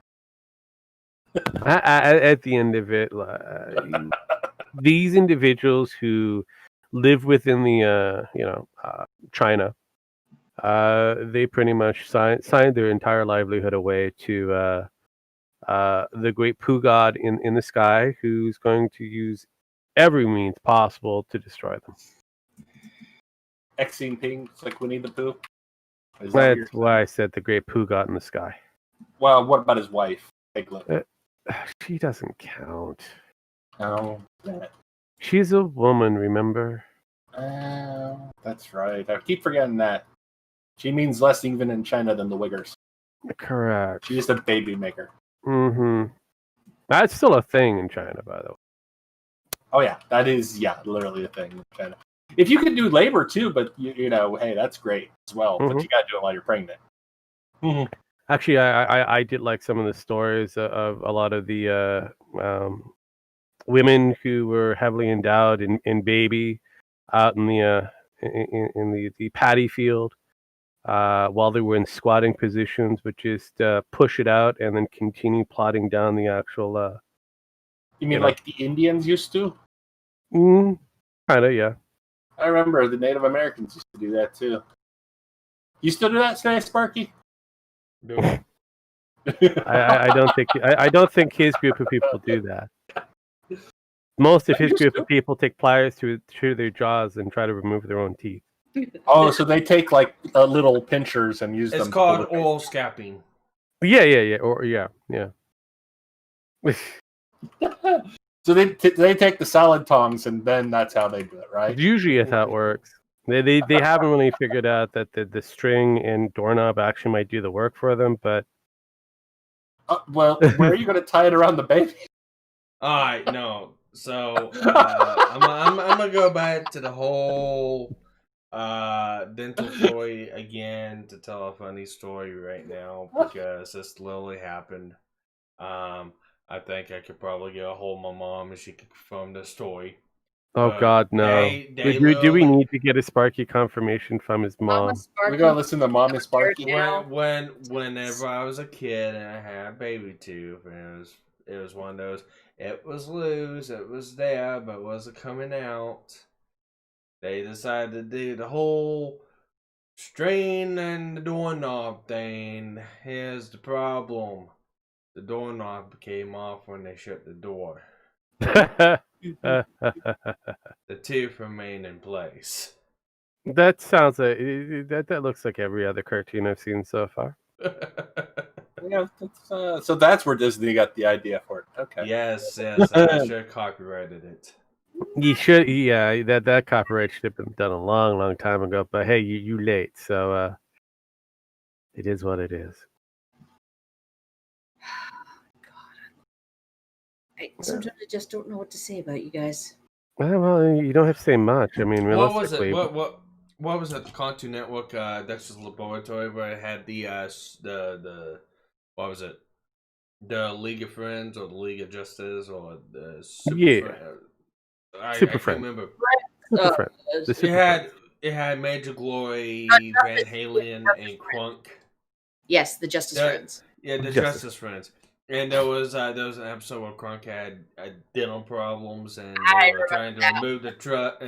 at the end of it, these individuals who live within the China, they pretty much signed their entire livelihood away to the great Pooh God in the sky, who's going to use every means possible to destroy them. Xing Ping, it's like Winnie the Pooh. That's why I said the great Pooh God in the sky. Well, what about his wife, Piglet? She doesn't count. Oh, she's a woman, remember? That's right. I keep forgetting that. She means less even in China than the Wiggers. Correct. She's just a baby maker. Mm-hmm. That's still a thing in China, by the way. Oh yeah, that is literally a thing in China. If you could do labor too, but you know, hey, that's great as well. Mm-hmm. But you got to do it while you're pregnant. Mm-hmm. Actually, I did like some of the stories of a lot of the women who were heavily endowed in baby out in the paddy field while they were in squatting positions, would just push it out and then continue plodding down the actual. You mean like the Indians used to? Kind of, yeah. I remember the Native Americans used to do that too. You still do that today, Sparky? No. I don't think his group of people do that. Most of his group of people take pliers through their jaws and try to remove their own teeth. Oh, so they take like little pinchers and use them. It's called oil scapping. Yeah. So they take the salad tongs and then that's how they do it, right? Usually, that's how it works. They haven't really figured out that the string and doorknob actually might do the work for them, but. Well, where are you going to tie it around the baby? All right, no. So I'm gonna go back to the whole dental story again to tell a funny story right now because this literally happened. I think I could probably get a hold of my mom and she could confirm the story. Oh God, no! Do we need to get a Sparky confirmation from his mom? We're gonna listen to Mama Sparky. Whenever I was a kid and I had a baby tooth, and it was one of those. It was loose. It was there, but it wasn't coming out. They decided to do the whole strain and the doorknob thing. Here's the problem: the doorknob came off when they shut the door. The tooth remained in place. That sounds like that looks like every other cartoon I've seen so far. Yeah, so that's where Disney got the idea for it. Okay. Yes, I should have copyrighted it. You should, yeah. That copyright should have been done a long time ago. But hey, you late, so it is what it is. Sometimes I just don't know what to say about you guys. Well, you don't have to say much. I mean, realistically, what was it? What was it? The Cartoon Network, Dexter's Laboratory, where it had the what was it? The League of Friends or the League of Justice or the Super Super Friends. Remember. Super Friends. It had Major Glory, Van Halen, and Crunk. Yes, the Justice Friends. Yeah, the Justice Friends. And there was an episode where Crunk had dental problems, and they were trying to remove the truck.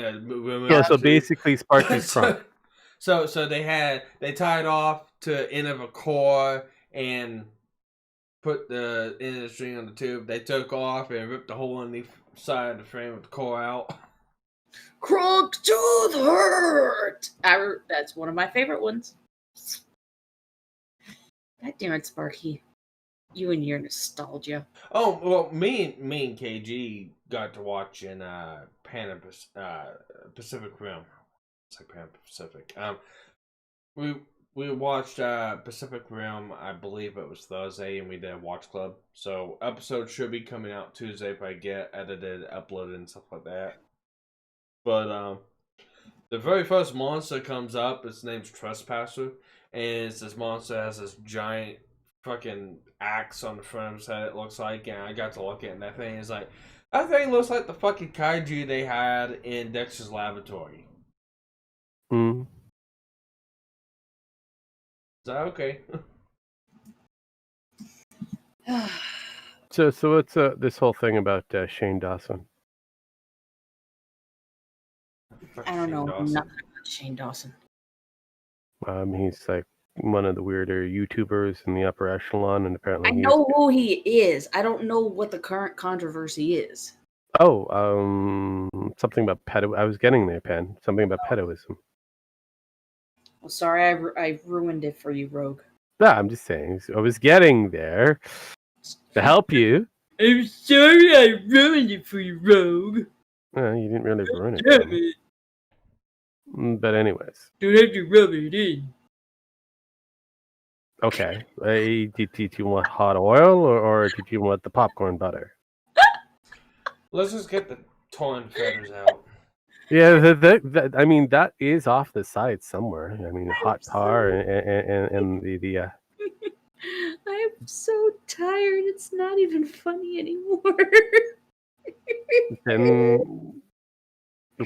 So basically, Sparky's Crunk. So they tied off to the end of a core and put the end of the string on the tube. They took off and ripped the hole in the side of the frame of the core out. Crunk to the hurt. That's one of my favorite ones. God damn it, Sparky. You and your nostalgia. Oh, well, me and KG got to watch in Pacific Rim. like Pan Pacific. We watched Pacific Rim. I believe it was Thursday, and we did a watch club. So episodes should be coming out Tuesday if I get edited, uploaded, and stuff like that. But the very first monster comes up. Its name's Trespasser, and it's this monster has this giant fucking axe on the front of his head. It looks like, and I got to look at it, and that thing is like, that thing looks like the fucking kaiju they had in Dexter's Laboratory. Hmm. Is that okay? So what's this whole thing about Shane Dawson? I don't know Dawson. nothing about Shane Dawson. He's like one of the weirder YouTubers in the upper echelon, and apparently I know who he is. I don't know what the current controversy is. Something about pedo. I was getting there, Pen. Something about pedoism. Well, sorry, I ruined it for you, Rogue. No, I'm just saying. I was getting there to help you. I'm sorry I ruined it for you, Rogue. You didn't really ruin it. Damn it. But anyways. Don't have to rub it in. Okay. Did you want hot oil or did you want the popcorn butter? Let's just get the torn feathers out. Yeah, I mean that is off the side somewhere. I mean, hot tar and the I'm so tired. It's not even funny anymore. Then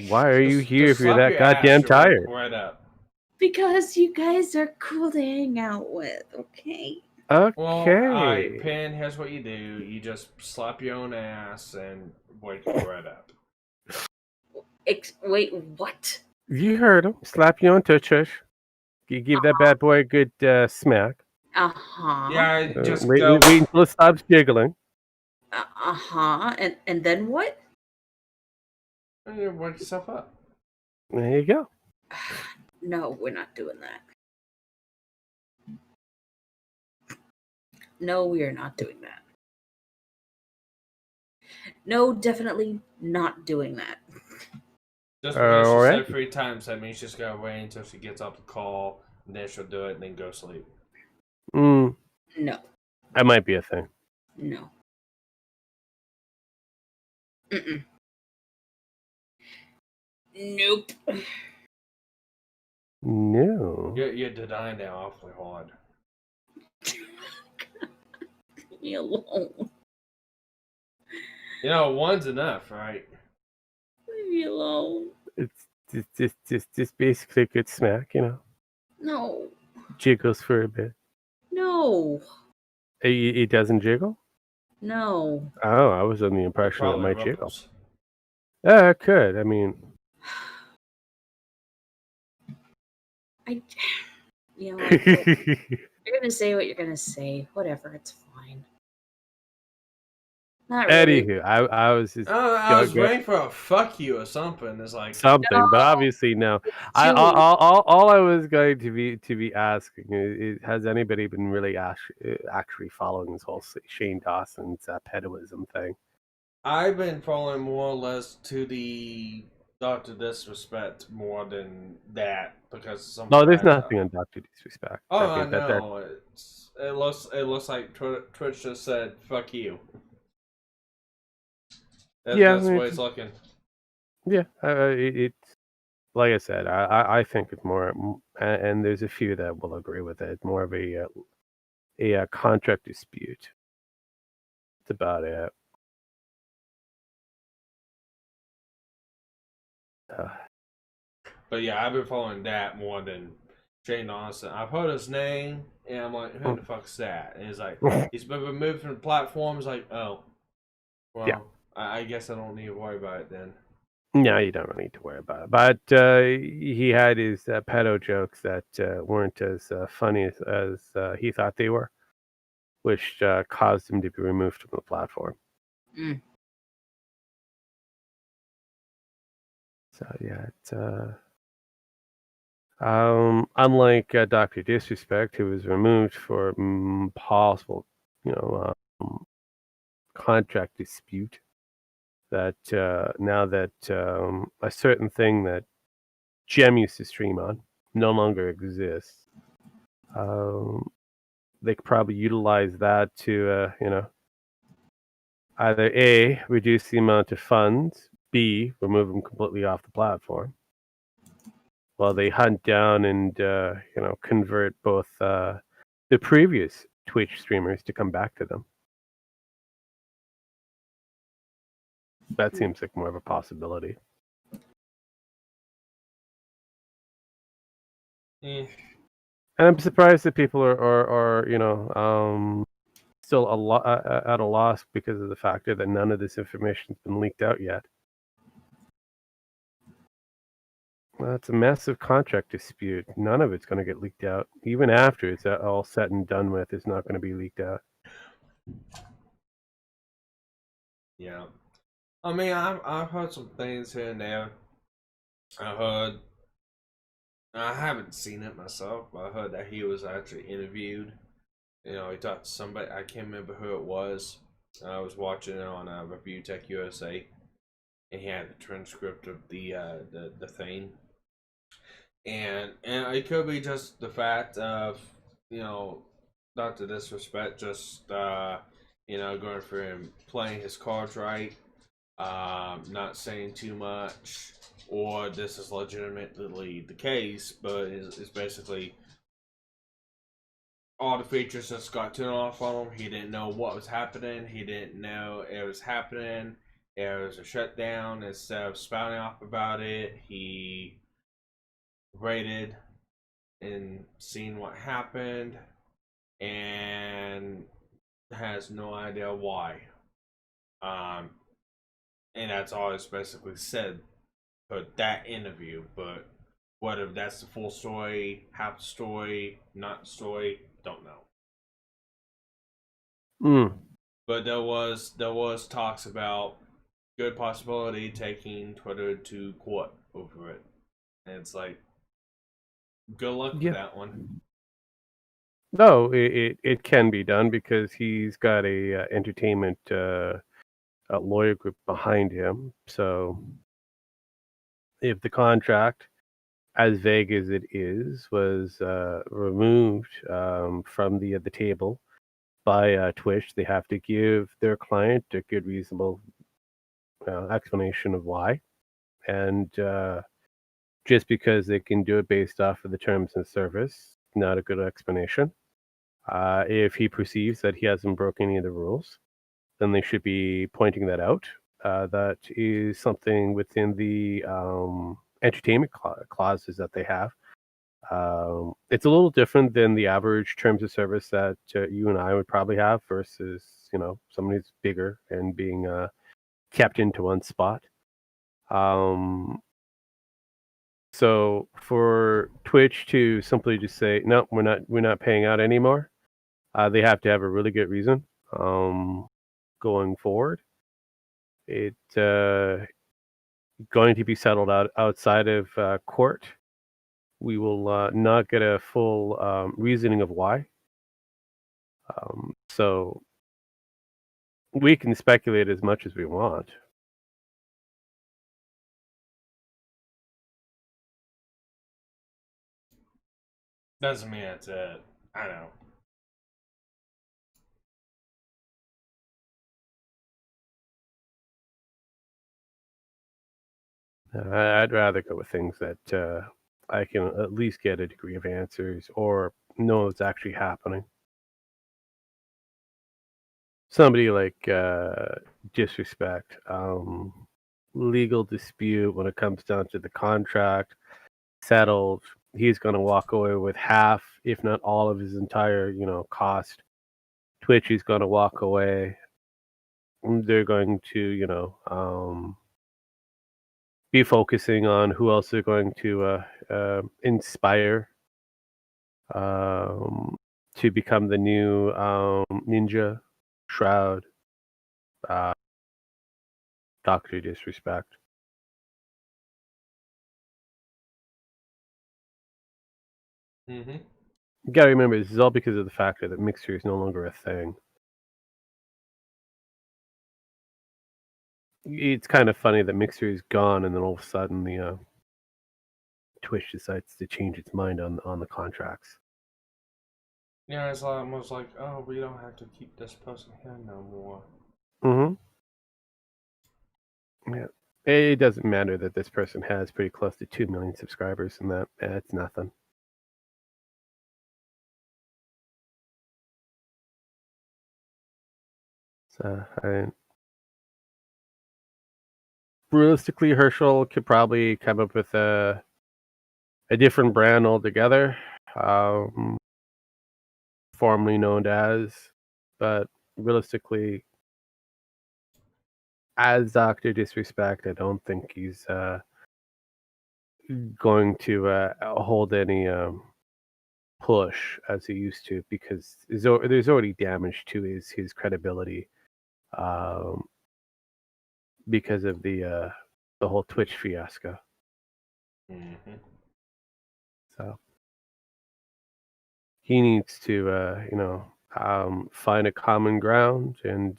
why are you here Just if you're slap that your goddamn ass tired? right up. Because you guys are cool to hang out with, okay? Okay. Well, alright, Pen, here's what you do. You just slap your own ass and wake it right up. Wait, what? You heard him. Slap you on tush. You give that bad boy a good smack. Uh-huh. Yeah, just wait go. until it stops jiggling. Uh-huh. And then what? And you wake yourself up. There you go. No, we're not doing that. No, we are not doing that. No, definitely not doing that. Just because she Alright. said 3 times, that means she's gotta wait until she gets off the call, and then she'll do it, and then go sleep. No. That might be a thing. No. Mm-mm. Nope. No. You're denying that awfully hard. Leave me alone. You know, one's enough, right? Leave me alone. It's just basically a good smack, you know. No. Jiggles for a bit. No. It doesn't jiggle? No. Oh, I was under the impression it Probably might jiggle. ripples. Yeah, it could. I mean, You know what? You're gonna say what you're gonna say. Whatever, it's fine. Not really. anywho, I was just I was go- waiting for a fuck you or something. It's like, something, but No. obviously no. All I was going to be asking is has anybody been really actually following this whole Shane Dawson's pedoism thing? I've been following more or less to the Dr. Disrespect more than that because some. No, there's nothing on Dr. Disrespect. Oh, I think that- know. It looks like Twitch just said "fuck you." Yeah, That's I the mean, way it's looking. Yeah, it's like I said. I think it's more, and there's a few that will agree with it. More of a contract dispute. That's about it. But yeah, I've been following that more than Shane Dawson. I've heard his name, and I'm like, who the fuck's that? And he's like, he's been removed from the platform. It's like, oh, well, Yeah. I guess I don't need to worry about it then. No, you don't really need to worry about it. But he had his pedo jokes that weren't as funny as he thought they were, which caused him to be removed from the platform. Mm. So yeah, it's unlike Dr. Disrespect, who was removed for possible, contract dispute. That now that a certain thing that Gem used to stream on no longer exists. They could probably utilize that to, either A, reduce the amount of funds, B, remove them completely off the platform, while they hunt down and, convert both the previous Twitch streamers to come back to them. That seems like more of a possibility. Eh. And I'm surprised that people are still at a loss because of the factor that none of this information's been leaked out yet. Well, it's a massive contract dispute. None of it's going to get leaked out. Even after it's all said and done with, it's not going to be leaked out. Yeah. I mean, I've heard some things here and there. I haven't seen it myself, but I heard that he was actually interviewed. He talked to somebody. I can't remember who it was. I was watching it on Review Tech USA, and he had the transcript of the thing. And it could be just the fact of, not to disrespect, just going for him playing his cards right, not saying too much, or this is legitimately the case, but it's basically all the features just got turned off on him. He didn't know what was happening. He didn't know it was happening. There was a shutdown. Instead of spouting off about it, he waited and seen what happened and has no idea why. And that's all it's basically said for that interview. But whether that's the full story, half the story, not the story, don't know. But there was talks about good possibility taking Twitter to court over it. And it's like, good luck with that one. No, it can be done because he's got a entertainment a lawyer group behind him. So if the contract, as vague as it is, was removed from the table by Twitch, they have to give their client a good, reasonable explanation of why. And just because they can do it based off of the terms and service, not a good explanation. If he perceives that he hasn't broken any of the rules, then they should be pointing that out. That is something within the entertainment clauses that they have. It's a little different than the average terms of service that you and I would probably have versus, somebody who's bigger and being kept into one spot. So for Twitch to simply just say, no, we're not paying out anymore, they have to have a really good reason going forward. It's going to be settled outside of court. We will not get a full reasoning of why. So we can speculate as much as we want. Doesn't mean that's it. I know. I'd rather go with things that I can at least get a degree of answers or know what's actually happening. Somebody like disrespect, legal dispute when it comes down to the contract settled, he's going to walk away with half, if not all, of his entire cost. Twitch is going to walk away. They're going to be focusing on who else they're going to inspire to become the new Ninja, Shroud, Dr. Disrespect. Mm-hmm. You gotta remember, this is all because of the fact that Mixer is no longer a thing. It's kind of funny that Mixer is gone, and then all of a sudden Twitch decides to change its mind on the contracts. Yeah, it's almost like, oh, we don't have to keep this person here no more. Mm-hmm. Yeah. It doesn't matter that this person has pretty close to 2 million subscribers, and that's nothing. So, realistically, Herschel could probably come up with a different brand altogether, formerly known as, but realistically, as Dr. Disrespect, I don't think he's going to hold any push as he used to, because there's already damage to his credibility because of the whole Twitch fiasco. Mm-hmm. So he needs to find a common ground and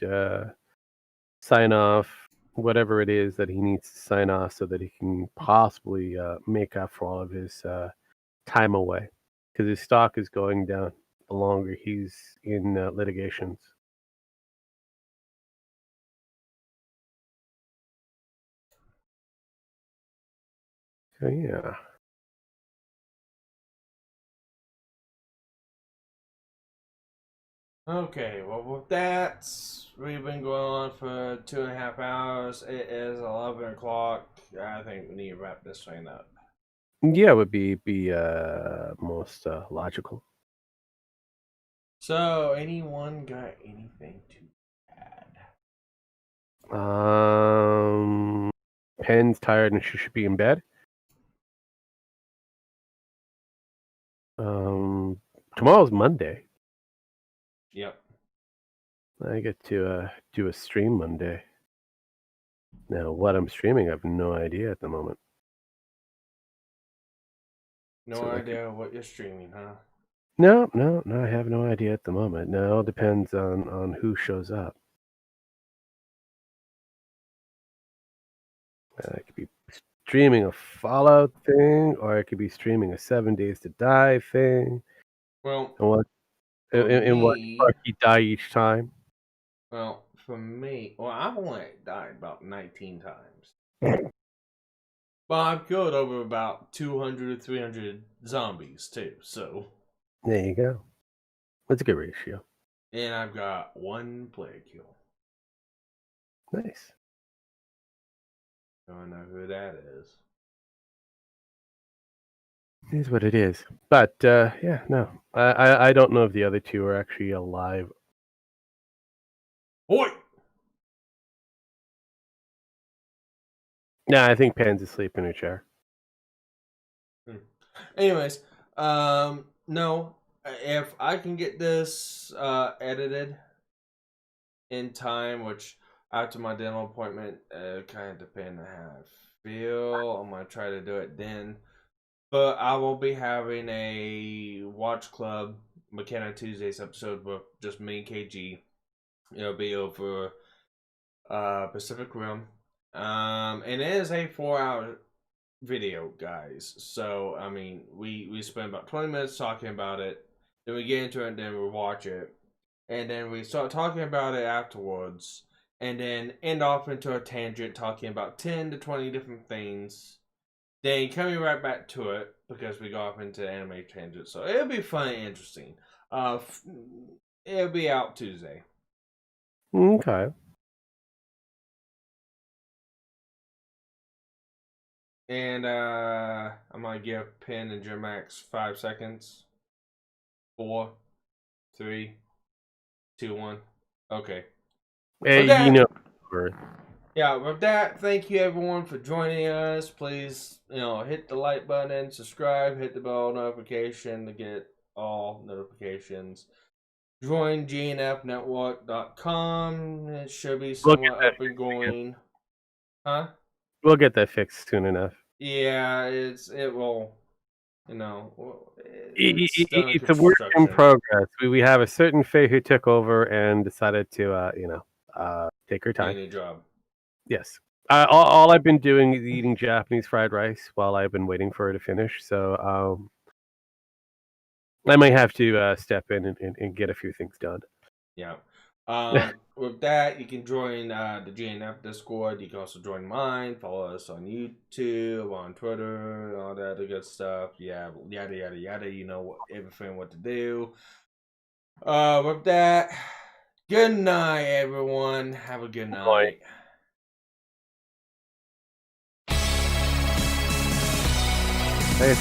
sign off whatever it is that he needs to sign off so that he can possibly make up for all of his time away, because his stock is going down the longer he's in litigations. So yeah. Okay, well, with that, we've been going on for 2.5 hours. It is 11 o'clock. I think we need to wrap this thing up. Yeah, would be most logical. So, anyone got anything to add? Pen's tired and she should be in bed. Tomorrow's Monday. Yep. I get to do a stream Monday. Now, what I'm streaming, I have no idea at the moment. No idea what you're streaming, huh? No, I have no idea at the moment. No, it all depends on who shows up. I could be streaming a Fallout thing, or I could be streaming a 7 Days to Die thing. Well, and what Sparky die each time. Well, for me, I've only died about 19 times. But I've killed over about 200 to 300 zombies, too, so. There you go. That's a good ratio. And I've got 1 player kill. Nice. Don't know who that is. It is what it is. But, yeah, no. I don't know if the other two are actually alive. Oi! Nah, I think Pan's asleep in her chair. Anyways, no. If I can get this edited in time, which after my dental appointment, kind of depends on how I feel. I'm going to try to do it then. But I will be having a Watch Club McKenna Tuesdays episode with just me and KG. It'll be over Pacific Rim. And it is a 4-hour video, guys. So, I mean, we spend about 20 minutes talking about it. Then we get into it, and then we watch it. And then we start talking about it afterwards. And then end off into a tangent talking about 10 to 20 different things. Then coming right back to it because we go off into anime tangent. So it'll be fun and interesting. It'll be out Tuesday. Okay. And I'm gonna give Penn and Germax 5 seconds. 4, 3, 2, 1. Okay. Hey, that, you know. Yeah, with that, thank you everyone for joining us. Please, hit the like button, subscribe, hit the bell notification to get all notifications. Join gnfnetwork.com. It should be somewhat up and going. Huh? We'll get that fixed soon enough. Yeah, it will. It's a work in progress. We have a certain Faye who took over and decided to, take her time. Any job. Yes. All I've been doing is eating Japanese fried rice while I've been waiting for it to finish. So I might have to step in and get a few things done. Yeah. With that, you can join the GNF Discord. You can also join mine. Follow us on YouTube, on Twitter, all that other good stuff. Yeah, yada yada yada. You know everything what to do. With that, good night, everyone. Have a good night. Hey,